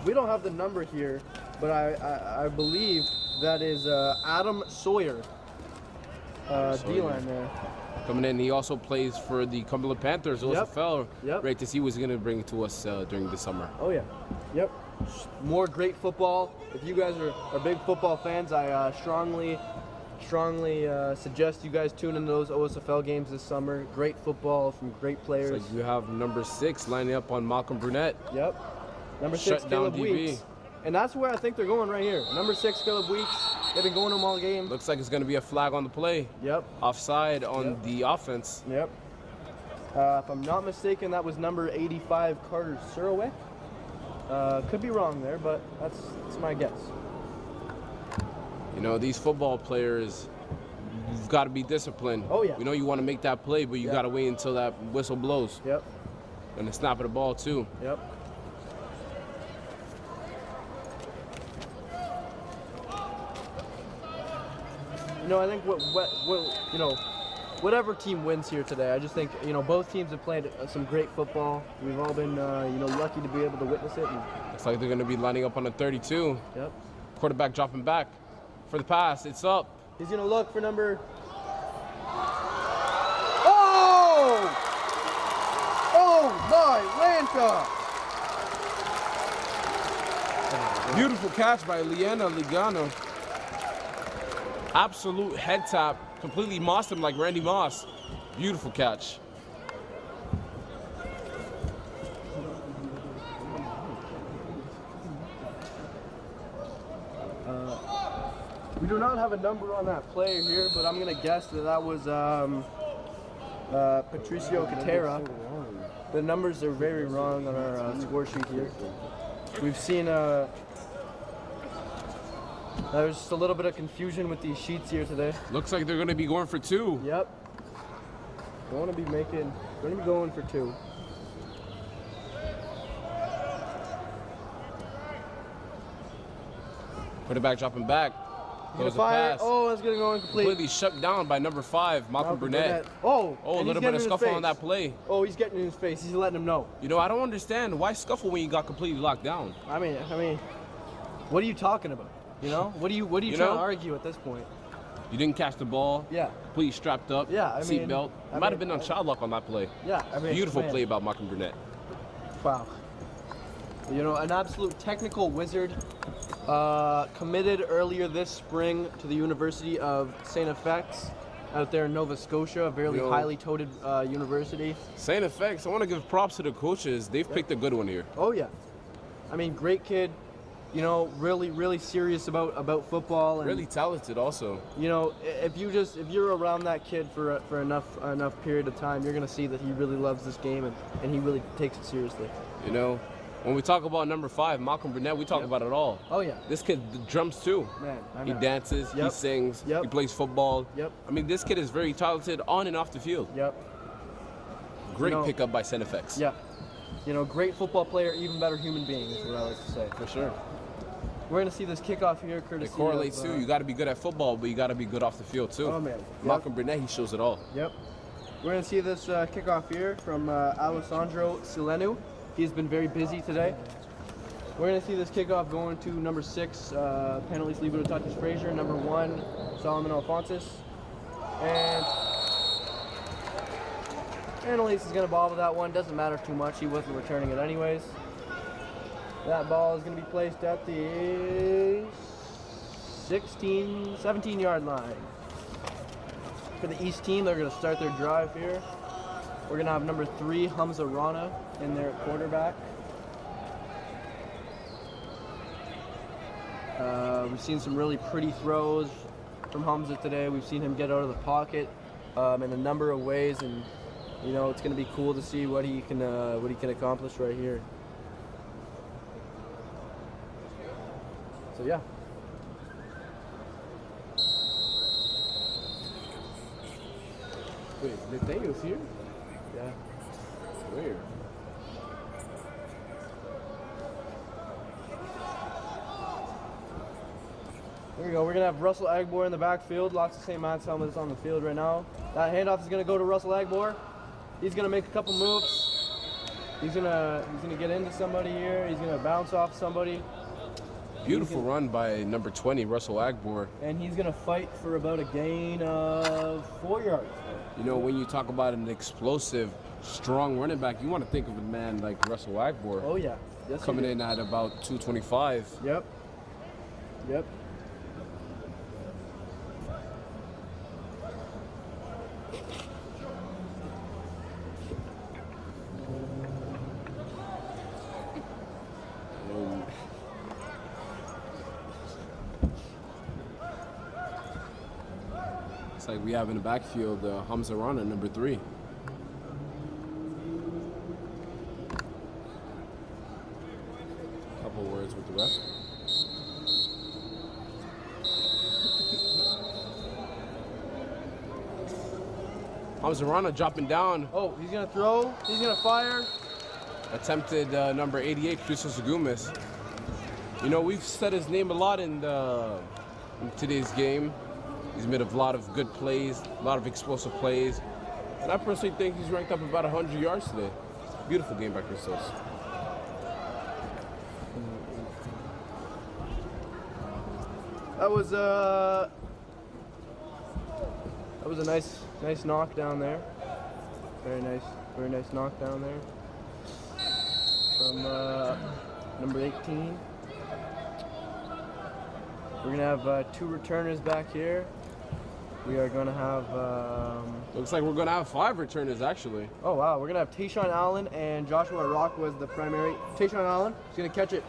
we don't have the number here, but I believe that is Adam Sawyer, D-line there. Coming in, he also plays for the Cumberland Panthers, OSFL. Yep. Great to see what he's going to bring to us during the summer. Oh, yeah. Yep. More great football. If you guys are big football fans, I strongly suggest you guys tune into those OSFL games this summer. Great football from great players. So you have number 6 lining up on Malcolm Burnett. Yep. Number 6, Caleb Weeks. And that's where I think they're going right here. Number 6, Caleb Weeks. They've been going them all game. Looks like it's going to be a flag on the play. Yep. Offside on the offense. Yep. If I'm not mistaken, that was number 85, Carter Surwick. Could be wrong there, but that's my guess. You know, these football players, you've got to be disciplined. Oh, yeah. We know you want to make that play, but you got to wait until that whistle blows. Yep. And the snap of the ball, too. Yep. You know, I think you know, whatever team wins here today, I just think, you know, both teams have played some great football. We've all been, you know, lucky to be able to witness it. Looks like they're going to be lining up on a 32. Yep. Quarterback dropping back for the pass. It's up. He's going to look for number... Oh! Oh, my Lanta! Beautiful catch by Liana Ligano. Absolute head tap. Completely mossed him like Randy Moss. Beautiful catch. We do not have a number on that player here, but I'm going to guess that was Patricio Catera. The numbers are very wrong on our score sheet here. We've seen there's just a little bit of confusion with these sheets here today. Looks like they're going to be going for 2. Yep. Going to be going for 2. Quarterback dropping back. Goes fire. Oh, that's going to go incomplete. Completely shut down by number 5, Malcolm Burnett. Oh, a little bit of scuffle on that play. Oh, he's getting in his face. He's letting him know. You know, I don't understand. Why scuffle when you got completely locked down? I mean, what are you talking about? You know, what are you trying to argue at this point? You didn't catch the ball. Yeah. Completely strapped up. Yeah. Seatbelt. Might have been on child lock on that play. Yeah. Beautiful play about Malcolm Burnett. Wow. You know, an absolute technical wizard. Committed earlier this spring to the University of St. FX out there in Nova Scotia, a very highly touted university. St. FX, I want to give props to the coaches. They've picked a good one here. Oh yeah. I mean, great kid. You know, really serious about football and really talented also. You know, if you're around that kid for enough period of time, you're gonna see that he really loves this game and he really takes it seriously. You know, when we talk about number 5, Malcolm Burnett, we talk about it all. Oh yeah. This kid drums too. Man, I he know. dances, he sings, he plays football. Yep. I mean, this kid is very talented on and off the field. Yep. Great pickup by St. FX. Yeah. You know, great football player, even better human being is what I like to say. For sure. We're going to see this kickoff here, courtesy It correlates too. You got to be good at football, but you got to be good off the field too. Oh, man. Malcolm Burnett, he shows it all. Yep. We're going to see this kickoff here from Alessandro Silenu. He's been very busy today. We're going to see this kickoff going to number 6, penalties Libero touches Frazier, number 1, Solomon Alphonsus. And Annalise is going to bobble that one. Doesn't matter too much. He wasn't returning it anyways. That ball is going to be placed at the 17-yard line. For the East team, they're going to start their drive here. We're going to have number 3, Hamza Rana, in there at quarterback. We've seen some really pretty throws from Hamza today. We've seen him get out of the pocket in a number of ways, and you know it's going to be cool to see what he can accomplish right here. So yeah. Wait, Nathaniel's here? Yeah. Weird. There we go. We're going to have Russell Agbor in the backfield. Lots of St. Matt's helmets on the field right now. That handoff is going to go to Russell Agbor. He's going to make a couple moves. He's going to get into somebody here. He's going to bounce off somebody. Beautiful run by number 20, Russell Agbor. And he's going to fight for about a gain of 4 yards. You know, when you talk about an explosive, strong running back, you want to think of a man like Russell Agbor. Oh, yeah. Yes, coming in at about 225. Yep. Yep. It's like we have in the backfield Hamza Rana, number 3. Couple words with the ref. Hamza Rana dropping down. Oh, he's going to throw. He's going to fire. Attempted number 88, Christos Agumis. You know, we've said his name a lot in today's game. He's made a lot of good plays, a lot of explosive plays. And I personally think he's ranked up about 100 yards today. Beautiful game by Christos. That was a nice knockdown there. Very nice knockdown there from number 18. We're gonna have 2 returners back here. We are gonna have. Looks like we're gonna have 5 returners actually. Oh wow, we're gonna have Tayshawn Allen and Joshua Rock was the primary. Tayshawn Allen, he's gonna catch it.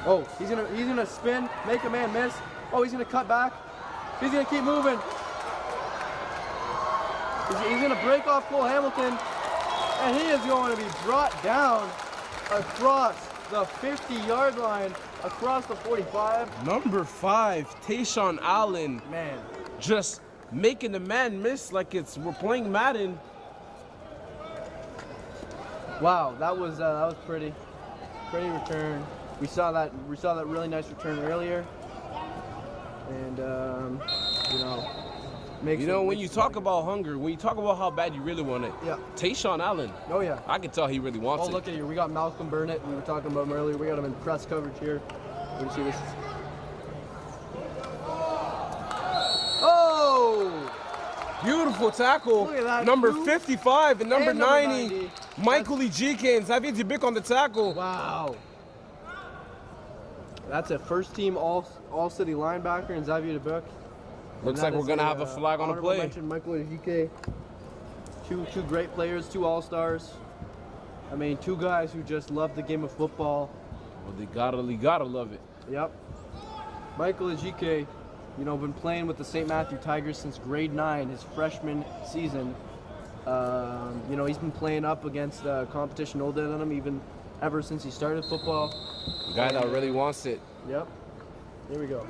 Oh, he's gonna spin, make a man miss. Oh, he's gonna cut back. He's gonna keep moving. He's gonna break off Cole Hamilton, and he is going to be brought down across the 50-yard line, across the 45. Number 5, Tayshawn Allen. Man, just making the man miss like we're playing Madden. Wow, that was pretty return. We saw that really nice return earlier, and you know, when you talk about hunger, when you talk about how bad you really want it, yeah, Tayshawn Allen. Oh yeah, I can tell he really wants it. Oh, look at here, we got Malcolm Burnett. We were talking about him earlier. We got him in press coverage here. Let me see this. Oh! Beautiful tackle. Look at that, number dude. 55 and number 90. 90. Michael Ejike and Xavier Dubic on the tackle. Wow. That's a first-team all-city linebacker in Xavier Dubic. Looks like we're going to have a flag on the play. Mention Michael Ejike. Two great players, 2 All-Stars. I mean, 2 guys who just love the game of football. Well, they gotta love it. Yep. Michael Ejike, you know, been playing with the St. Matthew Tigers since grade 9, his freshman season. You know, he's been playing up against competition older than him, even ever since he started football. The guy that really wants it. Yep. Here we go.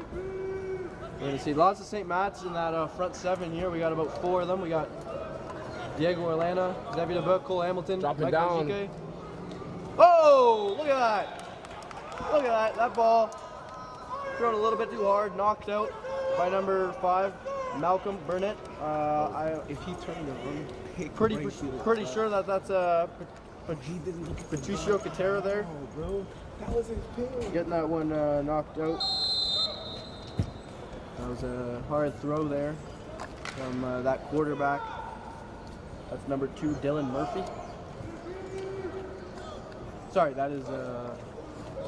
We're gonna see lots of St. Matt's in that front 7 here. We got about 4 of them. We got Diego Orlana, Xavier Dubic, Cole Hamilton, Dropping Michael down. Ejike. Oh, look at that. Look at that. That ball thrown a little bit too hard, knocked out by number 5, Malcolm Burnett. If he turned the run, Pretty sure that's Patricio Catera there. Oh, bro. That was his pick. Getting that one knocked out. That was a hard throw there from that quarterback. That's number 2, Dylan Murphy. Sorry, that is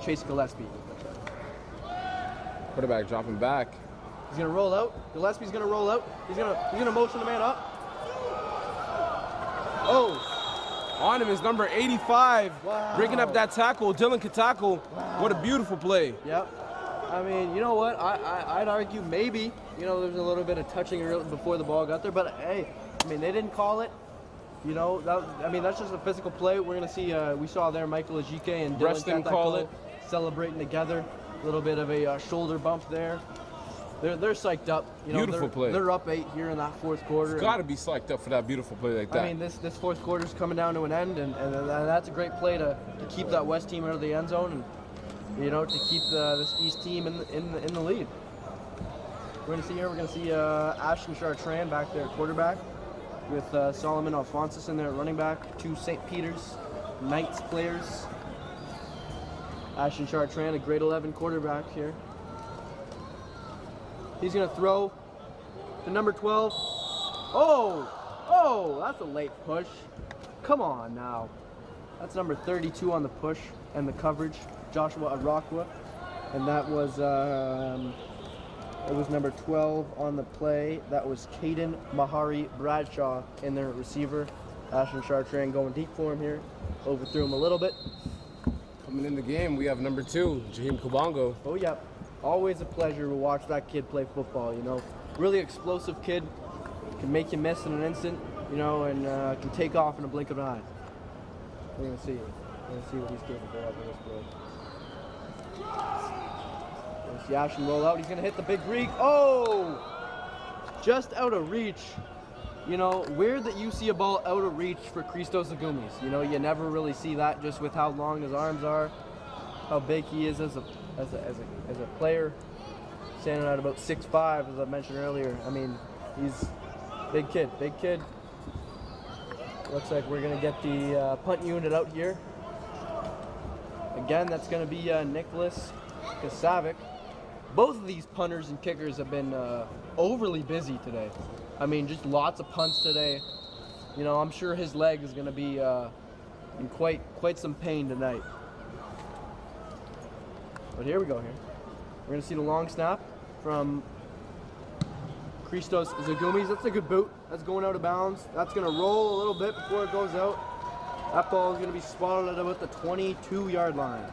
Chase Gillespie. Quarterback dropping back. He's gonna roll out. Gillespie's gonna roll out. He's gonna motion the man up. Oh! On him is number 85. Wow. Breaking up that tackle. Dylan Katackle. Wow. What a beautiful play. Yep. I mean, you know what? I'd argue maybe, you know, there's a little bit of touching before the ball got there, but hey, I mean, they didn't call it. You know, that's just a physical play. We're gonna see. We saw there Michael Ajike and Dylan Rest didn't call it. celebrating together. A little bit of a shoulder bump there. They're psyched up. You know, Beautiful play. They're up 8 here in that fourth quarter. Got to be psyched up for that beautiful play like that. I mean, this fourth quarter's coming down to an end, and that's a great play to keep that West team out of the end zone, and you know, to keep this East team in the lead. We're gonna see Ashton Chartrand back there at quarterback, with Solomon Alphonsus in there at running back. 2 St. Peter's Knights players. Ashton Chartrand, a grade 11 quarterback here. He's gonna throw to number 12. Oh, that's a late push. Come on now. That's number 32 on the push and the coverage, Joshua Arakwa. And that was it was number 12 on the play. That was Caden Mahari Bradshaw in their receiver. Ashton Chartrand going deep for him here. Overthrew him a little bit. Coming in the game, we have number 2, Jaheim Kubongo. Oh, yeah. Always a pleasure to watch that kid play football, you know. Really explosive kid. Can make you miss in an instant, you know, and can take off in a blink of an eye. We're going to see. We're going to see what he's capable of in this play. We're going to see Ashton roll out. He's going to hit the big Greek. Oh! Just out of reach. You know, weird that you see a ball out of reach for Christos Agumis. You know, you never really see that just with how long his arms are, how big he is as a player, standing at about 6'5", as I mentioned earlier. I mean, he's big kid. Looks like we're gonna get the punt unit out here. Again, that's gonna be Nicholas Kasavic. Both of these punters and kickers have been overly busy today. I mean, just lots of punts today. You know, I'm sure his leg is gonna be in quite some pain tonight. But here we go here. We're going to see the long snap from Christos Zagumis. That's a good boot. That's going out of bounds. That's going to roll a little bit before it goes out. That ball is going to be spotted at about the 22-yard line.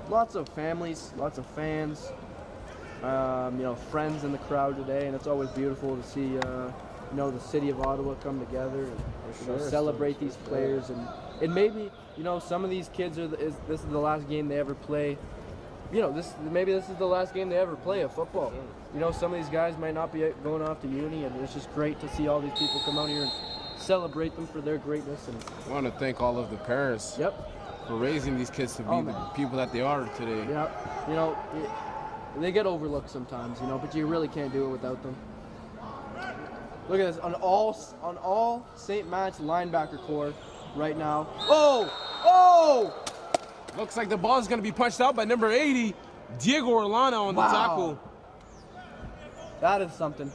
Lots of families, lots of fans, you know, friends in the crowd today, and it's always beautiful to see, you know, the city of Ottawa come together and you know, celebrate these players, and maybe, you know, some of these kids this is the last game they ever play. You know, maybe this is the last game they ever play of football. You know, some of these guys might not be going off to uni, and it's just great to see all these people come out here and celebrate them for their greatness. And I want to thank all of the parents. Yep. For raising these kids to be the people that they are today. Yeah, you know, they get overlooked sometimes, you know, but you really can't do it without them. Look at this, on all St. Matt's linebacker core right now. Oh! Looks like the ball is going to be punched out by number 80, Diego Orlano on the tackle. That is something.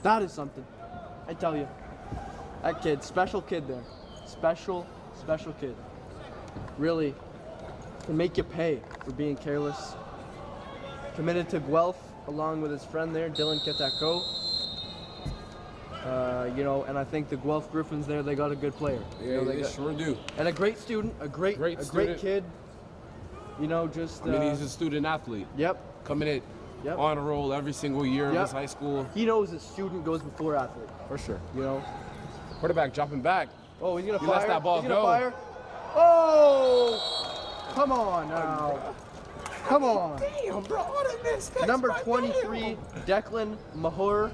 That is something. I tell you. That kid, special kid there. Special kid. Really can make you pay for being careless. Committed to Guelph along with his friend there, Dylan Ketako. You know, and I think the Guelph Griffins there, they got a good player. Yeah, you know, they sure do. And a great student, a great kid. You know, just. I mean, he's a student athlete. Yep. Coming in on a roll every single year of his high school. He knows a student goes before athlete. For sure. You know. Quarterback dropping back. Oh, he's gonna fire. He lets that ball go. Fire. Oh! Come on now. Come on. Damn, bro, what a miss. Number 23, Declan Mahur,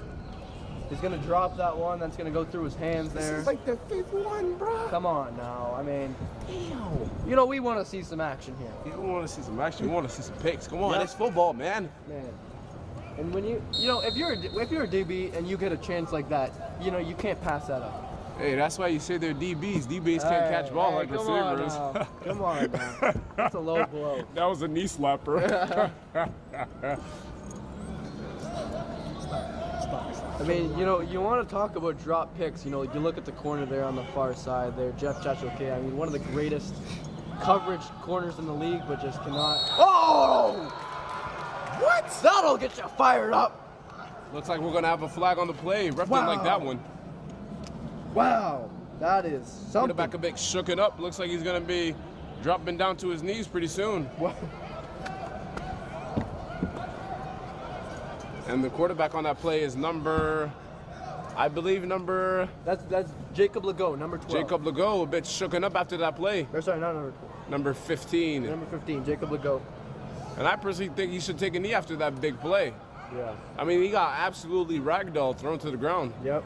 is going to drop that one. That's going to go through his hands there. This is like the 5th one, bro. Come on now. I mean, damn. You know, we want to see some action here. We want to see some action. We want to see some picks. Come on, it's football, man. Man. And when you know, if you're a DB and you get a chance like that, you know, you can't pass that up. Hey, that's why you say they're DBs. DBs can't catch ball like come receivers. On now. Come on now. That's a low blow. That was a knee slapper. I mean, you know, you want to talk about drop picks. You know, you look at the corner there on the far side there, Jeff Chachoke. I mean, one of the greatest coverage corners in the league, but just cannot. Oh! What? That'll get you fired up. Looks like we're gonna have a flag on the play. Ref didn't like that one. Wow, that is something. Quarterback a bit shooken up. Looks like he's gonna be dropping down to his knees pretty soon. Wow. And the quarterback on that play is I believe number. That's Jacob Legault, number 12. Jacob Legault, a bit shooken up after that play. Or sorry, not number 12. Number 15. Number 15, Jacob Legault. And I personally think he should take a knee after that big play. Yeah. I mean, he got absolutely ragdoll thrown to the ground. Yep.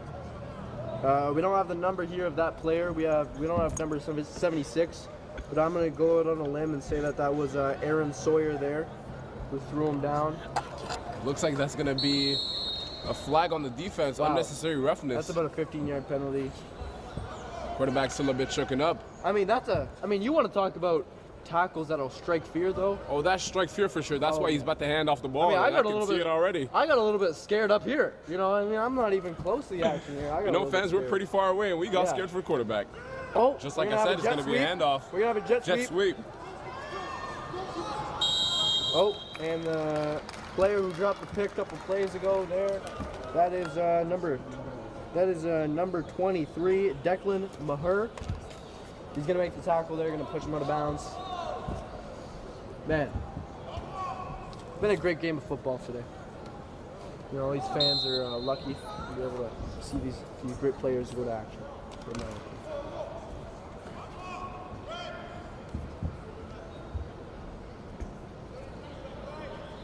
We don't have the number here of that player. We don't have number 76, but I'm gonna go out on a limb and say that was Aaron Sawyer there, who threw him down. Looks like that's gonna be a flag on the defense, Wow. Unnecessary roughness. That's about a 15-yard penalty. Quarterback's still a bit shooken up. I mean, you want to talk about tackles that'll strike fear, though? Oh, that's strike fear for sure. That's why he's about to hand off the ball. I mean, I can see it already. I got a little bit scared up here. You know, I mean, I'm not even close to the action here. You know, fans, we're pretty far away, and we got scared for a quarterback. Oh, just like I said, it's going to be a handoff. We're going to have a jet sweep. Oh, and the player who dropped the pick a couple plays ago there, that is number 23, Declan Maher. He's going to make the tackle there, going to push him out of bounds. Man, it's been a great game of football today. You know, these fans are lucky to be able to see these great players go to action.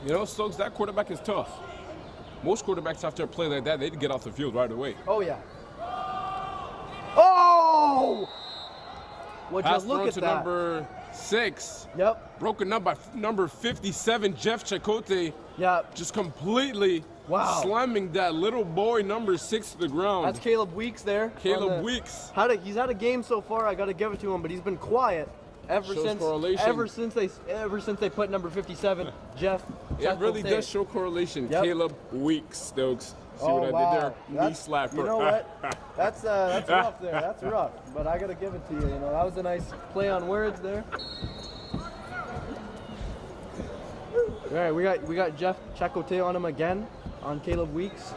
You know, Stokes, that quarterback is tough. Most quarterbacks after a play like that, they'd get off the field right away. Oh, yeah. Oh! Would you Pass look thrown at to that? number 6. Yep. Broken up by number 57, Jeff Chachote. Yep. Just completely slamming that little boy number 6 to the ground. That's Caleb Weeks there. Caleb Weeks. He's had a game so far. I got to give it to him, but he's been quiet ever since they put number 57, Jeff. It really does show correlation. Yep. Caleb Weeks, Stokes. See what I did there? Knee slapper. You know what? That's rough there. That's rough. But I got to give it to you. You know, that was a nice play on words there. All right, we got Jeff Chachote on him again, on Caleb Weeks.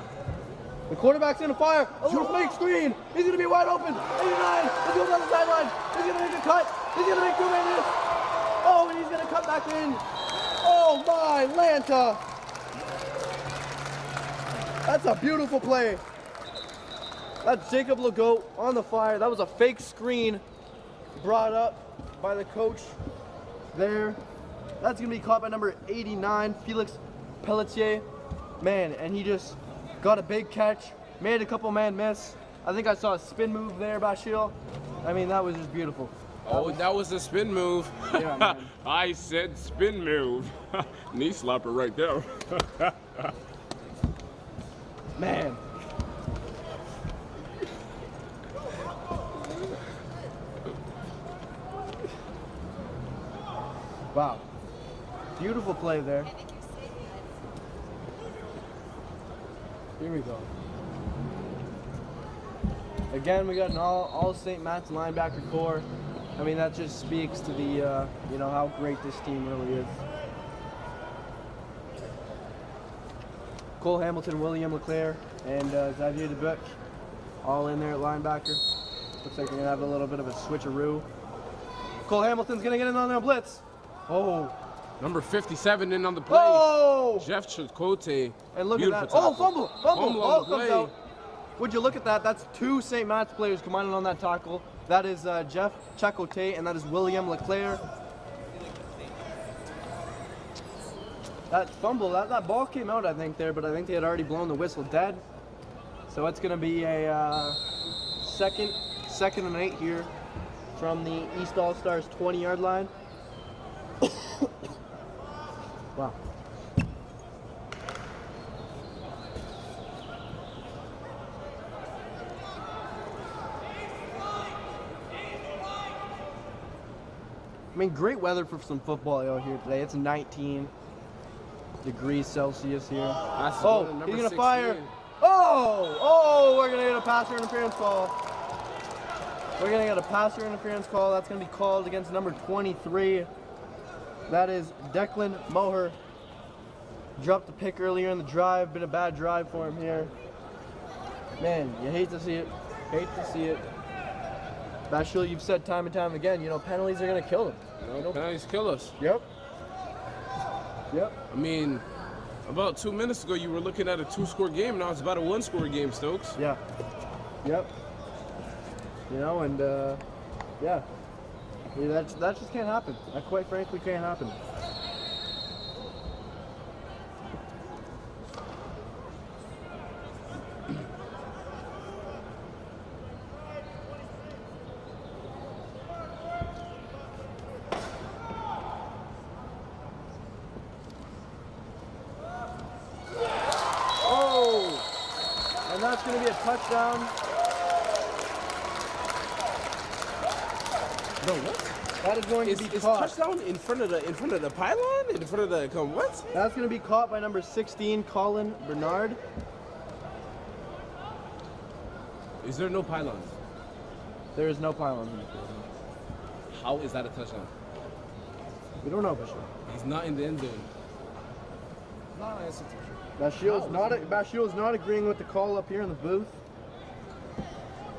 The quarterback's gonna fire. A little fake screen. He's gonna be wide open. 89. He's going down the sideline. He's gonna make a cut. He's gonna make 2 minutes. Oh, and he's gonna cut back in. Oh my Lanta. That's a beautiful play. That's Jacob Legault on the fire. That was a fake screen brought up by the coach there. That's gonna be caught by number 89, Felix Pelletier. Man, and he just got a big catch, made a couple man miss. I think I saw a spin move there by Shield. I mean, that was just beautiful. That was a spin move. Yeah, man. I said spin move. Knee slapper right there. Man. Wow. Beautiful play there. Here we go. Again, we got an all St. Matt's linebacker core. I mean, that just speaks to the, you know, how great this team really is. Cole Hamilton, William LeClaire, and Xavier DeBuck all in there at linebacker. Looks like they're going to have a little bit of a switcheroo. Cole Hamilton's going to get in on their blitz. Oh. Number 57 in on the play. Oh! Jeff Chachote. And look at that. Tackle. Oh, fumble. Fumble on the comes play. out. Would you look at that? That's 2 St. Matt's players combining on that tackle. That is Jeff Chachote, and that is William LeClaire. That fumble, that ball came out, I think, there, but I think they had already blown the whistle dead. So it's going to be a second and 8 here from the East Allstars 20-yard line. Wow. mean, great weather for some football out here today. It's 19 degrees Celsius here. Oh, he's gonna fire. Oh, we're gonna get a passer interference call. We're gonna get a passer interference call. That's gonna be called against number 23. That is Declan Moher. Dropped the pick earlier in the drive. Been a bad drive for him here. Man, you hate to see it. Hate to see it. Bashul, you've said time and time again, you know, penalties are gonna kill them. Penalties kill us. Yep. I mean, about 2 minutes ago, you were looking at a 2-score game. Now it's about a 1-score game, Stokes. Yeah. Yep. You know, and yeah, that just can't happen. That quite frankly can't happen. And that's going to be a touchdown. No, what? That is going to be caught. Touchdown in front of the pylon? In front of the what? That's going to be caught by number 16, Colin Bernard. Is there no pylons? There is no pylons in the field. How is that a touchdown? We don't know for sure. He's not in the end zone. Bashil's not agreeing with the call up here in the booth.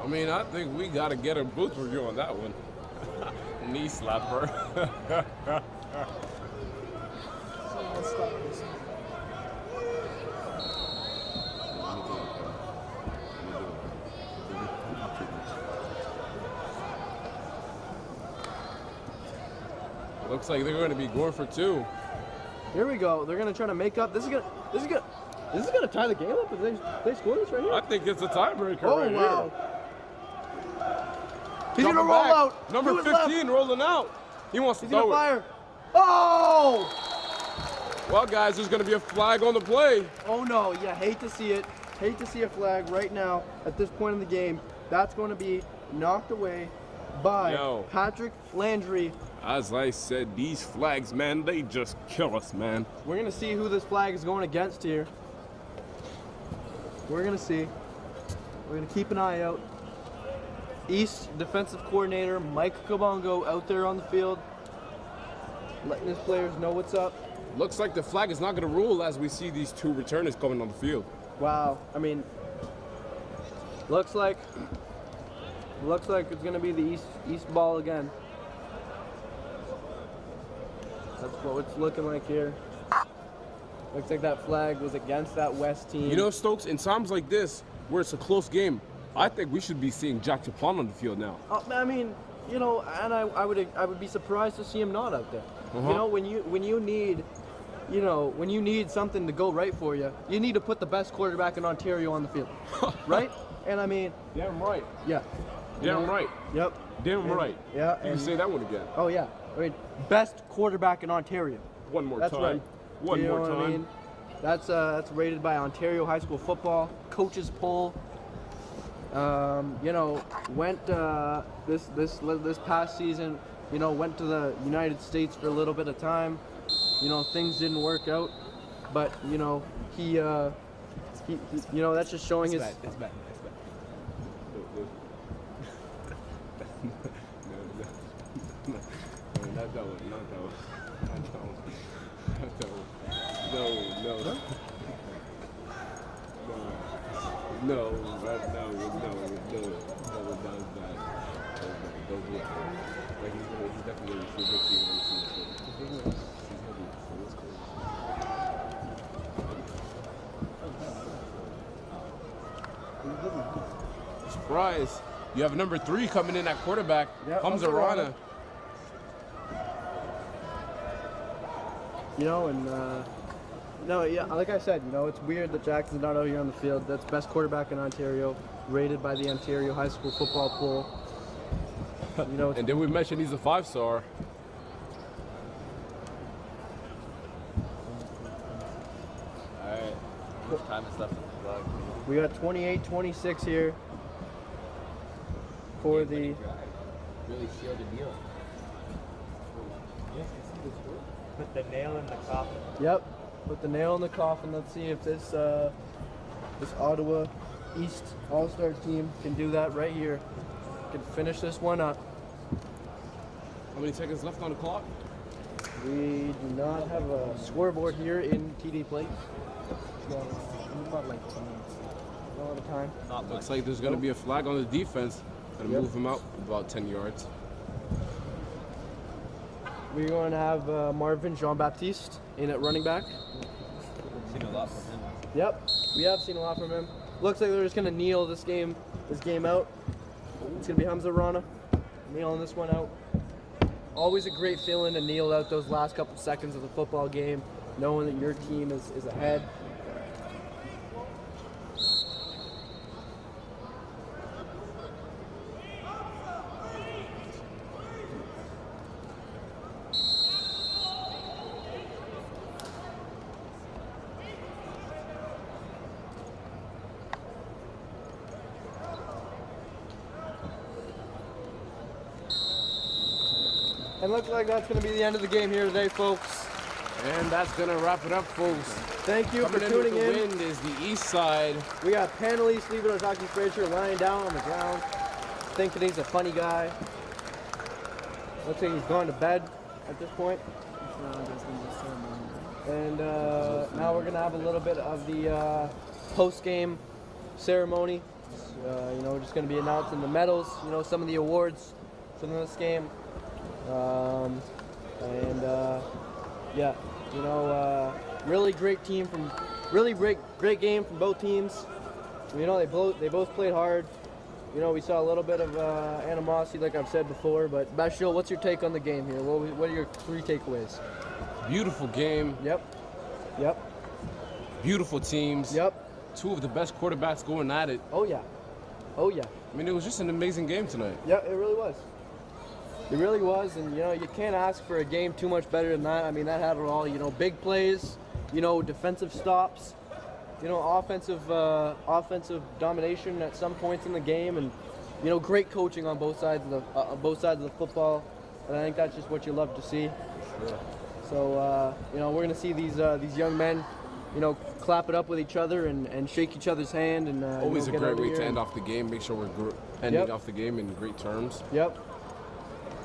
I mean, I think we got to get a booth review on that one. Knee slapper. Looks like they're going to be going for 2. Here we go. They're going to try to make up. This is gonna tie the game up if they score this right here. I think it's a tiebreaker right wow. here. He's gonna roll out. Number 15 rolling out. He wants to He's gonna throw it. fire. Oh! Well, guys, there's gonna be a flag on the play. Oh no! Yeah, hate to see it. Hate to see a flag right now at this point in the game. That's going to be knocked away by Patrick Landry. As I said, these flags, man, they just kill us, man. We're gonna see who this flag is going against here. We're gonna see. We're gonna keep an eye out. East defensive coordinator Mike Kabongo out there on the field, letting his players know what's up. Looks like the flag is not gonna rule as we see these 2 returners coming on the field. Wow. I mean, looks like it's gonna be the East ball again. That's what it's looking like here. Looks like that flag was against that West team. You know, Stokes, in times like this, where it's a close game, I think we should be seeing Jack Chapon on the field now. I mean, you know, and I would be surprised to see him not out there. You know, when you need something to go right for you, you need to put the best quarterback in Ontario on the field, right? And I mean, damn right. Yeah. Damn right. Yep. Damn right. Yeah. You can say that one again. Oh yeah. I mean, best quarterback in Ontario. One more That's time. Right. One you know more time. I mean? That's rated by Ontario High School Football Coaches Poll. You know, went this past season. You know, went to the United States for a little bit of time. You know, things didn't work out, but you know he you know, that's just showing his. It's bad. Not that one. No, he's definitely surprise. You have number 3 coming in at quarterback, Hamza Rana. You know, and no, yeah, like I said, you know, it's weird that Jackson's not out here on the field. That's best quarterback in Ontario, rated by the Ontario High School Football Poll. You know, and then we mentioned he's a 5-star. All right, how much time is left on the clock? We got 28-26 here for the. Really sealed the deal. the nail in the coffin. Yep. Put the nail in the coffin. Let's see if this Ottawa East All-Stars team can do that right here. Can finish this one up. How many seconds left on the clock? We do not have a scoreboard here in TD Place. About like 10 minutes. A lot of time. Not Looks much. like there's going to be a flag on the defense. Going to Yep. move him out about 10 yards. We're going to have Marvin Jean-Baptiste in at running back. Seen a lot from him. Yep, we have seen a lot from him. Looks like they're just going to kneel this game out. It's going to be Hamza Rana kneeling this one out. Always a great feeling to kneel out those last couple seconds of the football game, knowing that your team is ahead. And looks like that's going to be the end of the game here today, folks. And that's going to wrap it up, folks. Thank you Coming for in tuning with the in. wind is the east side. We got Panelise Stephen Ozaki Frazier lying down on the ground, thinking he's a funny guy. Looks like he's gone to bed at this point. And now we're gonna have a little bit of the post-game ceremony. You know, we're just gonna be announcing the medals. You know, some of the awards from this game. Yeah, you know, really great team from, really great game from both teams. You know, they both played hard. You know, we saw a little bit of animosity, like I've said before. But Bashil, what's your take on the game here? What are your 3 takeaways? Beautiful game. Yep. Beautiful teams. Yep. 2 of the best quarterbacks going at it. Oh yeah. I mean, it was just an amazing game tonight. Yeah, it really was. It really was, and you know, you can't ask for a game too much better than that. I mean, that had it all. You know, big plays, you know, defensive stops, you know, offensive domination at some points in the game, and you know, great coaching on both sides of the football. And I think that's just what you love to see. Sure. So you know, we're gonna see these young men, you know, clap it up with each other and shake each other's hand, and Always you know, a get great out of way here to and- end off the game. Make sure we're ending Yep. off the game in great terms. Yep.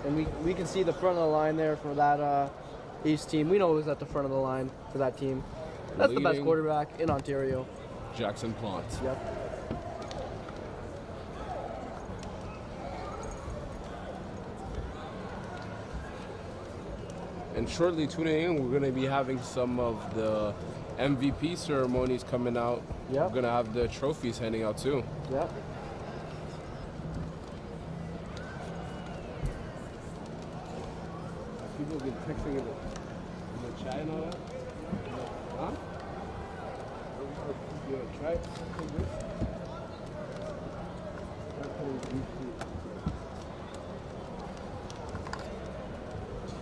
And we can see the front of the line there for that East team. We know who's at the front of the line for that team. That's the best Leading. quarterback in Ontario. Jackson Plant. Yep. And shortly tuning in, we're going to be having some of the MVP ceremonies coming out. Yep. We're going to have the trophies handing out too. Yep. People have been texting in the chat and all that. Huh? You want to try it? Take this?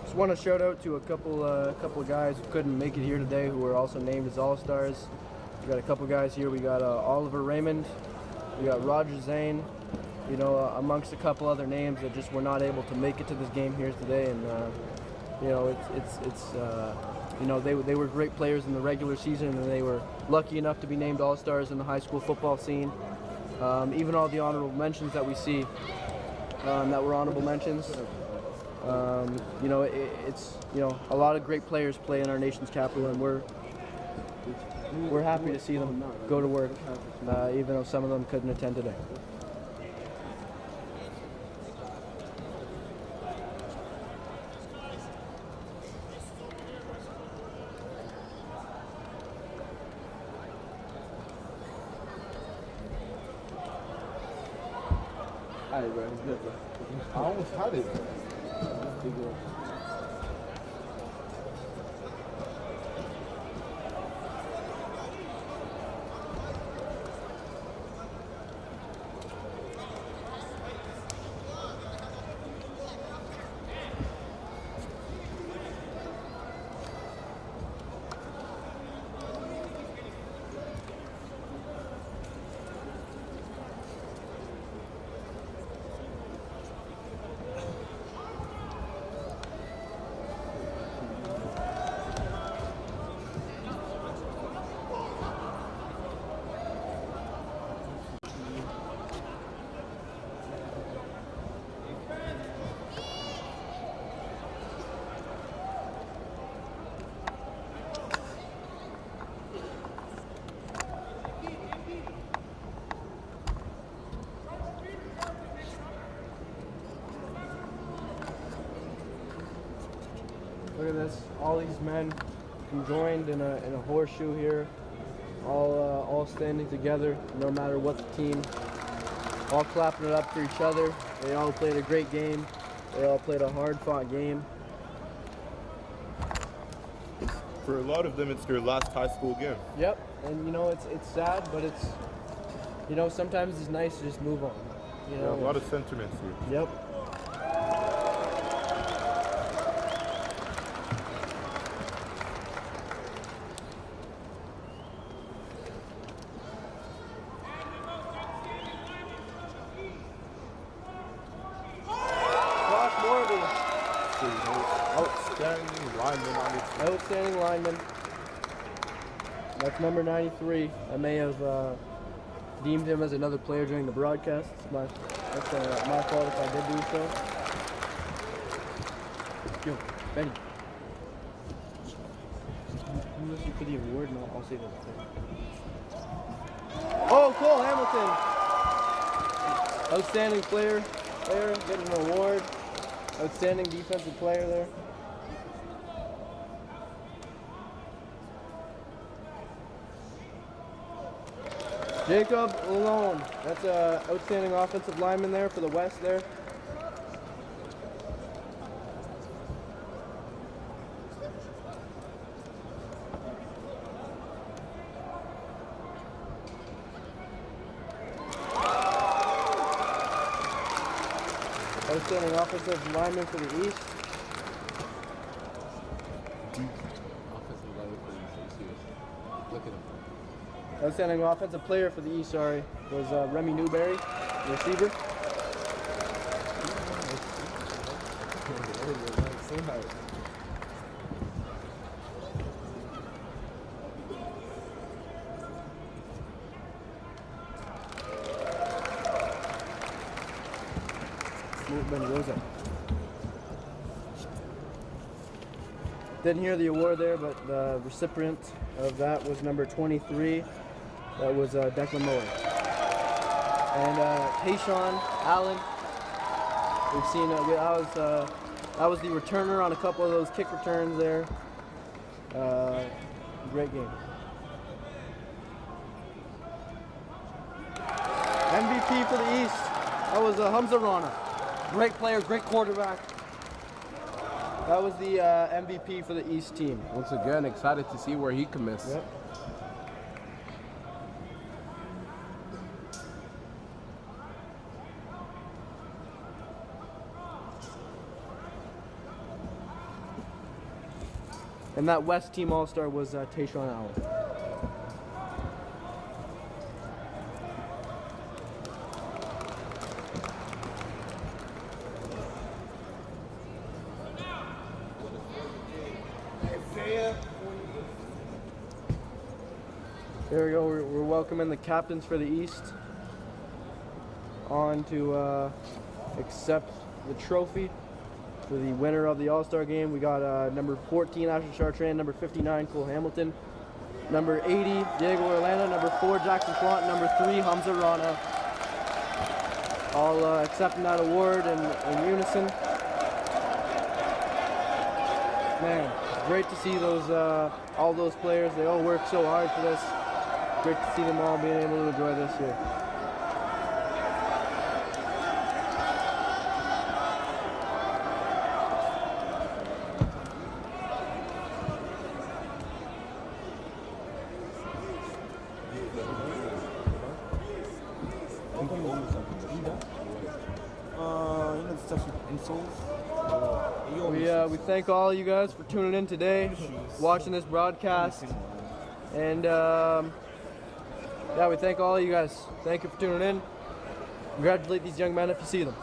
Just want to shout out to a couple guys who couldn't make it here today, who were also named as All-Stars. We got a couple guys here. We got Oliver Raymond. We got Roger Zane. You know, amongst a couple other names that just were not able to make it to this game here today. And you know, it's you know, they were great players in the regular season, and they were lucky enough to be named All-Stars in the high school football scene. Even all the honorable mentions that we see that were honorable mentions. You know, it's, you know, a lot of great players play in our nation's capital, and we're happy to see them go to work, even though some of them couldn't attend today. Alright, bro. It's good, bro. I almost had it. all these men conjoined in a horseshoe here, all standing together, no matter what the team, all clapping it up for each other. They all played a great game. They all played a hard-fought game. For a lot of them, it's their last high school game. Yep, and you know, it's sad, but it's, you know, sometimes it's nice to just move on. You know, Yeah, a lot of sentiments here. Yep. Outstanding lineman. That's number 93. I may have deemed him as another player during the broadcast. That's my fault if I did do so. Yo, Benny. You listen for the award and I'll say that. Oh, Cole Hamilton. Outstanding player getting an award. Outstanding defensive player there. Jacob Malone, that's an outstanding offensive lineman there for the West there. Outstanding offensive lineman for the East. Offensive lineman for the East. Look at him. Outstanding offensive player for the East, sorry, was Remy Newberry, receiver. Didn't hear the award there, but the recipient of that was number 23. That was Declan Moore. And Tayshawn Allen. We've seen that was the returner on a couple of those kick returns there. Great game. MVP for the East. That was Hamza Rana. Great player, great quarterback. That was the MVP for the East team. Once again, excited to see where he commits. Yep. And that West team all-star was Tayshawn Allen. There we go, we're welcoming the captains for the East on to accept the trophy for the winner of the All-Star game. We got number 14, Asher Chartrand, number 59, Cole Hamilton, number 80, Diego Orlando, number 4, Jackson Plant, number 3, Hamza Rana. All accepting that award in unison. Man, great to see those all those players. They all worked so hard for this. Great to see them all being able to enjoy this here. We thank all you guys for tuning in today, watching this broadcast, and yeah, we thank all you guys. Thank you for tuning in. Congratulate these young men if you see them.